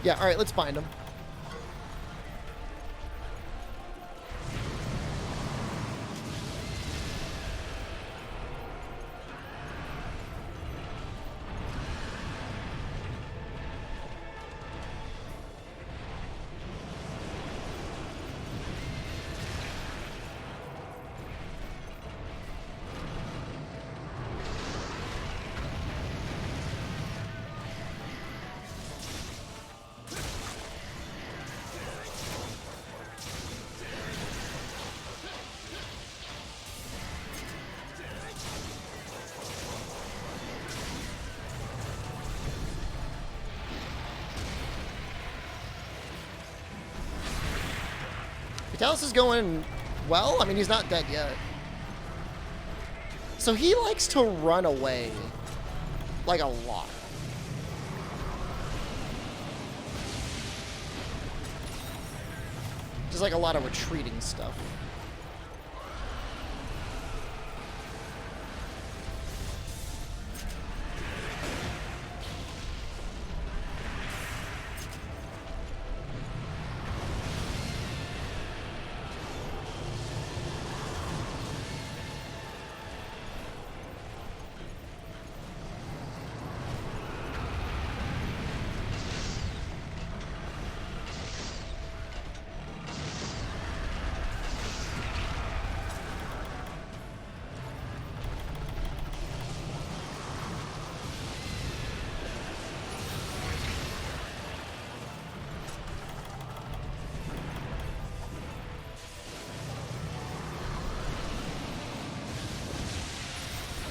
Yeah, alright, let's bind him. Vitalis is going well. I mean, he's not dead yet. So he likes to run away. Like a lot. Just like a lot of retreating stuff.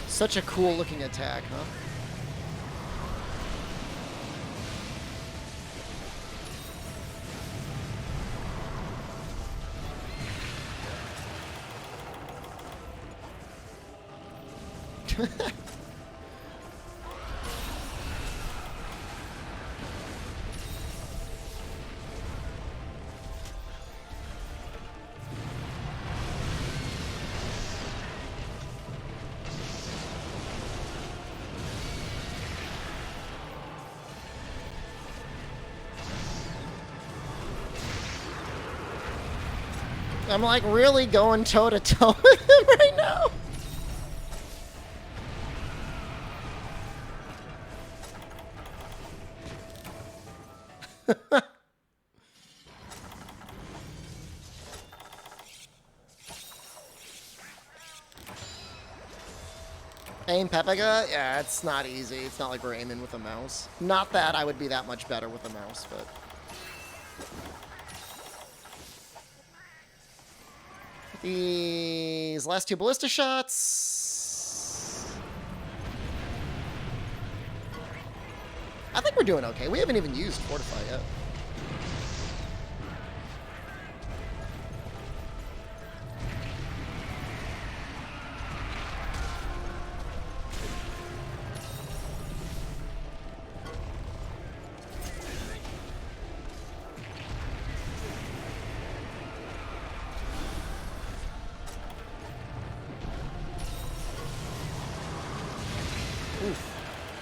Such a cool looking attack, huh? I'm like really going toe to toe with him right now. Aim Pepiga? Yeah, it's not easy. It's not like we're aiming with a mouse. Not that I would be that much better with a mouse, but... These last two ballista shots. I think we're doing okay. We haven't even used Fortify yet.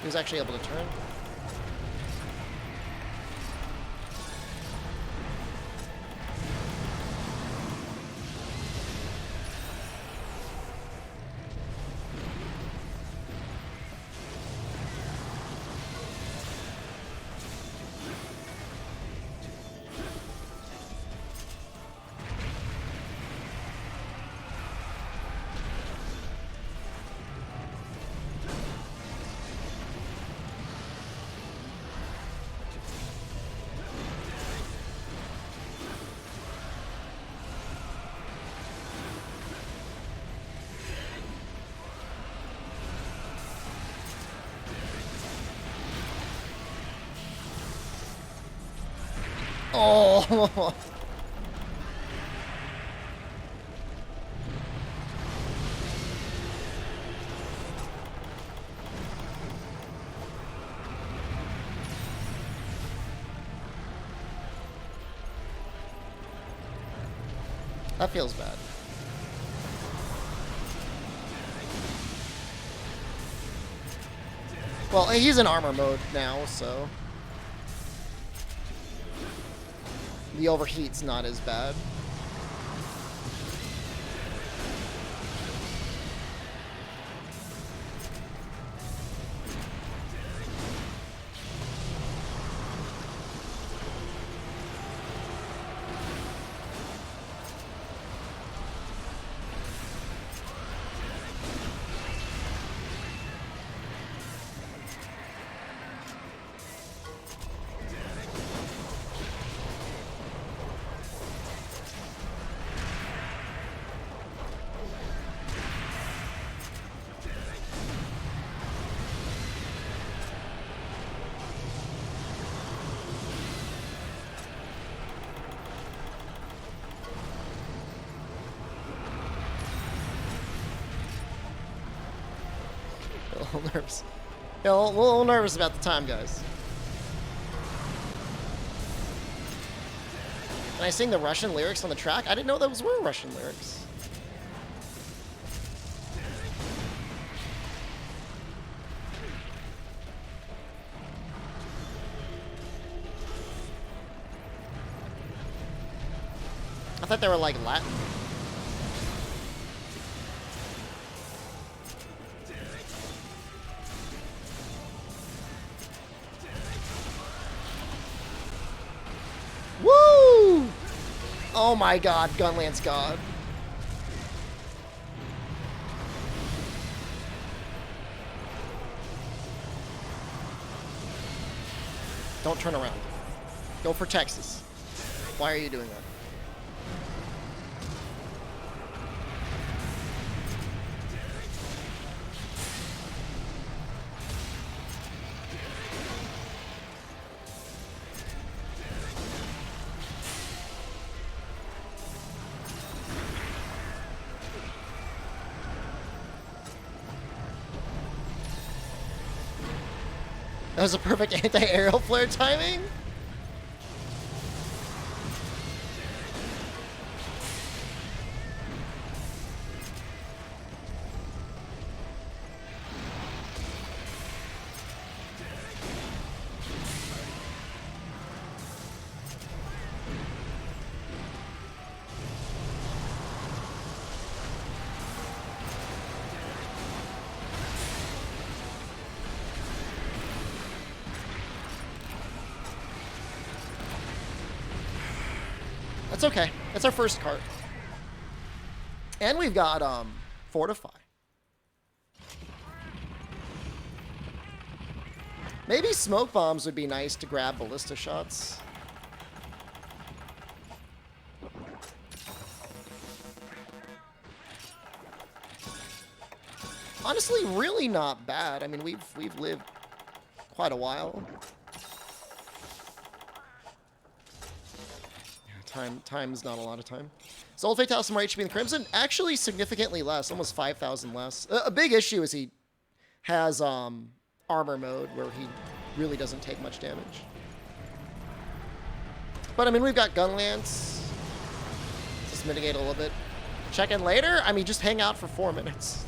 He was actually able to turn. Oh! That feels bad. Well, he's in armor mode now, so... the overheat's not as bad. A little nervous. Yeah, a little nervous about the time, guys. Can I sing the Russian lyrics on the track? I didn't know those were Russian lyrics. I thought they were like Latin. Woo! Oh my god, Gunlance God. Don't turn around. Go for Texas. Why are you doing that? That was a perfect anti-aerial flare timing. That's okay. That's our first cart. And we've got Fortify. Maybe smoke bombs would be nice to grab ballista shots. Honestly, really not bad. I mean, we've lived quite a while. Time's not a lot of time. Is Old Fatale some more HP than Crimson? Actually, significantly less. Almost 5,000 less. A big issue is he has armor mode where he really doesn't take much damage. But I mean, we've got Gunlance. Just mitigate a little bit. Check in later? I mean, just hang out for 4 minutes.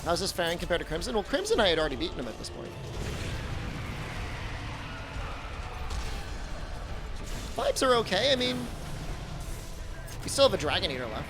How's this faring compared to Crimson? Well, Crimson, I had already beaten him at this point. Vibes are okay. I mean, we still have a Dragon Eater left.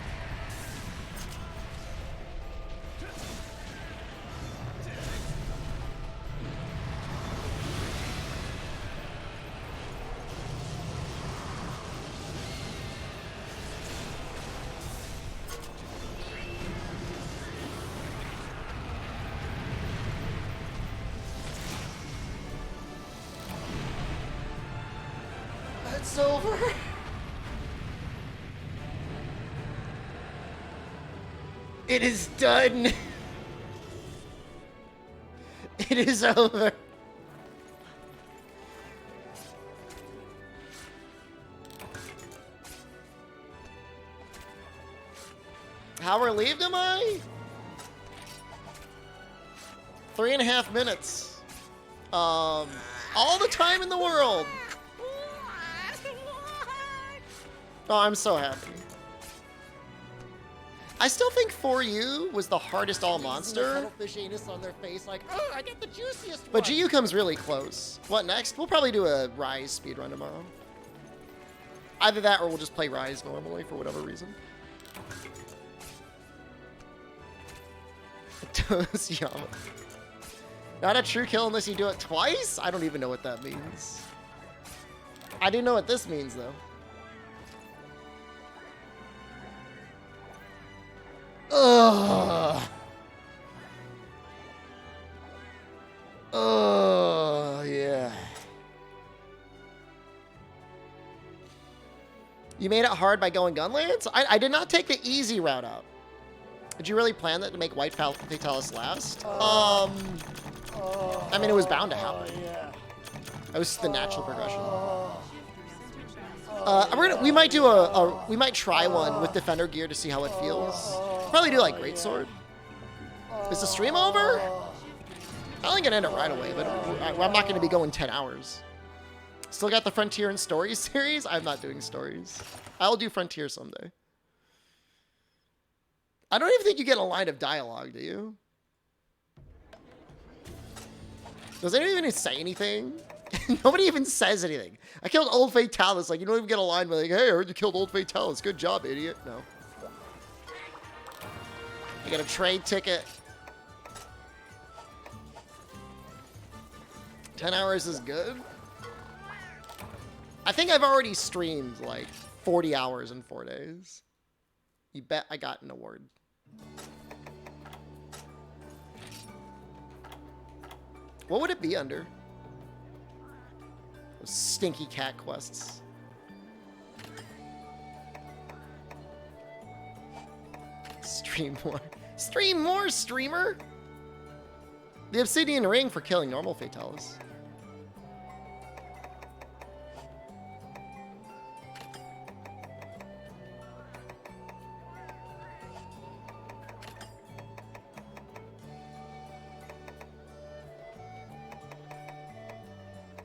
It's over. It is done. It is over. How relieved am I? 3.5 minutes. All the time in the world. Oh, I'm so happy. I still think For You was the hardest all
The
monster.
cuttlefish anus on their face, like, oh, I got the juiciest
But
one.
GU comes really close. What next? We'll probably do a Rise speedrun tomorrow. Either that or we'll just play Rise normally for whatever reason. Toes Yama. Not a true kill unless you do it twice? I don't even know what that means. I do know what this means, though. Ugh. Oh, yeah. You made it hard by going Gunlance? I did not take the easy route out. Did you really plan that to make White Fatalis last? I mean, it was bound to happen.
Yeah.
That was the natural progression. We might do we might try one with Defender gear to see how it feels. Probably do like Greatsword. Is the stream over? I'm only gonna end it right away, but I'm not gonna be going 10 hours. Still got the Frontier and Stories series? I'm not doing stories. I'll do Frontier someday. I don't even think you get a line of dialogue, do you? Does anyone even say anything? Nobody even says anything. I killed Old Fatalis. Like, you don't even get a line like, hey, I heard you killed Old Fatalis. Good job, idiot. No. I got a trade ticket. 10 hours is good. I think I've already streamed like 40 hours in 4 days. You bet I got an award. What would it be under? Those stinky cat quests. Stream more. Stream more, streamer! The Obsidian Ring for killing normal Fatalis.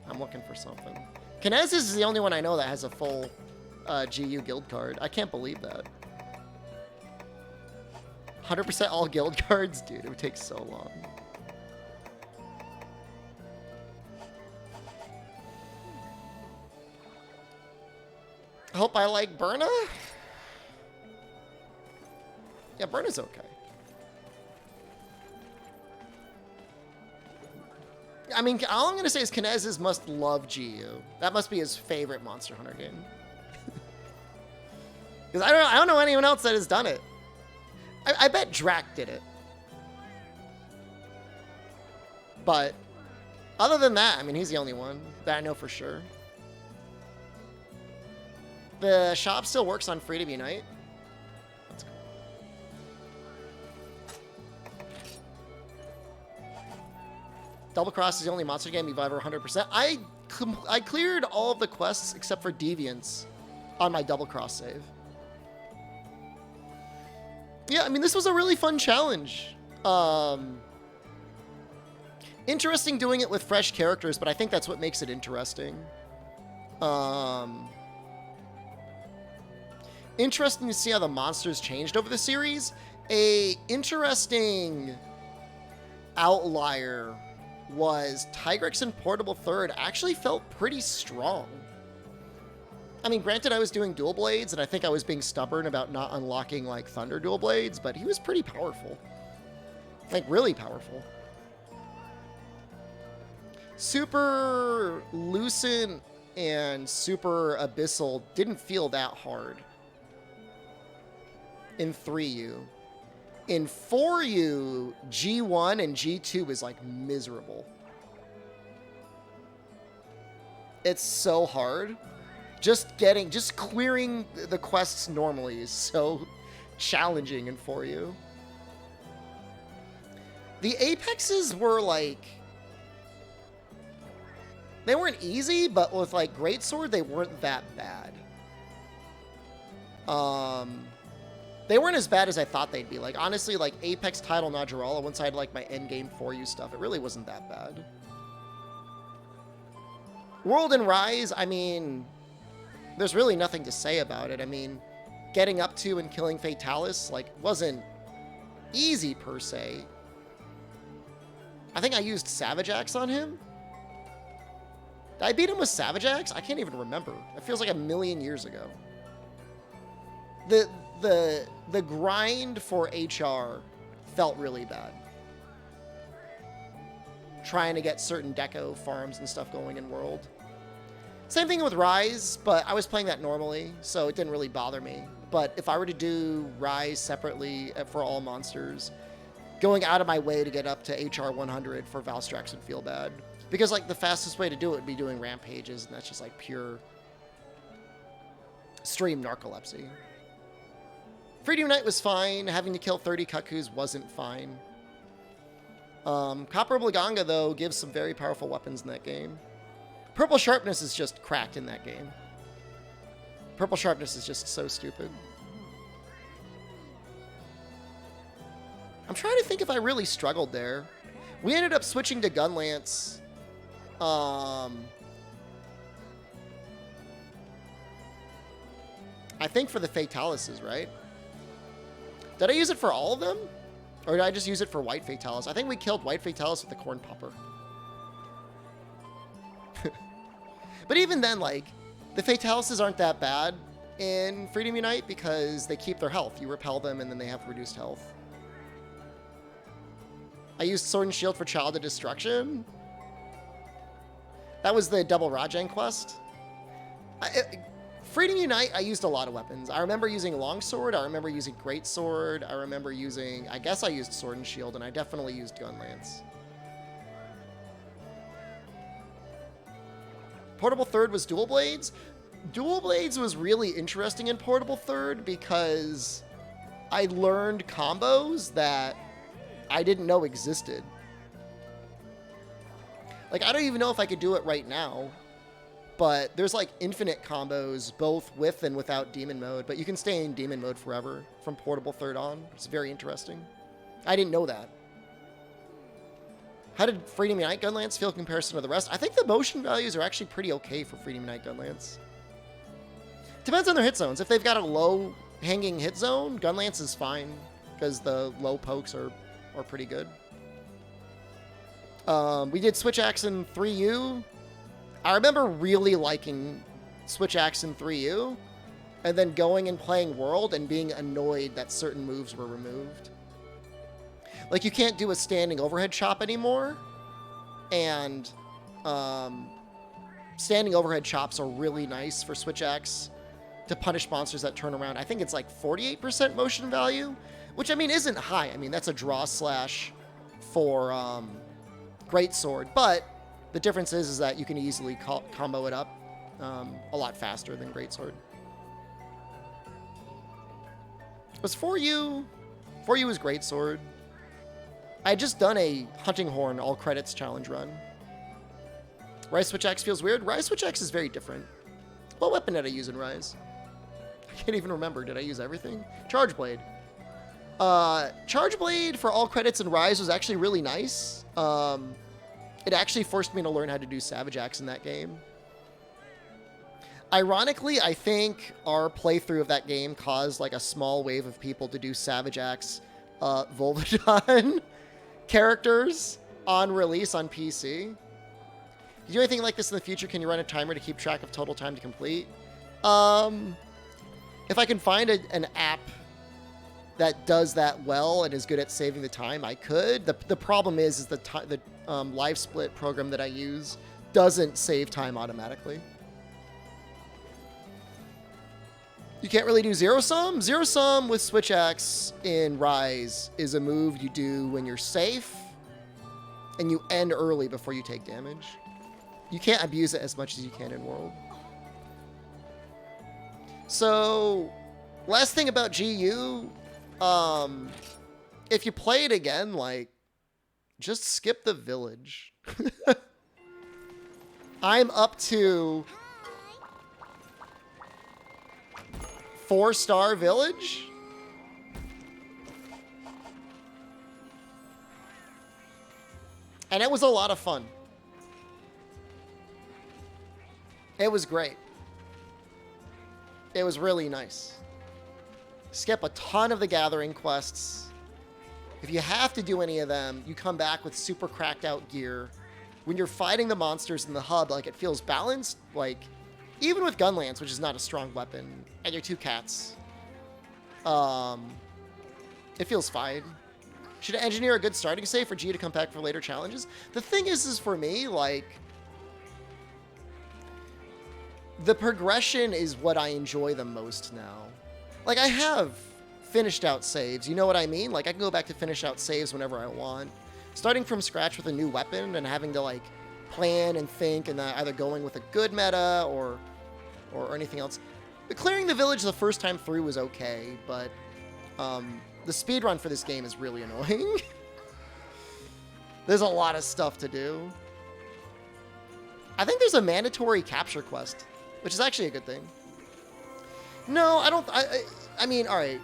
I'm looking for something. Kinezis is the only one I know that has a full GU guild card. I can't believe that. 100% all guild cards? Dude, it would take so long. I hope I like Berna. Yeah, Berna's okay. I mean, all I'm going to say is Kinezis must love GU. That must be his favorite Monster Hunter game. Because I don't know anyone else that has done it. I bet Drac did it. But other than that, I mean, he's the only one that I know for sure. The shop still works on Freedom Unite. That's cool. Double Cross is the only monster game you've ever 100%. I cleared all of the quests except for Deviants on my Double Cross save. Yeah, I mean, this was a really fun challenge. Interesting doing it with fresh characters, but I think that's what makes it interesting. Interesting to see how the monsters changed over the series. A interesting outlier was Tigrex and Portable Third actually felt pretty strong. I mean, granted, I was doing dual blades, and I think I was being stubborn about not unlocking, like, Thunder dual blades, but he was pretty powerful. Like, really powerful. Super Lucent and Super Abyssal didn't feel that hard in 3U. In 4U, G1 and G2 is, like, miserable. It's so hard. Just clearing the quests normally is so challenging in 4U. The Apexes were, like... They weren't easy, but with, like, Greatsword, they weren't that bad. They weren't as bad as I thought they'd be. Like, honestly, like, Apex, Tidal, Najarala, once I had, like, my endgame 4U stuff, it really wasn't that bad. World and Rise, I mean... There's really nothing to say about it. I mean, getting up to and killing Fatalis, like, wasn't easy per se. I think I used Savage Axe on him. Did I beat him with Savage Axe? I can't even remember. It feels like a million years ago. The grind for HR felt really bad. Trying to get certain deco farms and stuff going in World. Same thing with Rise, but I was playing that normally, so it didn't really bother me. But if I were to do Rise separately for all monsters, going out of my way to get up to HR 100 for Valstrax would feel bad. Because, like, the fastest way to do it would be doing Rampages, and that's just, like, pure stream narcolepsy. Freedom Unite was fine. Having to kill 30 Cuckoos wasn't fine. Copper Blaganga, though, gives some very powerful weapons in that game. Purple Sharpness is just cracked in that game. Purple Sharpness is just so stupid. I'm trying to think if I really struggled there. We ended up switching to Gunlance. I think for the Fatalises, right? Did I use it for all of them? Or did I just use it for White Fatalis? I think we killed White Fatalis with the Corn Popper. But even then, like, the Fatalises aren't that bad in Freedom Unite because they keep their health. You repel them and then they have reduced health. I used Sword and Shield for Child of Destruction. That was the double Rajang quest. Freedom Unite, I used a lot of weapons. I remember using Longsword. I remember using Greatsword. I remember using... I guess I used Sword and Shield, and I definitely used Gunlance. Portable Third was Dual Blades. Dual Blades was really interesting in Portable Third because I learned combos that I didn't know existed. Like, I don't even know if I could do it right now, but there's like infinite combos both with and without Demon Mode, but you can stay in Demon Mode forever from Portable Third on. It's very interesting. I didn't know that. How did Freedom Unite Gunlance feel in comparison to the rest? I think the motion values are actually pretty okay for Freedom Unite Gunlance. Depends on their hit zones. If they've got a low hanging hit zone, Gunlance is fine because the low pokes are pretty good. We did Switch Axe in 3U. I remember really liking Switch Axe in 3U, and then going and playing World and being annoyed that certain moves were removed. Like, you can't do a standing overhead chop anymore, and standing overhead chops are really nice for Switch Axe to punish monsters that turn around. I think it's like 48% motion value, which, I mean, isn't high. I mean, that's a draw slash for Greatsword, but the difference is that you can easily combo it up a lot faster than Greatsword. Was 4U? 4U was Greatsword. I had just done a Hunting Horn all credits challenge run. Rise Switch Axe feels weird. Rise Switch Axe is very different. What weapon did I use in Rise? I can't even remember. Did I use everything? Charge Blade. Charge Blade for all credits in Rise was actually really nice. It actually forced me to learn how to do Savage Axe in that game. Ironically, I think our playthrough of that game caused like a small wave of people to do Savage Axe Volvidon characters on release on PC. If you do anything like this in the future, can you run a timer to keep track of total time to complete? If I can find an app that does that well and is good at saving the time, I could. The problem is the live split program that I use doesn't save time automatically. You can't really do Zero Sum. Zero Sum with Switch Axe in Rise is a move you do when you're safe and you end early before you take damage. You can't abuse it as much as you can in World. So, last thing about GU, if you play it again, like, just skip the village. I'm up to 4-star village. And it was a lot of fun. It was great. It was really nice. skip a ton of the gathering quests. If you have to do any of them, you come back with super cracked out gear. When you're fighting the monsters in the hub, like, it feels balanced. Like, even with Gunlance, which is not a strong weapon, and your 2 cats, it feels fine. Should I engineer a good starting save for G to come back for later challenges? The thing is for me, like, the progression is what I enjoy the most now. Like, I have finished out saves, you know what I mean? Like, I can go back to finish out saves whenever I want. Starting from scratch with a new weapon and having to, like, plan and think and either going with a good meta or anything else. But clearing the village the first time through was okay, but the speedrun for this game is really annoying. There's a lot of stuff to do. I think there's a mandatory capture quest, which is actually a good thing. No, I don't... I mean, all right.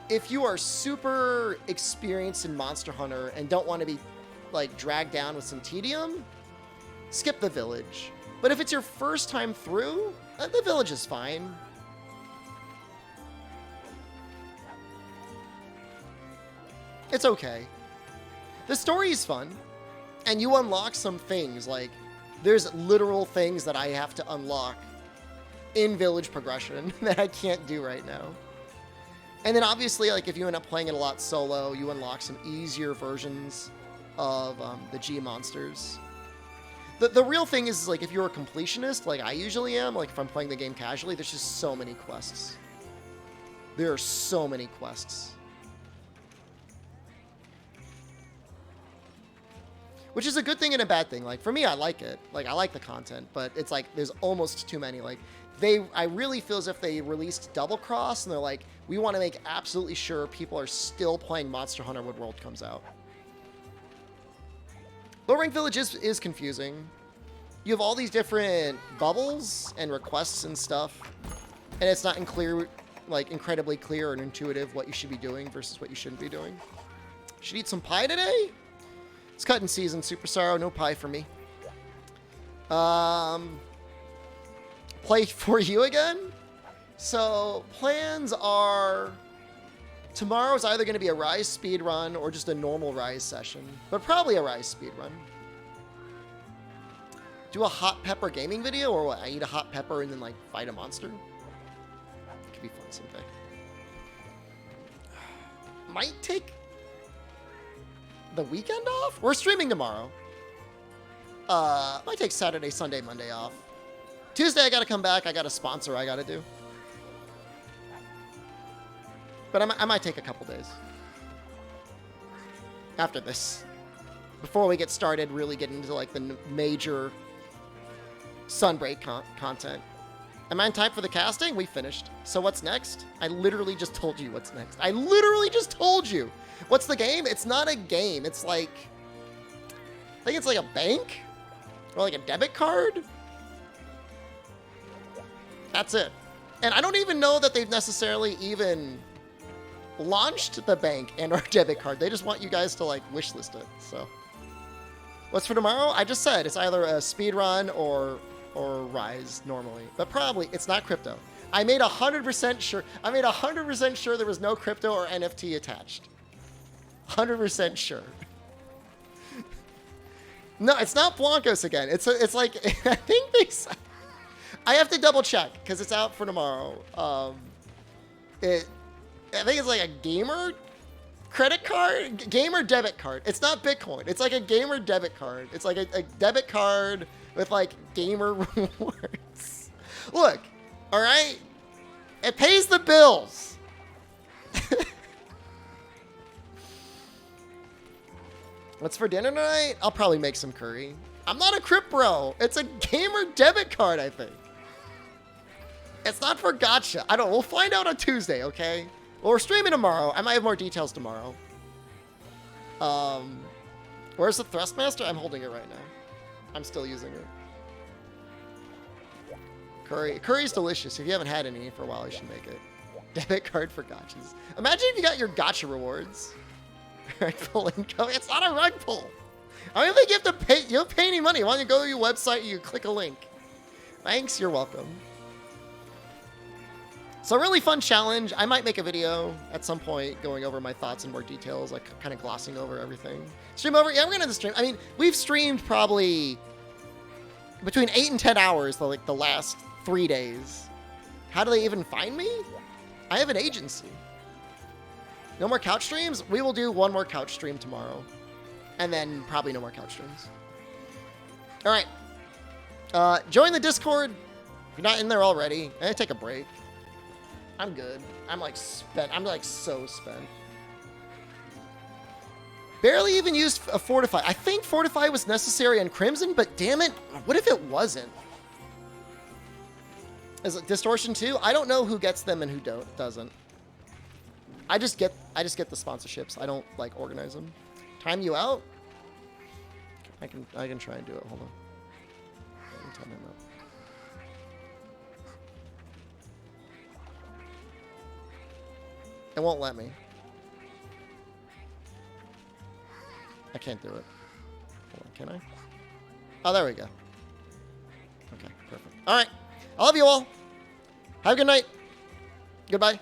If you are super experienced in Monster Hunter and don't want to be, like, dragged down with some tedium, skip the village. But if it's your first time through, the village is fine. It's okay. The story is fun, and you unlock some things. Like, there's literal things that I have to unlock in village progression that I can't do right now. And then obviously, like, if you end up playing it a lot solo, you unlock some easier versions of the G monsters. The real thing is, like, if you're a completionist, like I usually am, like if I'm playing the game casually, there's just so many quests. There are so many quests. Which is a good thing and a bad thing. Like, for me, I like it. Like, I like the content, but it's like, there's almost too many. Like, I really feel as if they released Double Cross, and they're like, we want to make absolutely sure people are still playing Monster Hunter when World comes out. Low Rank Village is confusing. You have all these different bubbles and requests and stuff, and it's not incredibly clear and intuitive what you should be doing versus what you shouldn't be doing. Should eat some pie today? It's cutting season, Super Sorrow, no pie for me. Play for you again? So, plans are... Tomorrow's either going to be a Rise speedrun or just a normal Rise session. But probably a Rise speedrun. Do a hot pepper gaming video, or what? I eat a hot pepper and then, like, fight a monster? It could be fun someday. Might take the weekend off? We're streaming tomorrow. Might take Saturday, Sunday, Monday off. Tuesday, I gotta come back. I got a sponsor I gotta do. But I might take a couple days. After this. Before we get started, really get into, like, the major Sunbreak content. Am I in time for the casting? We finished. So what's next? I literally just told you what's next. I literally just told you. What's the game? It's not a game. It's like... I think it's like a bank? Or like a debit card? That's it. And I don't even know that they've necessarily even launched the bank and our debit card. They just want you guys to, like, wishlist it. So, what's for tomorrow? I just said it's either a speedrun or Rise normally, but probably it's not crypto. I made 100% sure. I made 100% sure there was no crypto or NFT attached. 100% sure. No, it's not Blancos again. It's like I think they. I have to double check because it's out for tomorrow. I think it's like a gamer credit card, gamer debit card. It's not Bitcoin. It's like a gamer debit card. It's like a debit card with, like, gamer rewards. Look, all right, it pays the bills. What's for dinner tonight? I'll probably make some curry. I'm not a Crip Bro. It's a gamer debit card, I think. It's not for gotcha. I don't know. We'll find out on Tuesday, okay? Well, we're streaming tomorrow. I might have more details tomorrow. Where's the Thrustmaster? I'm holding it right now. I'm still using it. Curry. Curry's delicious. If you haven't had any for a while, you should make it. Debit card for gotchas. Imagine if you got your gotcha rewards. Rug pull income. It's not a rug pull. I don't think you have to pay. You don't pay any money. Why don't you go to your website and you click a link? Thanks. You're welcome. So a really fun challenge. I might make a video at some point going over my thoughts in more details, like kind of glossing over everything. Stream over? Yeah, we're gonna stream. I mean, we've streamed probably between 8 and 10 hours like the last 3 days. How do they even find me? I have an agency. No more couch streams? We will do one more couch stream tomorrow. And then probably no more couch streams. All right. Join the Discord. If you're not in there already, take a break. I'm good. I'm like spent. I'm like so spent. Barely even used a Fortify. I think Fortify was necessary on Crimson, but damn it, what if it wasn't? Is it Distortion too? I don't know who gets them and who doesn't. I just get the sponsorships. I don't like organize them. Time you out? I can try and do it. Hold on. I can time him out. It won't let me. I can't do it. Hold on, can I? Oh, there we go. Okay, perfect. All right. I love you all. Have a good night. Goodbye.